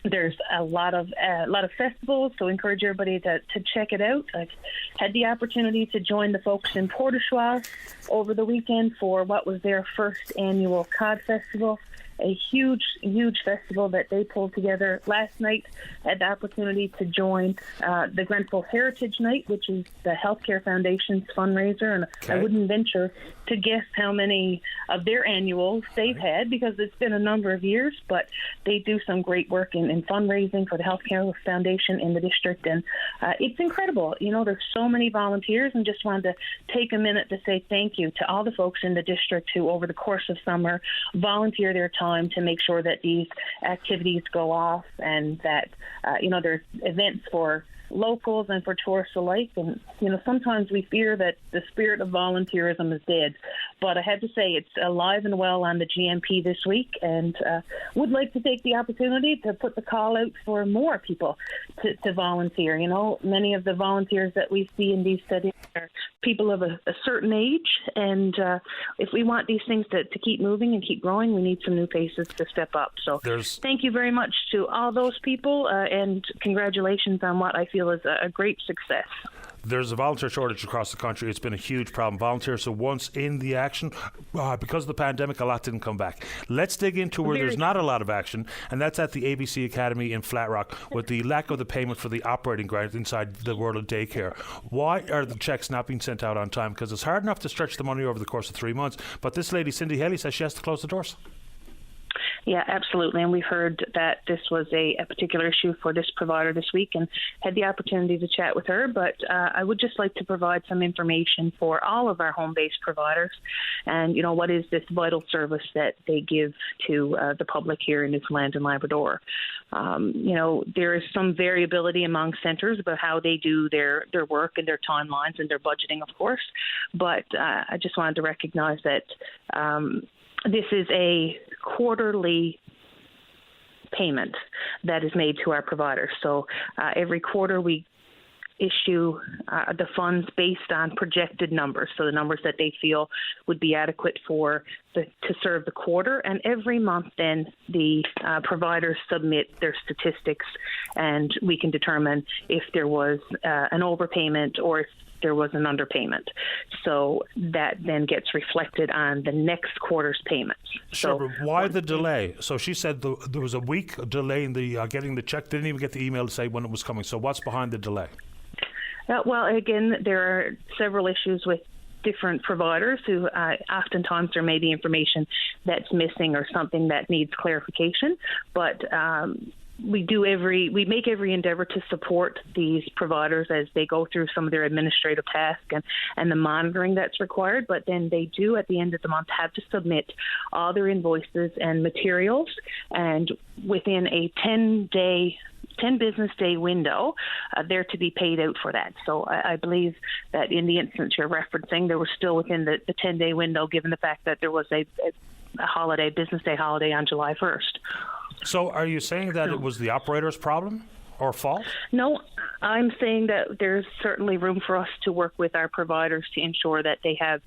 there's a lot of festivals, so encourage everybody to check it out. I've had the opportunity to join the folks in Port au Choix over the weekend for what was their first annual Cod Festival, a huge festival that they pulled together last night. I had the opportunity to join the Grenfell Heritage Night, which is the Healthcare Foundation's fundraiser, and I wouldn't venture to guess how many of their annuals they've had because it's been a number of years, but they do some great work in fundraising for the Healthcare Foundation in the district, and it's incredible. There's so many volunteers, and just wanted to take a minute to say thank you to all the folks in the district who, over the course of summer, volunteer their time to make sure that these activities go off and that, there's events for locals and for tourists alike. And, sometimes we fear that the spirit of volunteerism is dead. But I have to say it's alive and well on the GMP this week, and would like to take the opportunity to put the call out for more people to volunteer. Many of the volunteers that we see in these studies are people of a certain age, and if we want these things to keep moving and keep growing, we need some new faces to step up. So thank you very much to all those people, and congratulations on what I feel is a great success. There's a volunteer shortage across the country. It's been a huge problem. Volunteers are once in the action. Because of the pandemic, a lot didn't come back. Let's dig into where there's not a lot of action, and that's at the ABC Academy in Flat Rock with the lack of the payment for the operating grant inside the world of daycare. Why are the checks not being sent out on time? Because it's hard enough to stretch the money over the course of 3 months, but this lady, Cindy Haley, says she has to close the doors. Yeah, absolutely. And we've heard that this was a particular issue for this provider this week and had the opportunity to chat with her. But I would just like to provide some information for all of our home-based providers and, what is this vital service that they give to the public here in Newfoundland and Labrador. There is some variability among centres about how they do their work and their timelines and their budgeting, of course. But I just wanted to recognize that this is a quarterly payment that is made to our providers. So every quarter we issue the funds based on projected numbers, so the numbers that they feel would be adequate to serve the quarter. And every month then the providers submit their statistics, and we can determine if there was an overpayment or if there was an underpayment. So that then gets reflected on the next quarter's payments. Sure, but why the delay? So she said there was a week delay in the getting the check. Didn't even get the email to say when it was coming. So what's behind the delay? Well, again, there are several issues with different providers who oftentimes there may be information that's missing or something that needs clarification. But we make every endeavor to support these providers as they go through some of their administrative tasks and the monitoring that's required. But then they do, at the end of the month, have to submit all their invoices and materials, and within a 10 business day window, they're to be paid out for that. So I believe that in the instance you're referencing, they were still within the 10-day window, given the fact that there was a holiday, business day holiday on July 1st. So are you saying that it was the operator's problem or fault? No, I'm saying that there's certainly room for us to work with our providers to ensure that they have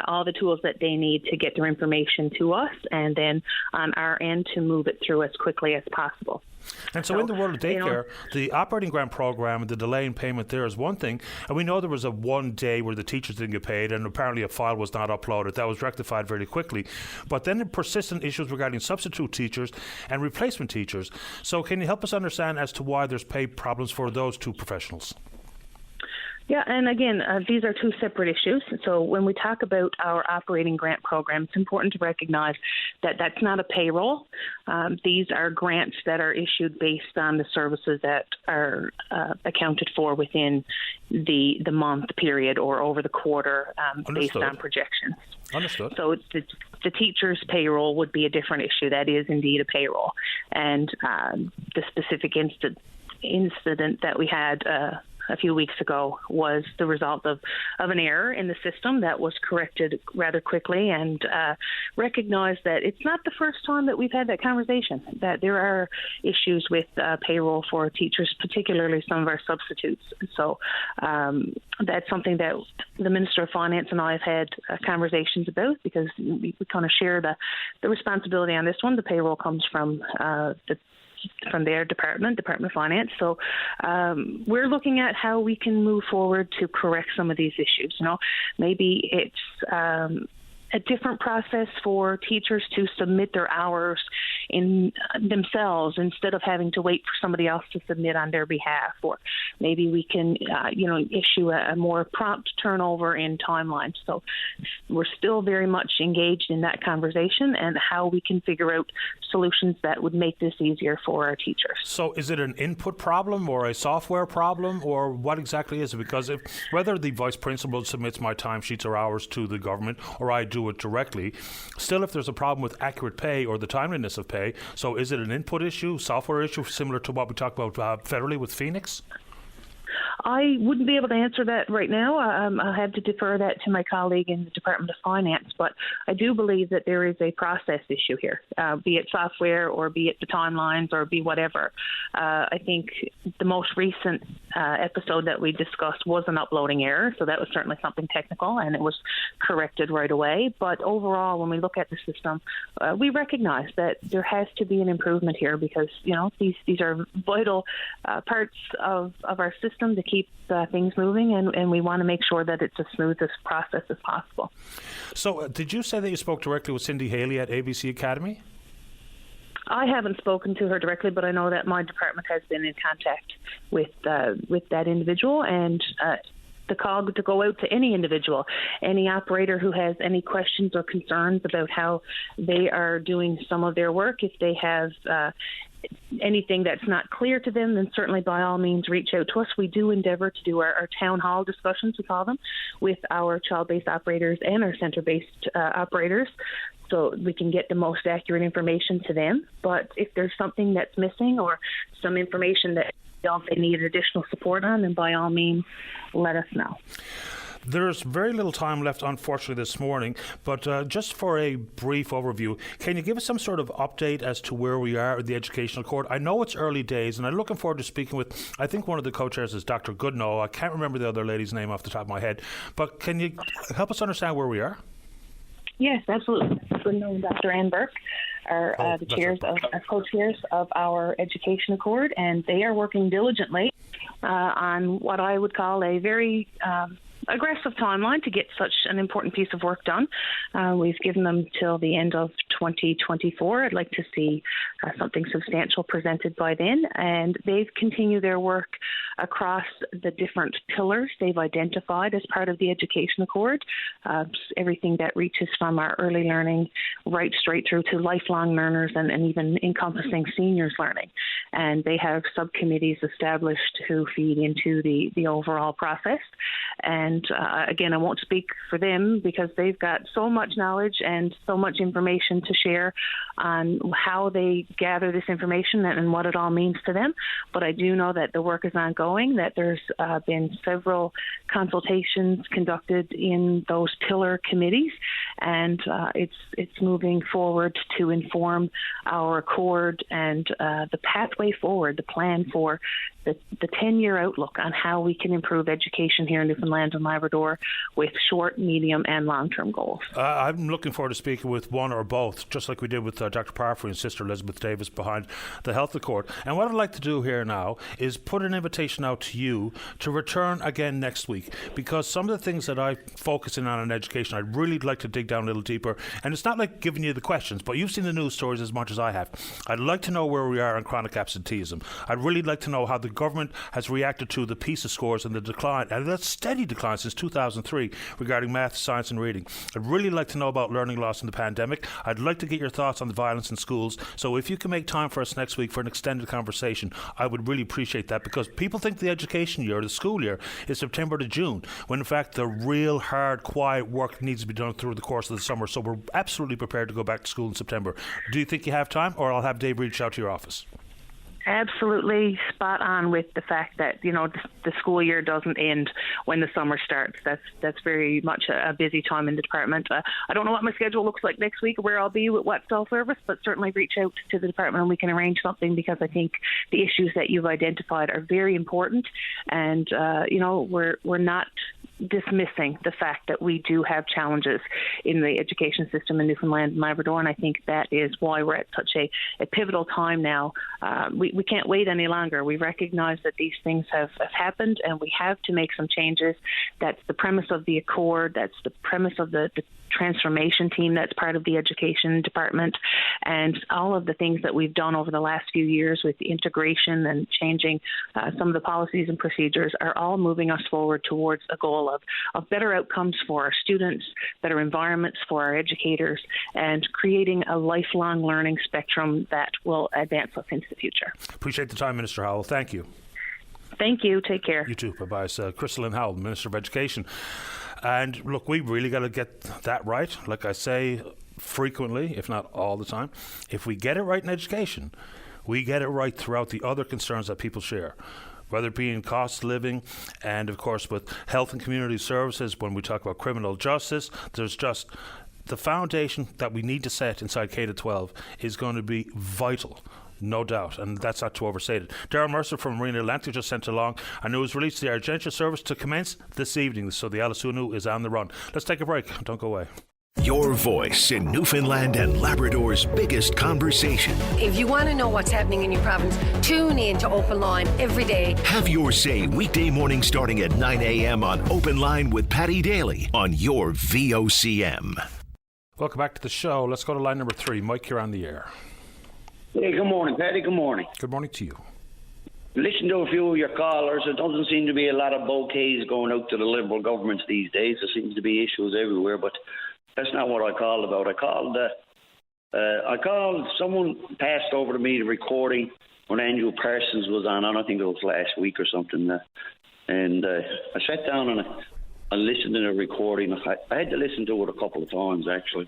all the tools that they need to get their information to us, and then on our end to move it through as quickly as possible. And so in the world of daycare, the operating grant program and the delay in payment there is one thing. And we know there was a one day where the teachers didn't get paid and apparently a file was not uploaded. That was rectified very quickly. But then the persistent issues regarding substitute teachers and replacement teachers. So can you help us understand as to why there's pay problems for those two professionals? Yeah, and again, these are two separate issues. So when we talk about our operating grant program, it's important to recognize that that's not a payroll. These are grants that are issued based on the services that are accounted for within the month period or over the quarter based on projections. Understood. So the teacher's payroll would be a different issue. That is indeed a payroll. And the specific incident that we had a few weeks ago was the result of an error in the system that was corrected rather quickly, and recognized that it's not the first time that we've had that conversation, that there are issues with payroll for teachers, particularly some of our substitutes. So that's something that the Minister of Finance and I have had conversations about, because we kind of share the responsibility on this one. The payroll comes from their Department of Finance. So we're looking at how we can move forward to correct some of these issues. Maybe it's a different process for teachers to submit their hours in themselves instead of having to wait for somebody else to submit on their behalf. Or maybe we can, issue a more prompt turnover in timelines. So we're still very much engaged in that conversation and how we can figure out solutions that would make this easier for our teachers. So is it an input problem or a software problem, or what exactly is it? Because whether the vice principal submits my timesheets or hours to the government, or I do it directly, still if there's a problem with accurate pay or the timeliness of pay, so is it an input issue, software issue, similar to what we talked about federally with Phoenix? I wouldn't be able to answer that right now. I'll have to defer that to my colleague in the Department of Finance, but I do believe that there is a process issue here, be it software or be it the timelines or be whatever. I think the most recent episode that we discussed was an uploading error, so that was certainly something technical, and it was corrected right away. But overall, when we look at the system, we recognize that there has to be an improvement here, because these are vital parts of our system to keep things moving, and we want to make sure that it's as smooth as process as possible. So did you say that you spoke directly with Cindy Haley at ABC Academy? I haven't spoken to her directly, but I know that my department has been in contact with that individual, and the call to go out to any individual, any operator who has any questions or concerns about how they are doing some of their work. If they have anything that's not clear to them, then certainly by all means reach out to us. We do endeavour to do our town hall discussions, we call them, with our child-based operators and our centre-based operators, so we can get the most accurate information to them. But if there's something that's missing or some information that they need additional support on, then by all means let us know. There's very little time left, unfortunately, this morning, but just for a brief overview, can you give us some sort of update as to where we are at the Educational Court? I know it's early days, and I'm looking forward to speaking with, I think one of the co-chairs is Dr. Goodnow. I can't remember the other lady's name off the top of my head, but can you help us understand where we are? Yes, absolutely. Goodnow and Dr. Ann Burke are the chairs co-chairs of our Education Accord, and they are working diligently on what I would call a very aggressive timeline to get such an important piece of work done. We've given them till the end of 2024. I'd like to see something substantial presented by then, and they've continued their work across the different pillars they've identified as part of the Education Accord, everything that reaches from our early learning right straight through to lifelong learners, and even encompassing seniors learning. And they have subcommittees established who feed into the overall process. And again, I won't speak for them because they've got so much knowledge and so much information to share on how they gather this information and what it all means to them. But I do know that the work is ongoing, that there's been several consultations conducted in those pillar committees, and it's moving forward to inform our accord and the pathway forward, the plan for the 10-year outlook on how we can improve education here in Newfoundland and Labrador with short, medium, and long-term goals. I'm looking forward to speaking with one or both, just like we did with Dr. Parfrey and Sister Elizabeth Davis behind the Health Accord. And what I'd like to do here now is put an invitation out to you to return again next week, because some of the things that I'm focusing on in education, I'd really like to dig down a little deeper. And it's not like giving you the questions, but you've seen the news stories as much as I have. I'd like to know where we are on chronic absenteeism. I'd really like to know how the government has reacted to the PISA scores and the decline, and that's steady decline since 2003 regarding math, science and reading. I'd really like to know about learning loss in the pandemic. I'd like to get your thoughts on the violence in schools. So if you can make time for us next week for an extended conversation, I would really appreciate that, because people think the education year, the school year, is September to June, when in fact the real hard, quiet work needs to be done through the course of the summer. So we're absolutely prepared to go back to school in September. Do you think you have time, or I'll have Dave reach out to your office? absolutely spot on with the fact that, you know, the school year doesn't end when the summer starts. That's very much a busy time in the department. I don't know what my schedule looks like next week, where I'll be with what cell service, but certainly reach out to the department and we can arrange something, because I think the issues that you've identified are very important. And, you know, we're not dismissing the fact that we do have challenges in the education system in Newfoundland and Labrador, and I think that is why we're at such a pivotal time now. We can't wait any longer. We recognize that these things have happened and we have to make some changes. That's the premise of the Accord. That's the premise of the transformation team that's part of the education department, and all of the things that we've done over the last few years with the integration and changing some of the policies and procedures are all moving us forward towards a goal of better outcomes for our students, better environments for our educators, and creating a lifelong learning spectrum that will advance us into the future. Appreciate the time, Minister Howell. Thank you. Thank you. Take care. You too. Bye-bye. It's Crystal Howell, Minister of Education. And look, we really got to get that right. Like I say frequently, if not all the time, if we get it right in education, we get it right throughout the other concerns that people share, whether it be in cost of living and, of course, with health and community services. When we talk about criminal justice, there's just the foundation that we need to set inside K-12 is going to be vital. No doubt, and that's not to overstate it. Darren Mercer from Marina Atlantic just sent along a news release: the Argentia service to commence this evening, so the Alasunu is on the run. Let's take a break. Don't go away. Your voice in Newfoundland and Labrador's biggest conversation. If you want to know what's happening in your province, tune in to Openline every day. Have your say weekday morning starting at 9 a.m. on Openline with Paddy Daly on your VOCM. Welcome back to the show. Let's go to line number 3. Mike, you're on the air. Hey, good morning, Paddy. Good morning. Good morning to you. Listen to a few of your callers. There doesn't seem to be a lot of bouquets going out to the Liberal governments these days. There seems to be issues everywhere, but that's not what I called about. I called. Someone passed over to me the recording when Andrew Parsons was on. I think it was last week or something. And I sat down and I listened to the recording. I had to listen to it a couple of times, actually.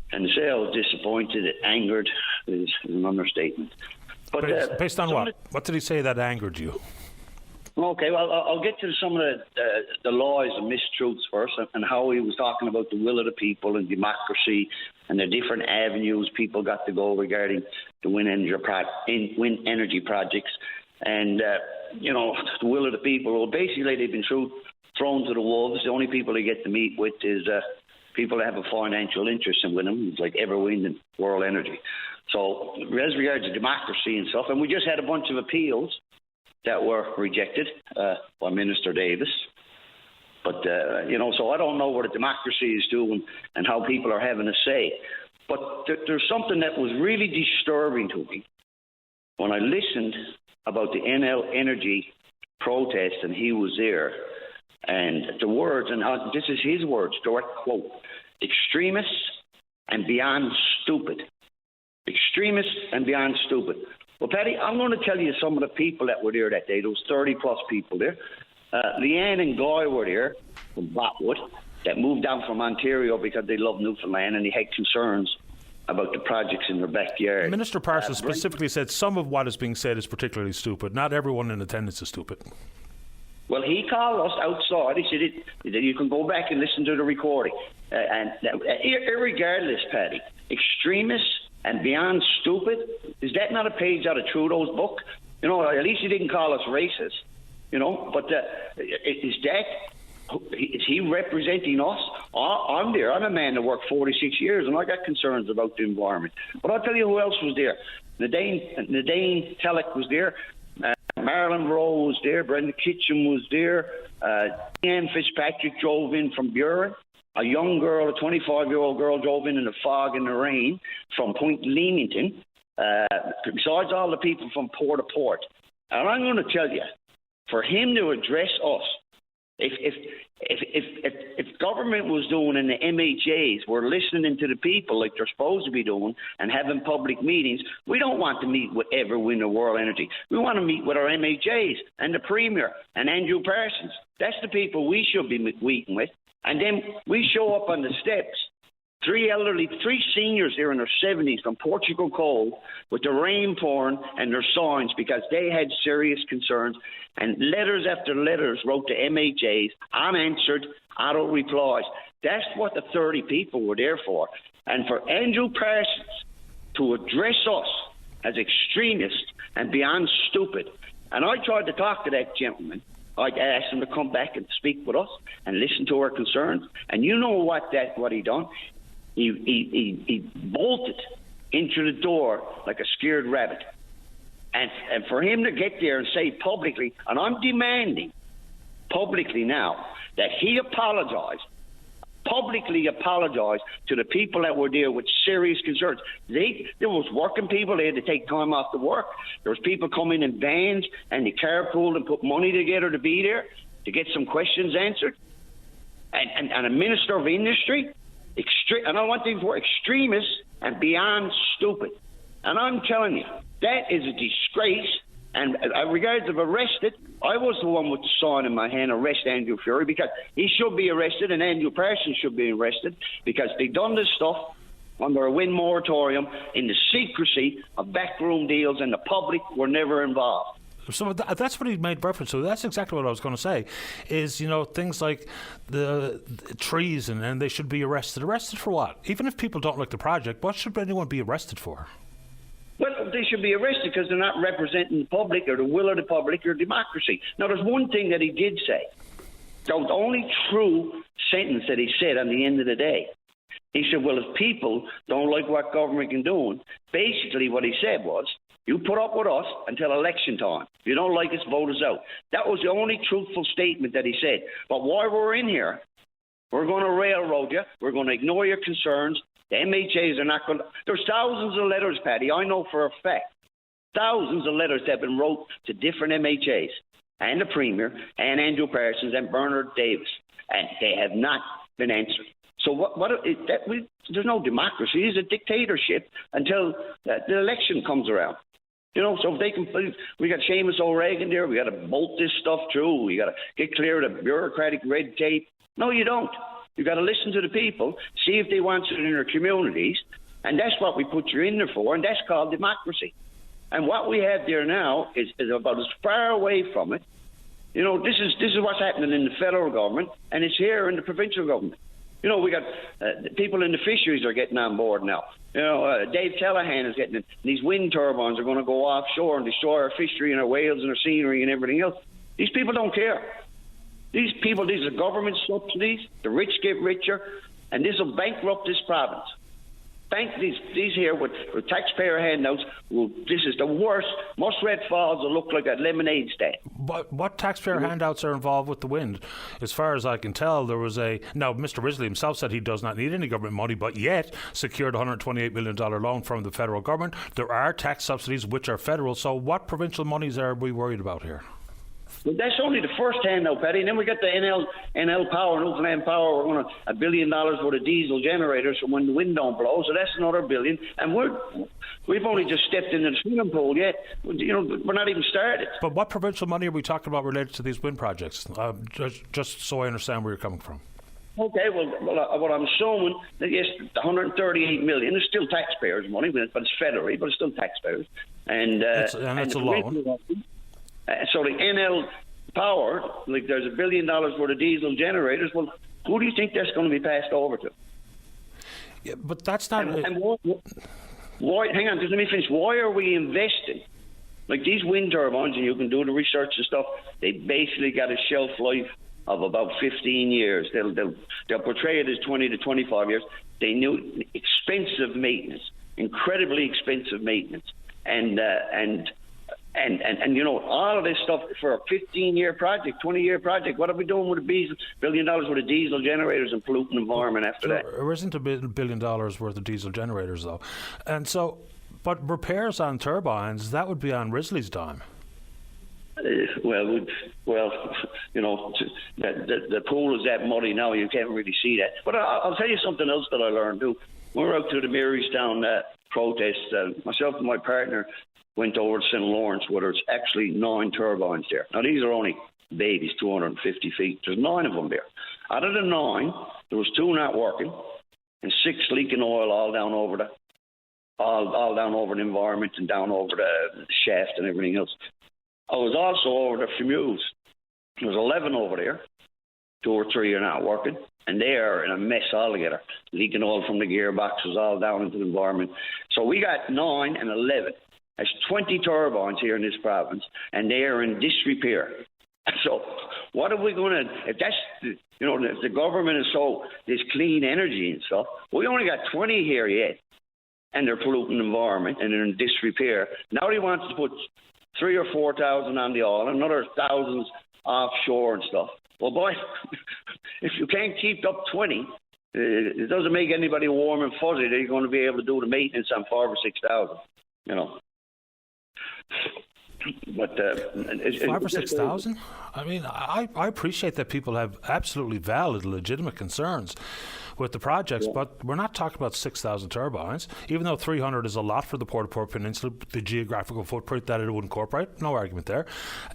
And to say I was disappointed, angered, is an understatement. But based on what? What did he say that angered you? Okay, well, I'll get to some of the lies and mistruths first, and how he was talking about the will of the people and democracy and the different avenues people got to go regarding the wind energy projects. And, you know, the will of the people. Well, basically, they've been thrown to the wolves. The only people they get to meet with is people that have a financial interest in them, like Everwind and World Energy. So as regards to democracy and stuff, and we just had a bunch of appeals that were rejected by Minister Davis. But, you know, so I don't know what a democracy is doing and how people are having a say. But there's something that was really disturbing to me when I listened about the NL Energy protest and he was there. And the words, and this is his words, direct quote, extremists and beyond stupid. Extremists and beyond stupid. Well, Paddy, I'm going to tell you some of the people that were there that day. There was 30-plus people there. Leanne and Guy were there from Botwood that moved down from Ontario because they love Newfoundland and they had concerns about the projects in their backyard. Minister Parsons specifically said some of what is being said is particularly stupid. Not everyone in attendance is stupid. Well, he called us outside. He said you can go back and listen to the recording. And irregardless, Paddy, extremists and beyond stupid, is that not a page out of Trudeau's book? You know, at least he didn't call us racist, you know, but is he representing us? I'm there. I'm a man that worked 46 years, and I got concerns about the environment. But I'll tell you who else was there. Nadine Telek was there. Marilyn Rowe was there. Brenda Kitchen was there. Anne Fitzpatrick drove in from Buren. A young girl, a 25-year-old girl, drove in the fog and the rain from Point Leamington, besides all the people from port to port. And I'm going to tell you, for him to address us, if government was doing and the MHAs were listening to the people like they're supposed to be doing and having public meetings, we don't want to meet with Everwind or World Energy. We want to meet with our MHAs and the Premier and Andrew Parsons. That's the people we should be meeting with. And then we show up on the steps three seniors here in their 70s from Portugal Cold with the rain pouring and their signs because they had serious concerns. And letters after letters wrote to MHAs, unanswered, adult replies. That's what the 30 people were there for. And for Andrew Parsons to address us as extremists and beyond stupid. And I tried to talk to that gentleman. I asked him to come back and speak with us and listen to our concerns. And you know what he done? He bolted into the door like a scared rabbit. And for him to get there and say publicly, and I'm demanding publicly now that he publicly apologize to the people that were there with serious concerns. There was working people. They had to take time off the work. There was people coming in vans and they carpooled and put money together to be there to get some questions answered. And a minister of industry, and I want these words, extremists and beyond stupid. And I'm telling you, that is a disgrace. And regards of arrested, I was the one with the sign in my hand, arrest Andrew Fury, because he should be arrested and Andrew Parsons should be arrested because they done this stuff under a wind moratorium in the secrecy of backroom deals and the public were never involved. So that's what he made reference to. That's exactly what I was going to say, is, things like the trees and they should be arrested. Arrested for what? Even if people don't like the project, what should anyone be arrested for? Well, they should be arrested because they're not representing the public or the will of the public or democracy. Now, there's one thing that he did say. The only true sentence that he said on the end of the day. He said, well, if people don't like what government can do, basically what he said was, you put up with us until election time. If you don't like us, vote us out. That was the only truthful statement that he said. But while we're in here, we're going to railroad you. We're going to ignore your concerns. The MHAs are not going to... There's thousands of letters, Paddy. I know for a fact. Thousands of letters that have been wrote to different MHAs and the Premier and Andrew Parsons and Bernard Davis. And they have not been answered. So there's no democracy. It's a dictatorship until the election comes around. So if they can... We got Seamus O'Regan there. We got to bolt this stuff through. We got to get clear of the bureaucratic red tape. No, you don't. You got to listen to the people, see if they want it in their communities, and that's what we put you in there for, and that's called democracy. And what we have there now is about as far away from it. This is what's happening in the federal government, and it's here in the provincial government. We got people in the fisheries are getting on board now. Dave Callahan is getting it. These wind turbines are going to go offshore and destroy our fishery and our whales and our scenery and everything else. These people don't care. These are government subsidies. The rich get richer, and this will bankrupt this province. These here with taxpayer handouts. This is the worst. Muskrat Falls will look like a lemonade stand. What taxpayer handouts are involved with the wind? As far as I can tell, there was now Mr. Risley himself said he does not need any government money, but yet secured a $128 million loan from the federal government. There are tax subsidies which are federal. So what provincial monies are we worried about here? Well, that's only the first handout, Paddy. And then we got the NL Power, Newfoundland Power. We're going to $1 billion worth of diesel generators for when the wind don't blow. So that's another $1 billion. And we've only just stepped into the swimming pool yet. We're not even started. But what provincial money are we talking about related to these wind projects? Just so I understand where you're coming from. Okay, well, what I'm assuming that yes, the $138 million is still taxpayers' money, but it's federally, but it's still taxpayers. And it's a loan. So the NL Power, like there's $1 billion worth of diesel generators. Well, who do you think that's going to be passed over to? Yeah, but that's not. And why? Hang on, just let me finish. Why are we investing? Like these wind turbines, and you can do the research and stuff. They basically got a shelf life of about 15 years. They'll portray it as 20 to 25 years. They need expensive maintenance, incredibly expensive maintenance, and all of this stuff for a 15-year project, 20-year project. What are we doing with $1 billion worth of diesel generators and polluting environment after that? There isn't $1 billion worth of diesel generators, though. And so, but repairs on turbines, that would be on Risley's dime. The pool is that muddy now, you can't really see that. But I'll tell you something else that I learned, too. We were out to the Marystown protest. Myself and my partner went over to St. Lawrence, where there's actually 9 turbines there. Now, these are only babies, 250 feet. There's 9 of them there. Out of the 9, there was 2 not working. and 6 leaking oil all down over all down over the environment and down over the shaft and everything else. I was also over the Fumuse. There was 11 over there. 2 or 3 are not working, and they are in a mess altogether. Leaking oil from the gearboxes all down into the environment. So we got 9 and 11. There's 20 turbines here in this province, and they are in disrepair. So what are we going to, if that's, if the government is so, this clean energy and stuff, we only got 20 here yet, and they're polluting the environment, and they're in disrepair. Now he wants to put 3,000 or 4,000 on the oil, and another thousands offshore and stuff. Well, boy, if you can't keep up 20, it doesn't make anybody warm and fuzzy that you're going to be able to do the maintenance on 5,000 or 6,000, But 5,000 or 6,000? I mean, I appreciate that people have absolutely valid, legitimate concerns with the projects, but we're not talking about 6,000 turbines. Even though 300 is a lot for the Port-au-Port Peninsula, the geographical footprint that it would incorporate, no argument there.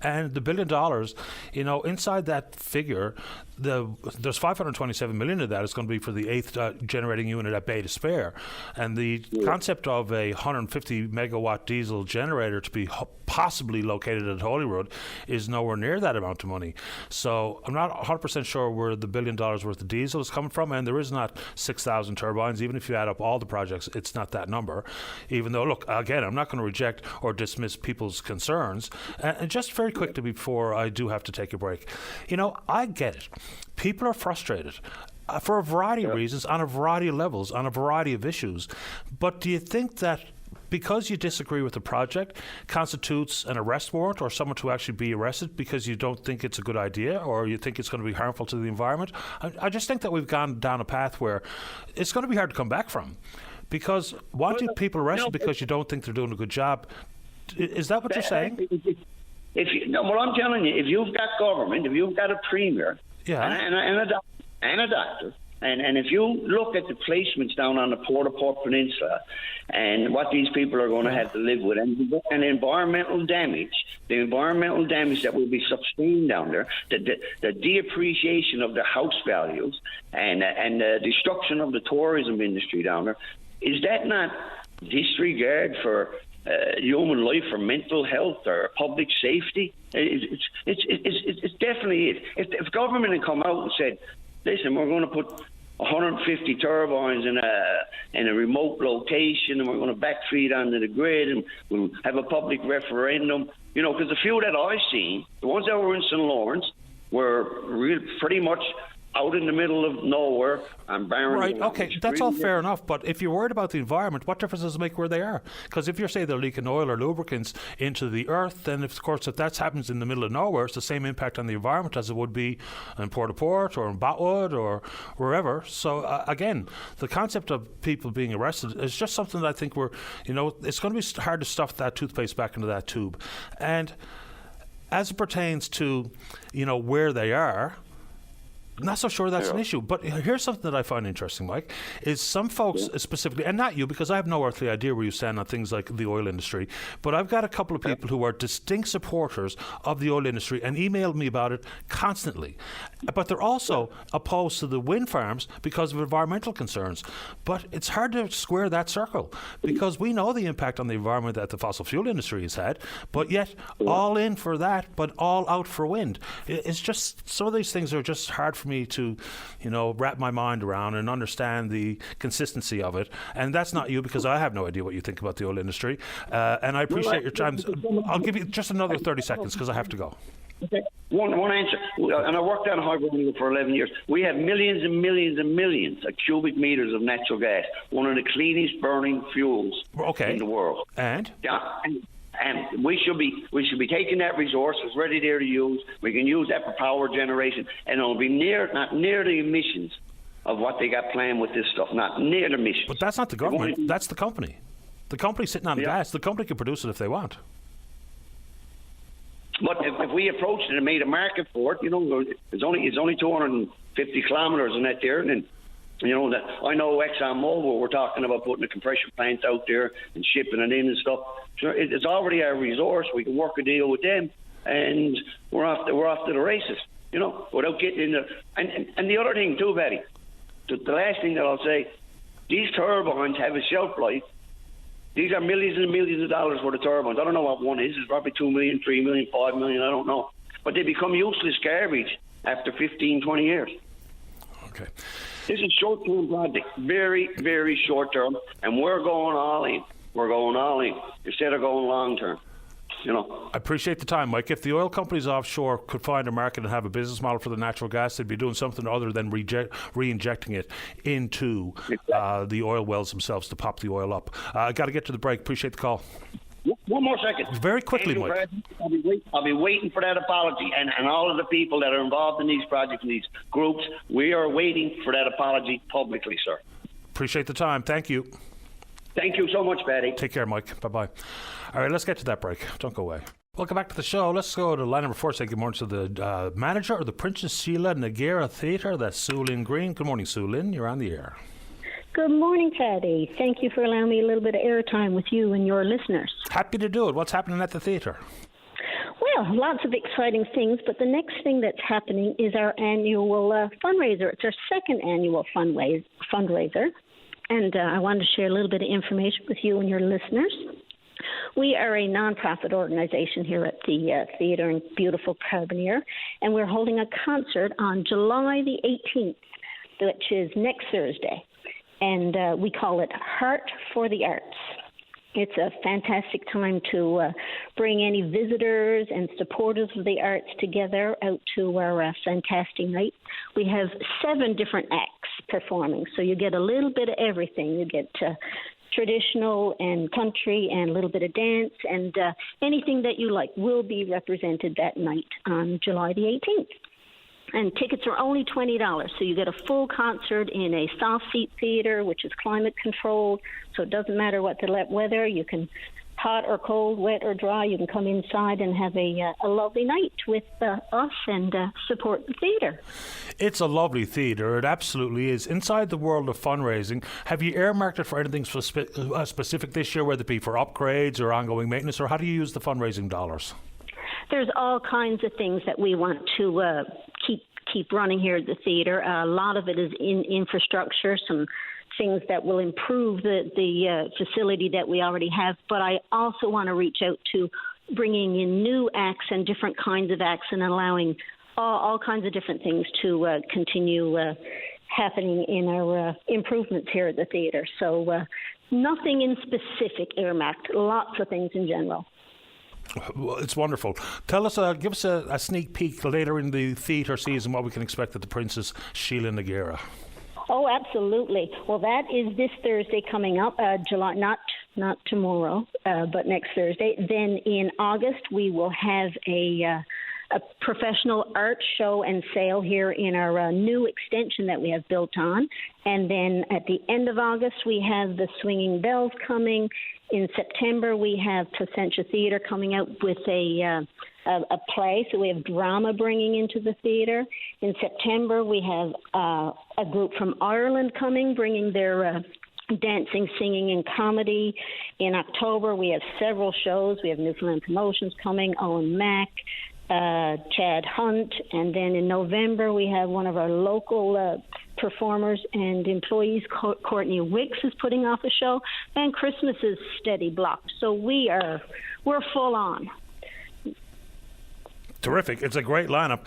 And the $1 billion, inside that figure, there's 527 million of that is going to be for the 8th generating unit at Bay d'Espoir. And the concept of a 150 megawatt diesel generator to be possibly located at Holyrood is nowhere near that amount of money. So I'm not 100% sure where the $1 billion worth of diesel is coming from, and there is not 6,000 turbines. Even if you add up all the projects, it's not that number. Even though, look, again, I'm not going to reject or dismiss people's concerns. And just very quickly before I do have to take a break, I get it. People are frustrated for a variety of reasons, on a variety of levels, on a variety of issues. But do you think that because you disagree with the project constitutes an arrest warrant or someone to actually be arrested because you don't think it's a good idea or you think it's going to be harmful to the environment? I just think that we've gone down a path where it's going to be hard to come back from. Because wanting people arrested because you don't think they're doing a good job, is that what you're saying? Well, I'm telling you, if you've got government, if you've got a premier and a doctor, and if you look at the placements down on the Port-au-Port Peninsula and what these people are going to have to live with, and environmental damage, the environmental damage that will be sustained down there, the depreciation of the house values, and the destruction of the tourism industry down there, is that not disregard for human life or mental health or public safety? It's definitely it. If government had come out and said, listen, we're going to put 150 turbines in a remote location, and we're going to backfeed onto the grid, and we'll have a public referendum. Because the few that I've seen, the ones that were in St. Lawrence, were pretty much out in the middle of nowhere and barren. Right, okay, that's all fair enough, but if you're worried about the environment, what difference does it make where they are? Because if you're saying they're leaking oil or lubricants into the earth, then of course if that happens in the middle of nowhere, it's the same impact on the environment as it would be in Port-au-Port or in Botwood or wherever. So again, the concept of people being arrested is just something that I think it's going to be hard to stuff that toothpaste back into that tube. And as it pertains to, where they are, I'm not so sure that's an issue. But here's something that I find interesting, Mike, is some folks specifically, and not you, because I have no earthly idea where you stand on things like the oil industry, but I've got a couple of people who are distinct supporters of the oil industry and email me about it constantly. But they're also opposed to the wind farms because of environmental concerns. But it's hard to square that circle because we know the impact on the environment that the fossil fuel industry has had, but yet all in for that, but all out for wind. It's just, some of these things are just hard for me to, wrap my mind around and understand the consistency of it. And that's not you, because I have no idea what you think about the oil industry. And I appreciate your time. I'll give you just another 30 seconds because I have to go. Okay. One answer. And I worked on a hydro for 11 years. We have millions and millions and millions of cubic meters of natural gas, one of the cleanest burning fuels in the world. And? Yeah. And we should be taking that resource. It's ready there to use. We can use that for power generation, and it'll be not near the emissions of what they got planned with this stuff. Not near the emissions. But that's not the government. That's the company. The company's sitting on the gas. The company can produce it if they want. But if we approached it and made a market for it, it's only 250 kilometers in that there, and that I know ExxonMobil were talking about putting a compression plant out there and shipping it in and stuff. Sure, it's already our resource. We can work a deal with them, and we're off to the races. Without getting in the and the other thing too, Betty. The last thing that I'll say, These turbines have a shelf life. These are millions and millions of dollars worth of turbines. I don't know what one is. It's probably 2 million, 3 million, 5 million. I don't know. But they become useless garbage after 15, 20 years. Okay. This is short-term project, very, very short-term, and we're going all in. We're going all in instead of going long-term. You know. I appreciate the time, Mike. If the oil companies offshore could find a market and have a business model for the natural gas, they'd be doing something other than re-injecting it into the oil wells themselves to pop the oil up. I got to get to the break. Appreciate the call. One more second. Very quickly, Andrew, Mike. I'll be waiting for that apology, and all of the people that are involved in these projects and these groups, we are waiting for that apology publicly, sir. Appreciate the time. Thank you. Thank you so much, Paddy. Take care, Mike. Bye-bye. All right, let's get to that break. Don't go away. Welcome back to the show. Let's go to line number 4. Say good morning to the manager of the Princess Sheila Noguera Theatre. That's Sue Lynn Green. Good morning, Sue Lynn. You're on the air. Good morning, Paddy. Thank you for allowing me a little bit of airtime with you and your listeners. Happy to do it. What's happening at the theatre? Well, lots of exciting things, but the next thing that's happening is our annual fundraiser. It's our second annual fundraiser, and I wanted to share a little bit of information with you and your listeners. We are a nonprofit organization here at the theatre in beautiful Carbonear, and we're holding a concert on July the 18th, which is next Thursday. And we call it Heart for the Arts. It's a fantastic time to bring any visitors and supporters of the arts together out to our fantastic night. We have 7 different acts performing, so you get a little bit of everything. You get traditional and country and a little bit of dance, and anything that you like will be represented that night on July the 18th. And tickets are only $20, so you get a full concert in a soft seat theater, which is climate controlled, so it doesn't matter what the weather. You can, hot or cold, wet or dry, you can come inside and have a lovely night with us and support the theater. It's a lovely theatre. It absolutely is. Inside the world of fundraising, have you earmarked it for anything specific this year, whether it be for upgrades or ongoing maintenance, or how do you use the fundraising dollars? There's all kinds of things that we want to keep running here at the theatre. A lot of it is in infrastructure, some things that will improve the facility that we already have. But I also want to reach out to bringing in new acts and different kinds of acts and allowing all kinds of different things to continue happening in our improvements here at the theatre. So nothing in specific earmarked, lots of things in general. Well, it's wonderful. Tell us, give us a sneak peek later in the theatre season what we can expect at the Princess Sheila Noguera. Oh, absolutely. Well, that is this Thursday coming up, July, not tomorrow, but next Thursday. Then in August, we will have a professional art show and sale here in our new extension that we have built on. And then at the end of August, we have the Swinging Bells coming. In September, we have Placentia Theatre coming out with a play, so we have drama bringing into the theatre. In September, we have a group from Ireland coming, bringing their dancing, singing, and comedy. In October, we have several shows. We have Newfoundland Promotions coming, Owen Mack, Chad Hunt, and then in November we have one of our local performers and employees, Courtney Wicks, is putting off a show, and Christmas is steady blocked. So we're full on. Terrific. It's a great lineup.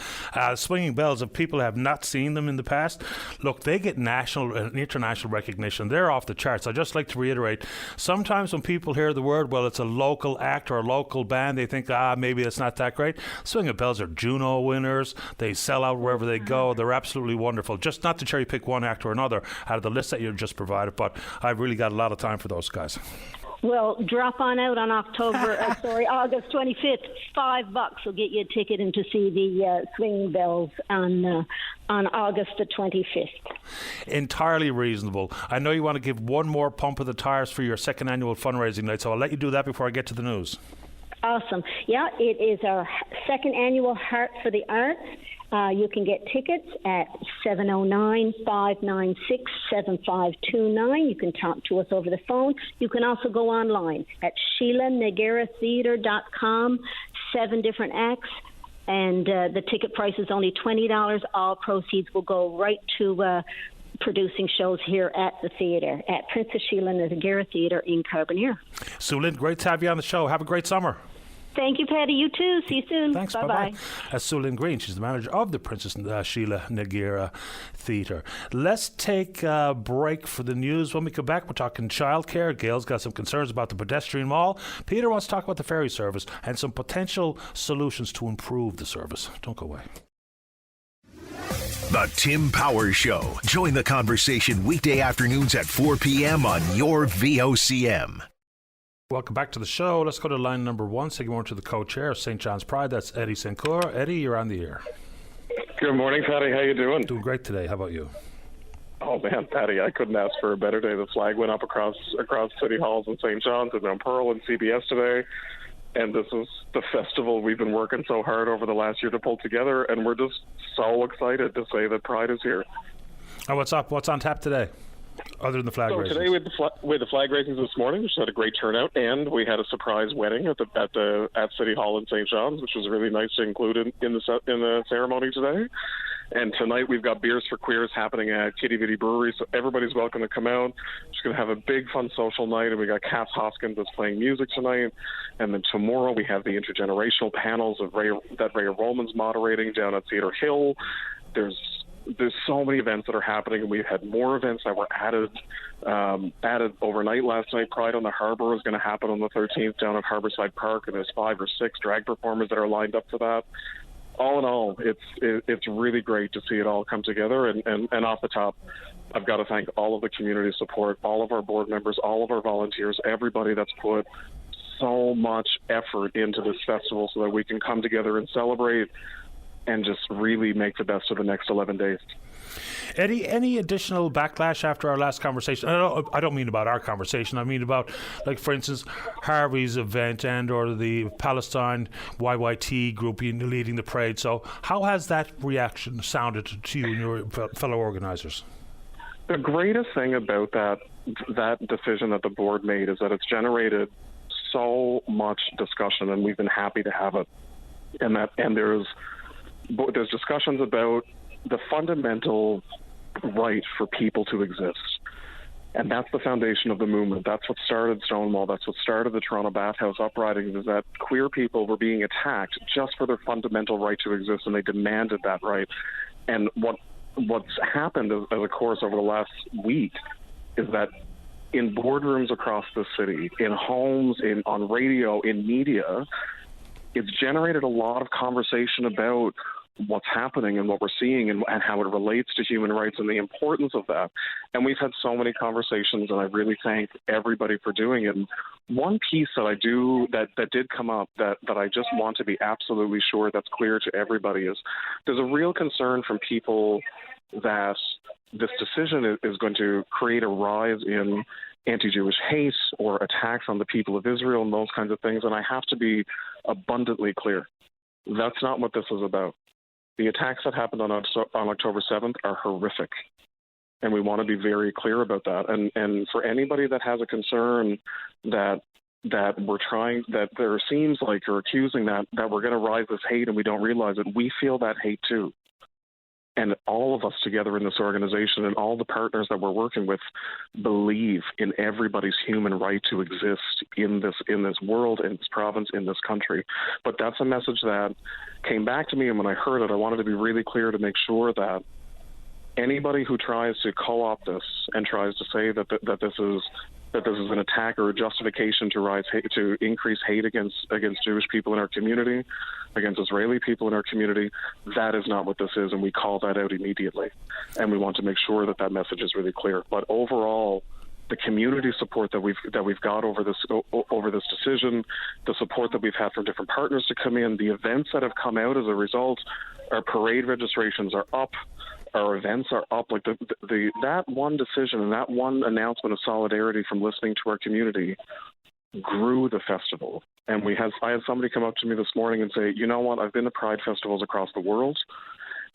Swinging Bells, if people have not seen them in the past, look, they get national and international recognition. They're off the charts. I'd just like to reiterate, sometimes when people hear the word, well, it's a local act or a local band, they think, maybe it's not that great. Swinging Bells are Juno winners. They sell out wherever they go. They're absolutely wonderful. Just not to cherry pick one act or another out of the list that you just provided, but I've really got a lot of time for those guys. Well, drop on out on August 25th. $5 will get you a ticket in to see the Swinging Bells on August the 25th. Entirely reasonable. I know you want to give one more pump of the tires for your second annual fundraising night, so I'll let you do that before I get to the news. Awesome. Yeah, it is our second annual Heart for the Arts. You can get tickets at 709-596-7529. You can talk to us over the phone. You can also go online at SheilaNogueraTheatre.com. 7 different acts, and the ticket price is only $20. All proceeds will go right to producing shows here at the theatre, at Princess Sheila Nagara Theatre in Carbonear. Sue Lynn, great to have you on the show. Have a great summer. Thank you, Patty. You too. See you soon. Thanks. Bye-bye. Sue Lynn Green, she's the manager of the Princess Sheila Nagara Theatre. Let's take a break for the news. When we come back, we're talking childcare. Gail's got some concerns about the pedestrian mall. Peter wants to talk about the ferry service and some potential solutions to improve the service. Don't go away. The Tim Power Show. Join the conversation weekday afternoons at 4 p.m. on your VOCM. Welcome back to the show. Let's go to line number one. Say good morning to the co-chair of St. John's Pride. That's Eddie St. Clair. Eddie, you're on the air. Good morning, Patty. How you doing? Doing great today. How about you? Oh, man, Patty, I couldn't ask for a better day. The flag went up across city halls in St. John's and Mount Pearl and CBS today. And this is the festival we've been working so hard over the last year to pull together. And we're just so excited to say that Pride is here. Oh, what's up? What's on tap today? Other than the flag raisings? Today we had the flag raisings this morning, which had a great turnout, and we had a surprise wedding at City Hall in St. John's, which was really nice to include in the ceremony today. And tonight we've got Beers for Queers happening at Kitty Bitty Brewery, so everybody's welcome to come out. Just going to have a big, fun social night, and we got Cass Hoskins that's playing music tonight. And then tomorrow we have the intergenerational panels that Ray Roman's moderating down at Cedar Hill. There's so many events that are happening, and we've had more events that were added overnight last night. Pride on the Harbour is going to happen on the 13th down at Harborside Park, and there's 5 or 6 drag performers that are lined up for that. All in all, it's really great to see it all come together. And off the top, I've got to thank all of the community support, all of our board members, all of our volunteers, everybody that's put so much effort into this festival so that we can come together and celebrate and just really make the best of the next 11 days. Eddie, any additional backlash after our last conversation? I don't mean about our conversation. I mean about, like, for instance, Harvey's event or the Palestine YYT group leading the parade. So how has that reaction sounded to you and your fellow organizers? The greatest thing about that decision that the board made is that it's generated so much discussion, and we've been happy to have it. And there's discussions about the fundamental right for people to exist. And that's the foundation of the movement. That's what started Stonewall. That's what started the Toronto Bathhouse uprisings, is that queer people were being attacked just for their fundamental right to exist, and they demanded that right. And what's happened, as of course, over the last week is that in boardrooms across the city, in homes, on radio, in media, it's generated a lot of conversation about what's happening and what we're seeing and how it relates to human rights and the importance of that. And we've had so many conversations, and I really thank everybody for doing it. And one piece that did come up that I just want to be absolutely sure that's clear to everybody is there's a real concern from people that this decision is going to create a rise in anti-Jewish hate or attacks on the people of Israel and those kinds of things. And I have to be abundantly clear. That's not what this is about. The attacks that happened on October 7th are horrific, and we want to be very clear about that. And for anybody that has a concern that there seems like you're accusing that we're going to rise this hate and we don't realize it, we feel that hate too. And all of us together in this organization and all the partners that we're working with believe in everybody's human right to exist in this world, in this province, in this country. But that's a message that came back to me, and when I heard it, I wanted to be really clear to make sure that anybody who tries to co-opt this and tries to say that this is an attack or a justification to increase hate against Jewish people in our community, against Israeli people in our community, that is not what this is, and we call that out immediately. And we want to make sure that message is really clear. But overall, the community support that we've got over this decision, the support that we've had from different partners to come in, the events that have come out as a result, our parade registrations are up. Our events are up. Like that one decision and that one announcement of solidarity from listening to our community grew the festival. And I had somebody come up to me this morning and say, you know what, I've been to Pride festivals across the world,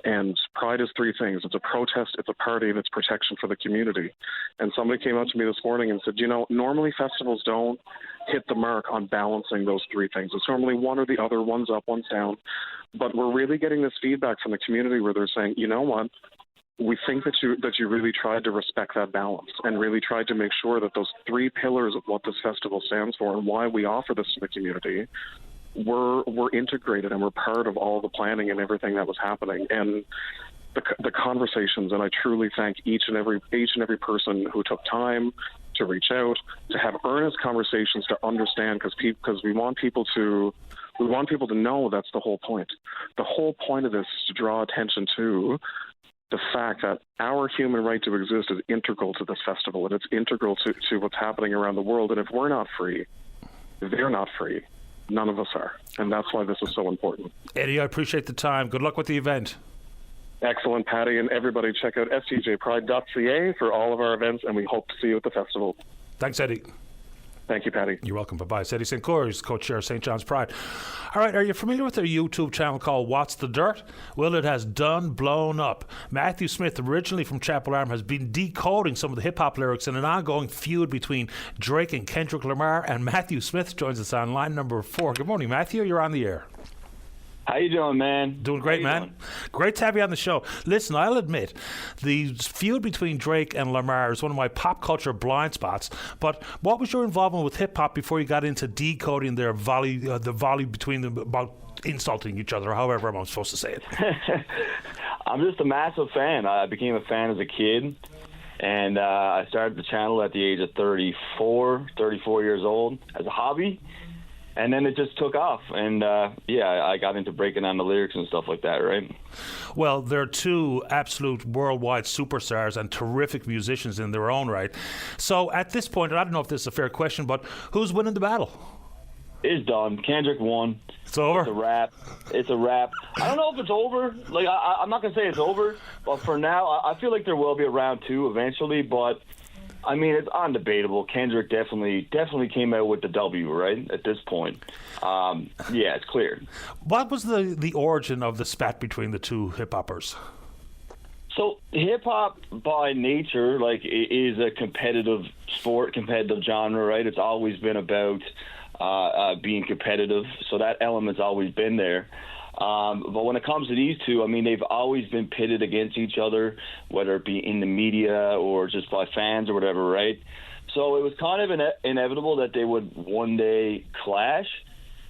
and Pride is 3 things. It's a protest, it's a party, and it's protection for the community. And somebody came up to me this morning and said, normally festivals don't hit the mark on balancing those 3 things. It's normally one or the other, one's up, one's down. But we're really getting this feedback from the community where they're saying, you know what, we think that you really tried to respect that balance and really tried to make sure that those three pillars of what this festival stands for and why we offer this to the community were integrated and were part of all the planning and everything that was happening. And the conversations, and I truly thank each and every person who took time to reach out, to have earnest conversations, to understand, because we want people to know that's the whole point. The whole point of this is to draw attention to the fact that our human right to exist is integral to this festival, and it's integral to what's happening around the world. And if we're not free, they're not free. None of us are. And that's why this is so important. Eddie, I appreciate the time. Good luck with the event. Excellent, Patty. And everybody check out stjpride.ca for all of our events, and we hope to see you at the festival. Thanks, Eddie. Thank you, Patty. You're welcome. Bye-bye. It's Eddie St. Clair, who's co-chair of St. John's Pride. All right, are you familiar with their YouTube channel called What's the Dirt? Well, it has blown up. Matthew Smith, originally from Chapel Arm, has been decoding some of the hip-hop lyrics in an ongoing feud between Drake and Kendrick Lamar, and Matthew Smith joins us on line number 4. Good morning, Matthew. You're on the air. How you doing, man? Doing great, man. Great to have you on the show. Listen, I'll admit, the feud between Drake and Lamar is one of my pop culture blind spots, but what was your involvement with hip-hop before you got into decoding their the volley between them about insulting each other, or however I'm supposed to say it? I'm just a massive fan. I became a fan as a kid, and I started the channel at the age of 34 years old as a hobby. And then it just took off, and I got into breaking down the lyrics and stuff like that, right? Well, they're two absolute worldwide superstars and terrific musicians in their own right. So at this point, I don't know if this is a fair question, but who's winning the battle? It's done. Kendrick won. It's over? It's a wrap. I don't know if it's over. Like I'm not going to say it's over, but for now, I feel like there will be a round 2 eventually, but I mean, it's undebatable. Kendrick definitely came out with the W, right, at this point. It's clear. What was the origin of the spat between the two hip-hoppers? So hip-hop, by nature, like, is a competitive sport, competitive genre, right? It's always been about being competitive, so that element's always been there. But when it comes to these two, I mean, they've always been pitted against each other, whether it be in the media or just by fans or whatever, right? So it was kind of inevitable that they would one day clash.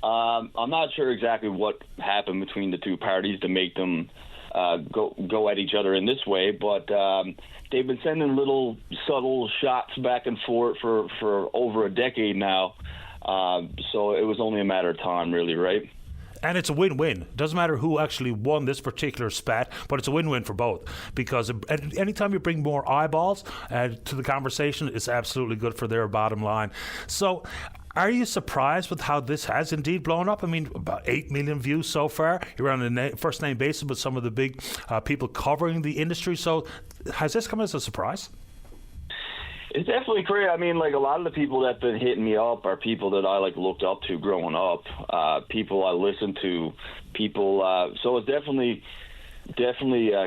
I'm not sure exactly what happened between the two parties to make them go at each other in this way, but they've been sending little subtle shots back and forth for over a decade now. So it was only a matter of time, really, right? And it's a win-win. Doesn't matter who actually won this particular spat, but it's a win-win for both. Because anytime you bring more eyeballs to the conversation, it's absolutely good for their bottom line. So are you surprised with how this has indeed blown up? I mean, about 8 million views so far. You're on a first-name basis with some of the big people covering the industry. So has this come as a surprise? It's definitely crazy. I mean, like, a lot of the people that have been hitting me up are people that I looked up to growing up, people I listened to, people. So it's definitely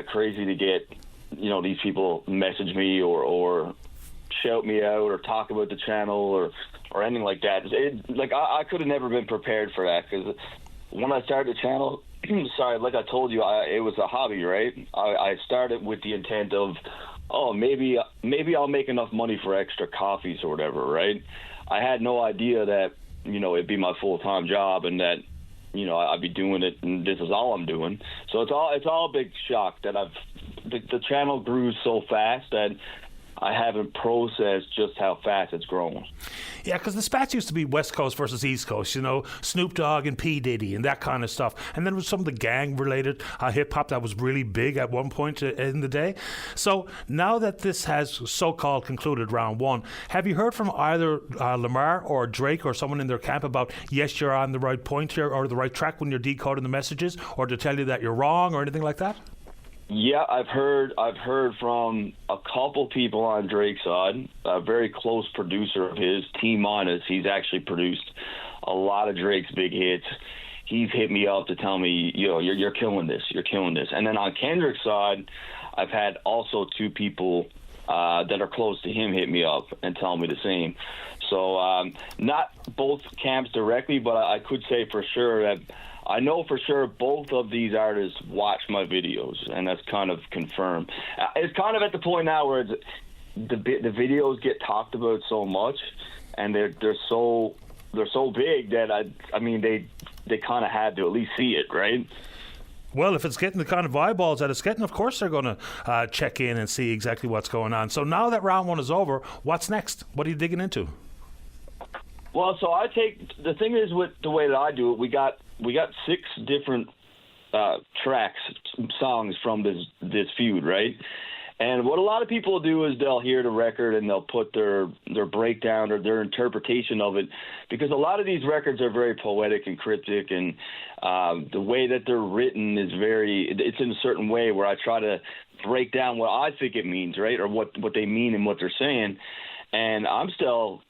crazy to get, these people message me or shout me out or talk about the channel or anything like that. I could have never been prepared for that, because when I started the channel, sorry, like I told you, it was a hobby, right? I started with the intent of, maybe I'll make enough money for extra coffees or whatever, right? I had no idea that, it'd be my full-time job and that, I'd be doing it and this is all I'm doing. So it's all a big shock that the channel grew so fast that I haven't processed just how fast it's grown. Yeah, because the spats used to be West Coast versus East Coast, Snoop Dogg and P. Diddy and that kind of stuff. And then there was some of the gang-related hip-hop that was really big at one point in the day. So now that this has so-called concluded round 1, have you heard from either Lamar or Drake or someone in their camp about, yes, you're on the right point here or the right track when you're decoding the messages, or to tell you that you're wrong or anything like that? Yeah, I've heard from a couple people on Drake's side. A very close producer of his, T Minus, he's actually produced a lot of Drake's big hits. He's hit me up to tell me, you're killing this, And then on Kendrick's side, I've had also 2 people that are close to him hit me up and tell me the same. So not both camps directly, but I could say for sure that I know for sure both of these artists watch my videos, and that's kind of confirmed. It's kind of at the point now where the videos get talked about so much, and they're so big that I mean they kind of had to at least see it, right? Well, if it's getting the kind of eyeballs that it's getting, of course they're going to check in and see exactly what's going on. So now that round one is over, what's next? What are you digging into? Well, so the thing is with the way that I do it, we got 6 different tracks, songs from this feud, right? And what a lot of people do is they'll hear the record and they'll put their breakdown or their interpretation of it, because a lot of these records are very poetic and cryptic, and the way that they're written is it's in a certain way where I try to break down what I think it means, right, or what they mean and what they're saying. And I still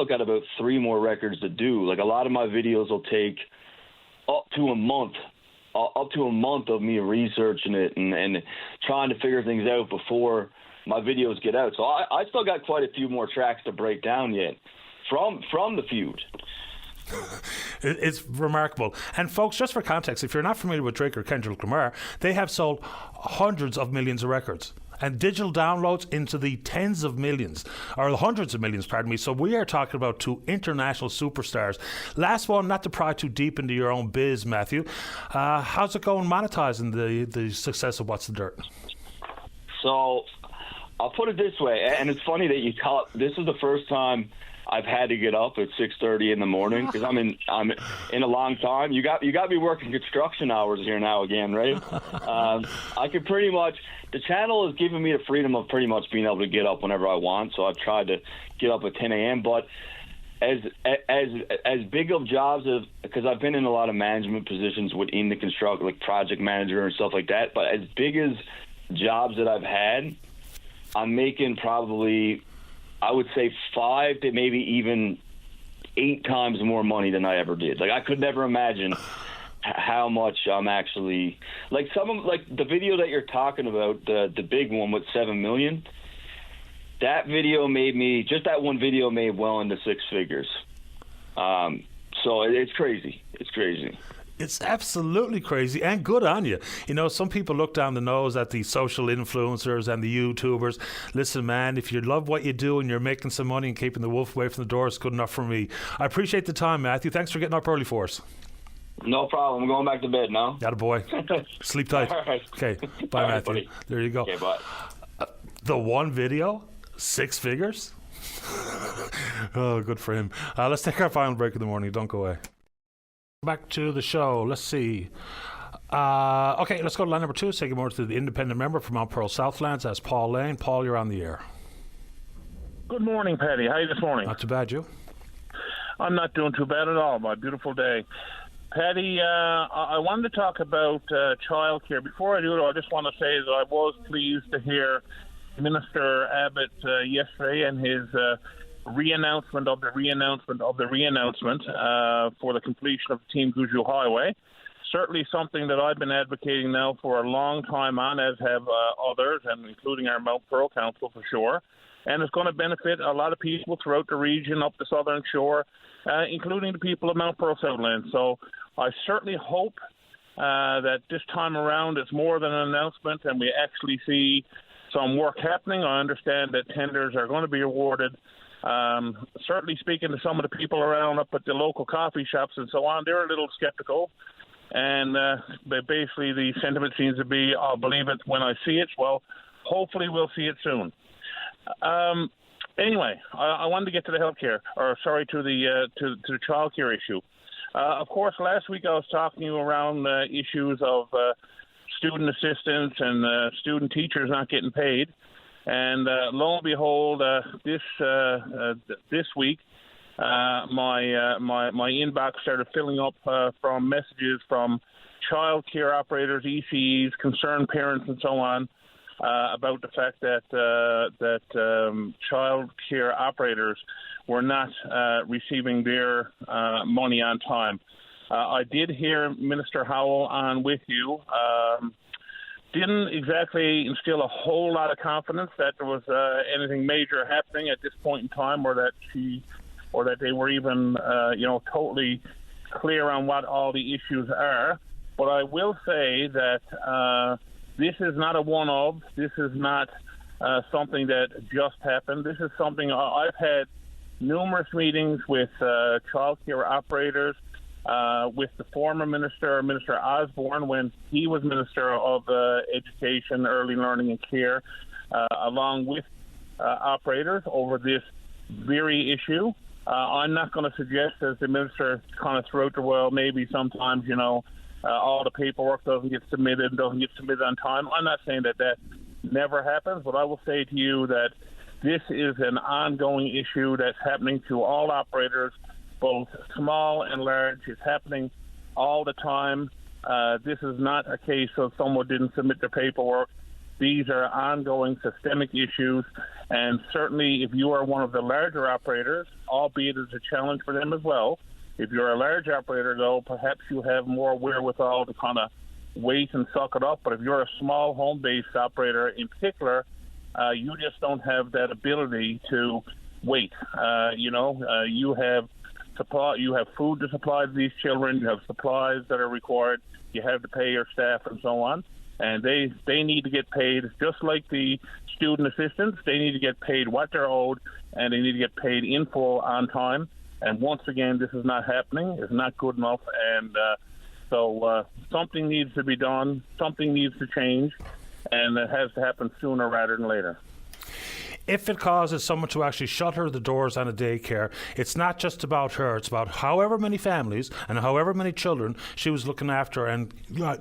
got about 3 more records to do. Like, a lot of my videos will take up to a month of me researching it and trying to figure things out before my videos get out. So I still got quite a few more tracks to break down yet from the feud. It's remarkable. And folks, just for context, if you're not familiar with Drake or Kendrick Lamar, they have sold hundreds of millions of records and digital downloads into the tens of millions, or hundreds of millions, pardon me. So we are talking about 2 international superstars. Last one, not to pry too deep into your own biz, Matthew. How's it going monetizing the success of What's the Dirt? So I'll put it this way, and it's funny that you call it. This is the first time I've had to get up at 6:30 in the morning because I'm in a long time. You got me working construction hours here now again, right? I could pretty much. The channel has given me the freedom of pretty much being able to get up whenever I want. So I've tried to get up at 10 a.m. But as big of jobs as, because I've been in a lot of management positions within the construction, like project manager and stuff like that. But as big as jobs that I've had, I'm making probably, I would say 5 to maybe even 8 times more money than I ever did. Like, I could never imagine how much I'm actually, like, the video that you're talking about, the big one with 7 million, that video made me, just that one video made well into 6 figures. So it's crazy. It's crazy. It's absolutely crazy, and good on you. You know, some people look down the nose at the social influencers and the YouTubers. Listen, man, if you love what you do and you're making some money and keeping the wolf away from the door, it's good enough for me. I appreciate the time, Matthew. Thanks for getting up early for us. No problem. I'm going back to bed now. Got a boy. Sleep tight. All right. Okay. Bye, All right, Matthew. buddy. There you go. Okay, bye. The one video, 6 figures? Oh, good for him. Let's take our final break of the morning. Don't go away. Back to the show. Let's see. Okay, let's go to line number 2. Say good morning to the independent member from Mount Pearl Southlands. That's Paul Lane. Paul, you're on the air. Good morning, Paddy. How are you this morning? Not too bad, you? I'm not doing too bad at all. My beautiful day. Paddy, I wanted to talk about childcare. Before I do it, I just want to say that I was pleased to hear Minister Abbott yesterday and his re-announcement of the re-announcement for the completion of the Team Guju Highway. Certainly something that I've been advocating now for a long time on, as have others, and including our Mount Pearl Council for sure. And it's going to benefit a lot of people throughout the region up the southern shore, including the people of Mount Pearl Southland. So I certainly hope that this time around it's more than an announcement and we actually see some work happening. I understand that tenders are going to be awarded. Certainly speaking to some of the people around up at the local coffee shops and so on, they're a little skeptical. And basically the sentiment seems to be, I'll believe it when I see it. Well, hopefully we'll see it soon. Anyway, I wanted to get to the to the child care issue. Of course, last week I was talking to you around issues of student assistants and student teachers not getting paid. And lo and behold, this week, my inbox started filling up from messages from child care operators, ECEs, concerned parents, and so on, about the fact that child care operators were not receiving their money on time. I did hear Minister Howell on with you. Didn't exactly instill a whole lot of confidence that there was anything major happening at this point in time, or that or that they were even, totally clear on what all the issues are. But I will say that this is not a one-off. This is not something that just happened. This is something I've had numerous meetings with childcare operators, with the former Minister Osborne, when he was Minister of Education, Early Learning and Care, along with operators over this very issue. I'm not going to suggest, as the Minister kind of threw out the well, maybe sometimes, all the paperwork doesn't get submitted on time. I'm not saying that never happens, but I will say to you that this is an ongoing issue that's happening to all operators, both small and large. It's happening all the time. This is not a case of someone didn't submit their paperwork. These are ongoing systemic issues, and certainly if you are one of the larger operators, albeit it's a challenge for them as well, if you're a large operator, though, perhaps you have more wherewithal to kind of wait and suck it up. But if you're a small home-based operator in particular, you just don't have that ability to wait. You have food to supply to these children. You have supplies that are required. You have to pay your staff and so on. And they need to get paid, just like the student assistants. They need to get paid what they're owed, and they need to get paid in full on time. And once again, this is not happening. It's not good enough. And so something needs to be done. Something needs to change. And it has to happen sooner rather than later. If it causes someone to actually shutter the doors on a daycare, it's not just about her. It's about however many families and however many children she was looking after and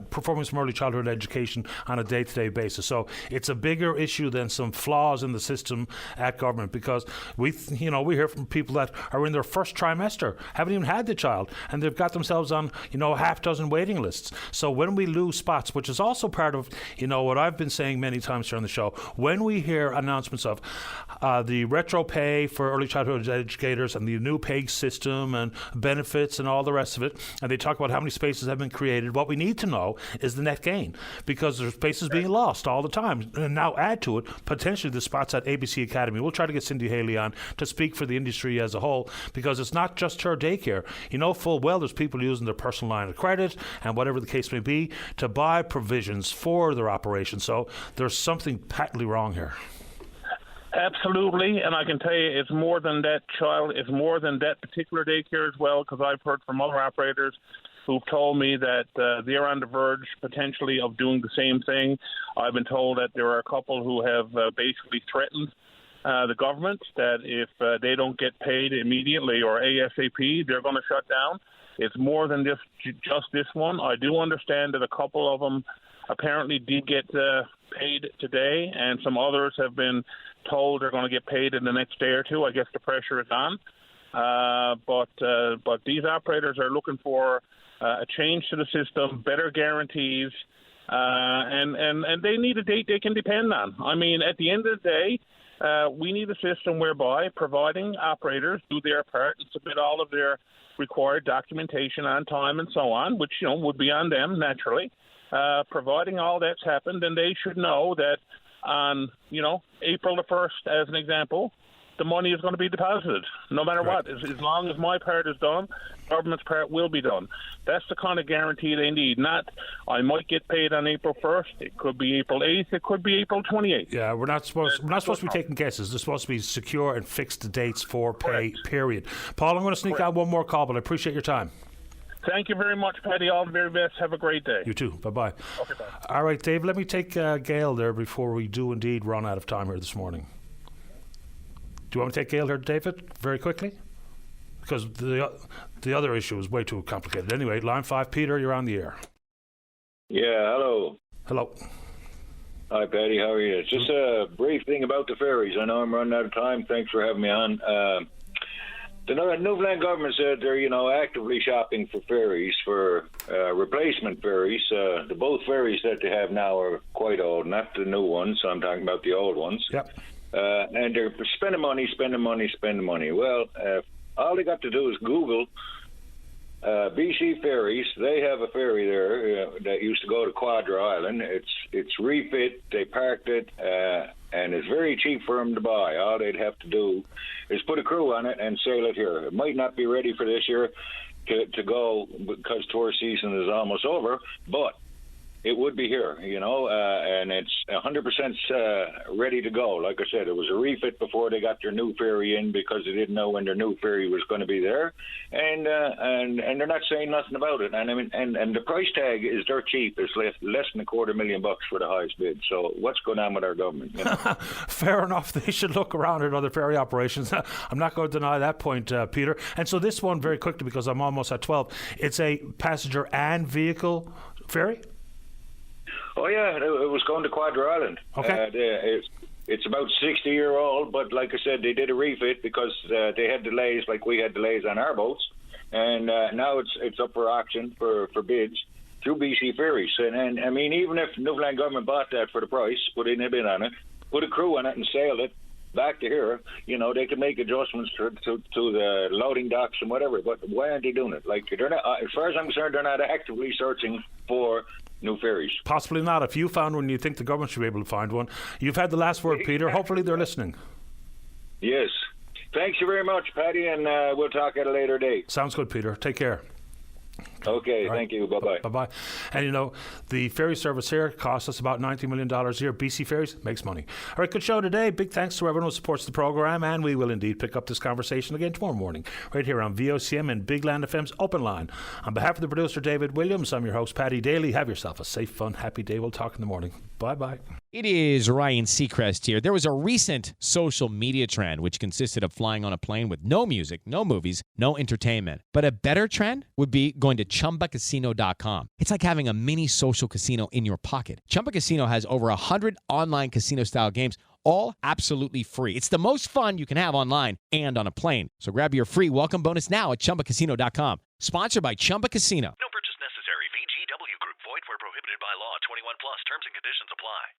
performing some early childhood education on a day-to-day basis. So it's a bigger issue than some flaws in the system at government, because we hear from people that are in their first trimester, haven't even had the child, and they've got themselves on a half dozen waiting lists. So when we lose spots, which is also part of what I've been saying many times during the show, when we hear announcements of the retro pay for early childhood educators and the new pay system and benefits and all the rest of it, and they talk about how many spaces have been created, what we need to know is the net gain, because there's spaces being lost all the time. And now add to it potentially the spots at ABC Academy. We'll try to get Cindy Haley on to speak for the industry as a whole, because it's not just her daycare. Full well there's people using their personal line of credit and whatever the case may be to buy provisions for their operation. So there's something patently wrong here. Absolutely, and I can tell you it's more than that child, it's more than that particular daycare as well, because I've heard from other operators who've told me that they're on the verge potentially of doing the same thing. I've been told that there are a couple who have basically threatened the government that if they don't get paid immediately or ASAP, they're going to shut down. It's more than just this one. I do understand that a couple of them apparently did get paid today, and some others have been told they're going to get paid in the next day or two. I guess the pressure is on. But these operators are looking for a change to the system, better guarantees, and they need a date they can depend on. I mean, at the end of the day, we need a system whereby providing operators do their part and submit all of their required documentation on time and so on, which would be on them naturally. Providing all that's happened, then they should know that on, April the 1st, as an example, the money is going to be deposited, no matter what. As long as my part is done, government's part will be done. That's the kind of guarantee they need. Not, I might get paid on April 1st. It could be April 8th. It could be April 28th. Yeah, we're not supposed to be taking guesses. They're supposed to be secure and fixed dates for pay, period. Paul, I'm going to sneak out one more call, but I appreciate your time. Thank you very much, Paddy. All the very best. Have a great day. You too. Bye-bye. Okay, bye. All right, Dave, let me take Gail there before we do indeed run out of time here this morning. Do you want me to take Gail here, David, very quickly? Because the other issue is way too complicated. Anyway, line 5, Peter, you're on the air. Yeah, hello. Hello. Hi, Paddy. How are you? Just a brief thing about the ferries. I know I'm running out of time. Thanks for having me on. The Newfoundland government said they're, actively shopping for ferries, for replacement ferries. The both ferries that they have now are quite old, not the new ones. So I'm talking about the old ones. Yep. And they're spending money. Well, all they got to do is Google BC Ferries. They have a ferry there that used to go to Quadra Island. It's refit. They parked it, and it's very cheap for them to buy. All they'd have to do is put a crew on it and sail it here. It might not be ready for this year to go because tour season is almost over, but it would be here, and it's 100% ready to go. Like I said, it was a refit before they got their new ferry in because they didn't know when their new ferry was going to be there, and they're not saying nothing about it. And I mean, and the price tag is dirt cheap. It's less than $250,000 for the highest bid. So what's going on with our government? Fair enough. They should look around at other ferry operations. I'm not going to deny that point, Peter. And so this one, very quickly, because I'm almost at 12. It's a passenger and vehicle ferry. Oh yeah, it was going to Quadra Island. Okay. It's about 60-year-old, but like I said, they did a refit because they had delays, like we had delays on our boats, and now it's up for auction for bids through BC Ferries. And I mean, even if Newfoundland government bought that for the price, put in a bid on it, put a crew on it, and sailed it back to here, they could make adjustments to the loading docks and whatever. But why aren't they doing it? Like, they're not, as far as I'm concerned, they're not actively searching for new ferries. Possibly not. If you found one, you think the government should be able to find one. You've had the last word, Peter. Hopefully they're listening. Yes. Thanks you very much, Paddy, and we'll talk at a later date. Sounds good, Peter. Take care. Okay, thank you. Bye-bye. Bye-bye. And, the ferry service here costs us about $90 million a year. BC Ferries makes money. All right, good show today. Big thanks to everyone who supports the program, and we will indeed pick up this conversation again tomorrow morning right here on VOCM and Big Land FM's Open Line. On behalf of the producer, David Williams, I'm your host, Paddy Daly. Have yourself a safe, fun, happy day. We'll talk in the morning. Bye-bye. It is Ryan Seacrest here. There was a recent social media trend which consisted of flying on a plane with no music, no movies, no entertainment. But a better trend would be going to ChumbaCasino.com. It's like having a mini social casino in your pocket. Chumba Casino has over 100 online casino-style games, all absolutely free. It's the most fun you can have online and on a plane. So grab your free welcome bonus now at ChumbaCasino.com. Sponsored by Chumba Casino. No purchase necessary. VGW Group. Void where prohibited by law. 21 plus. Terms and conditions apply.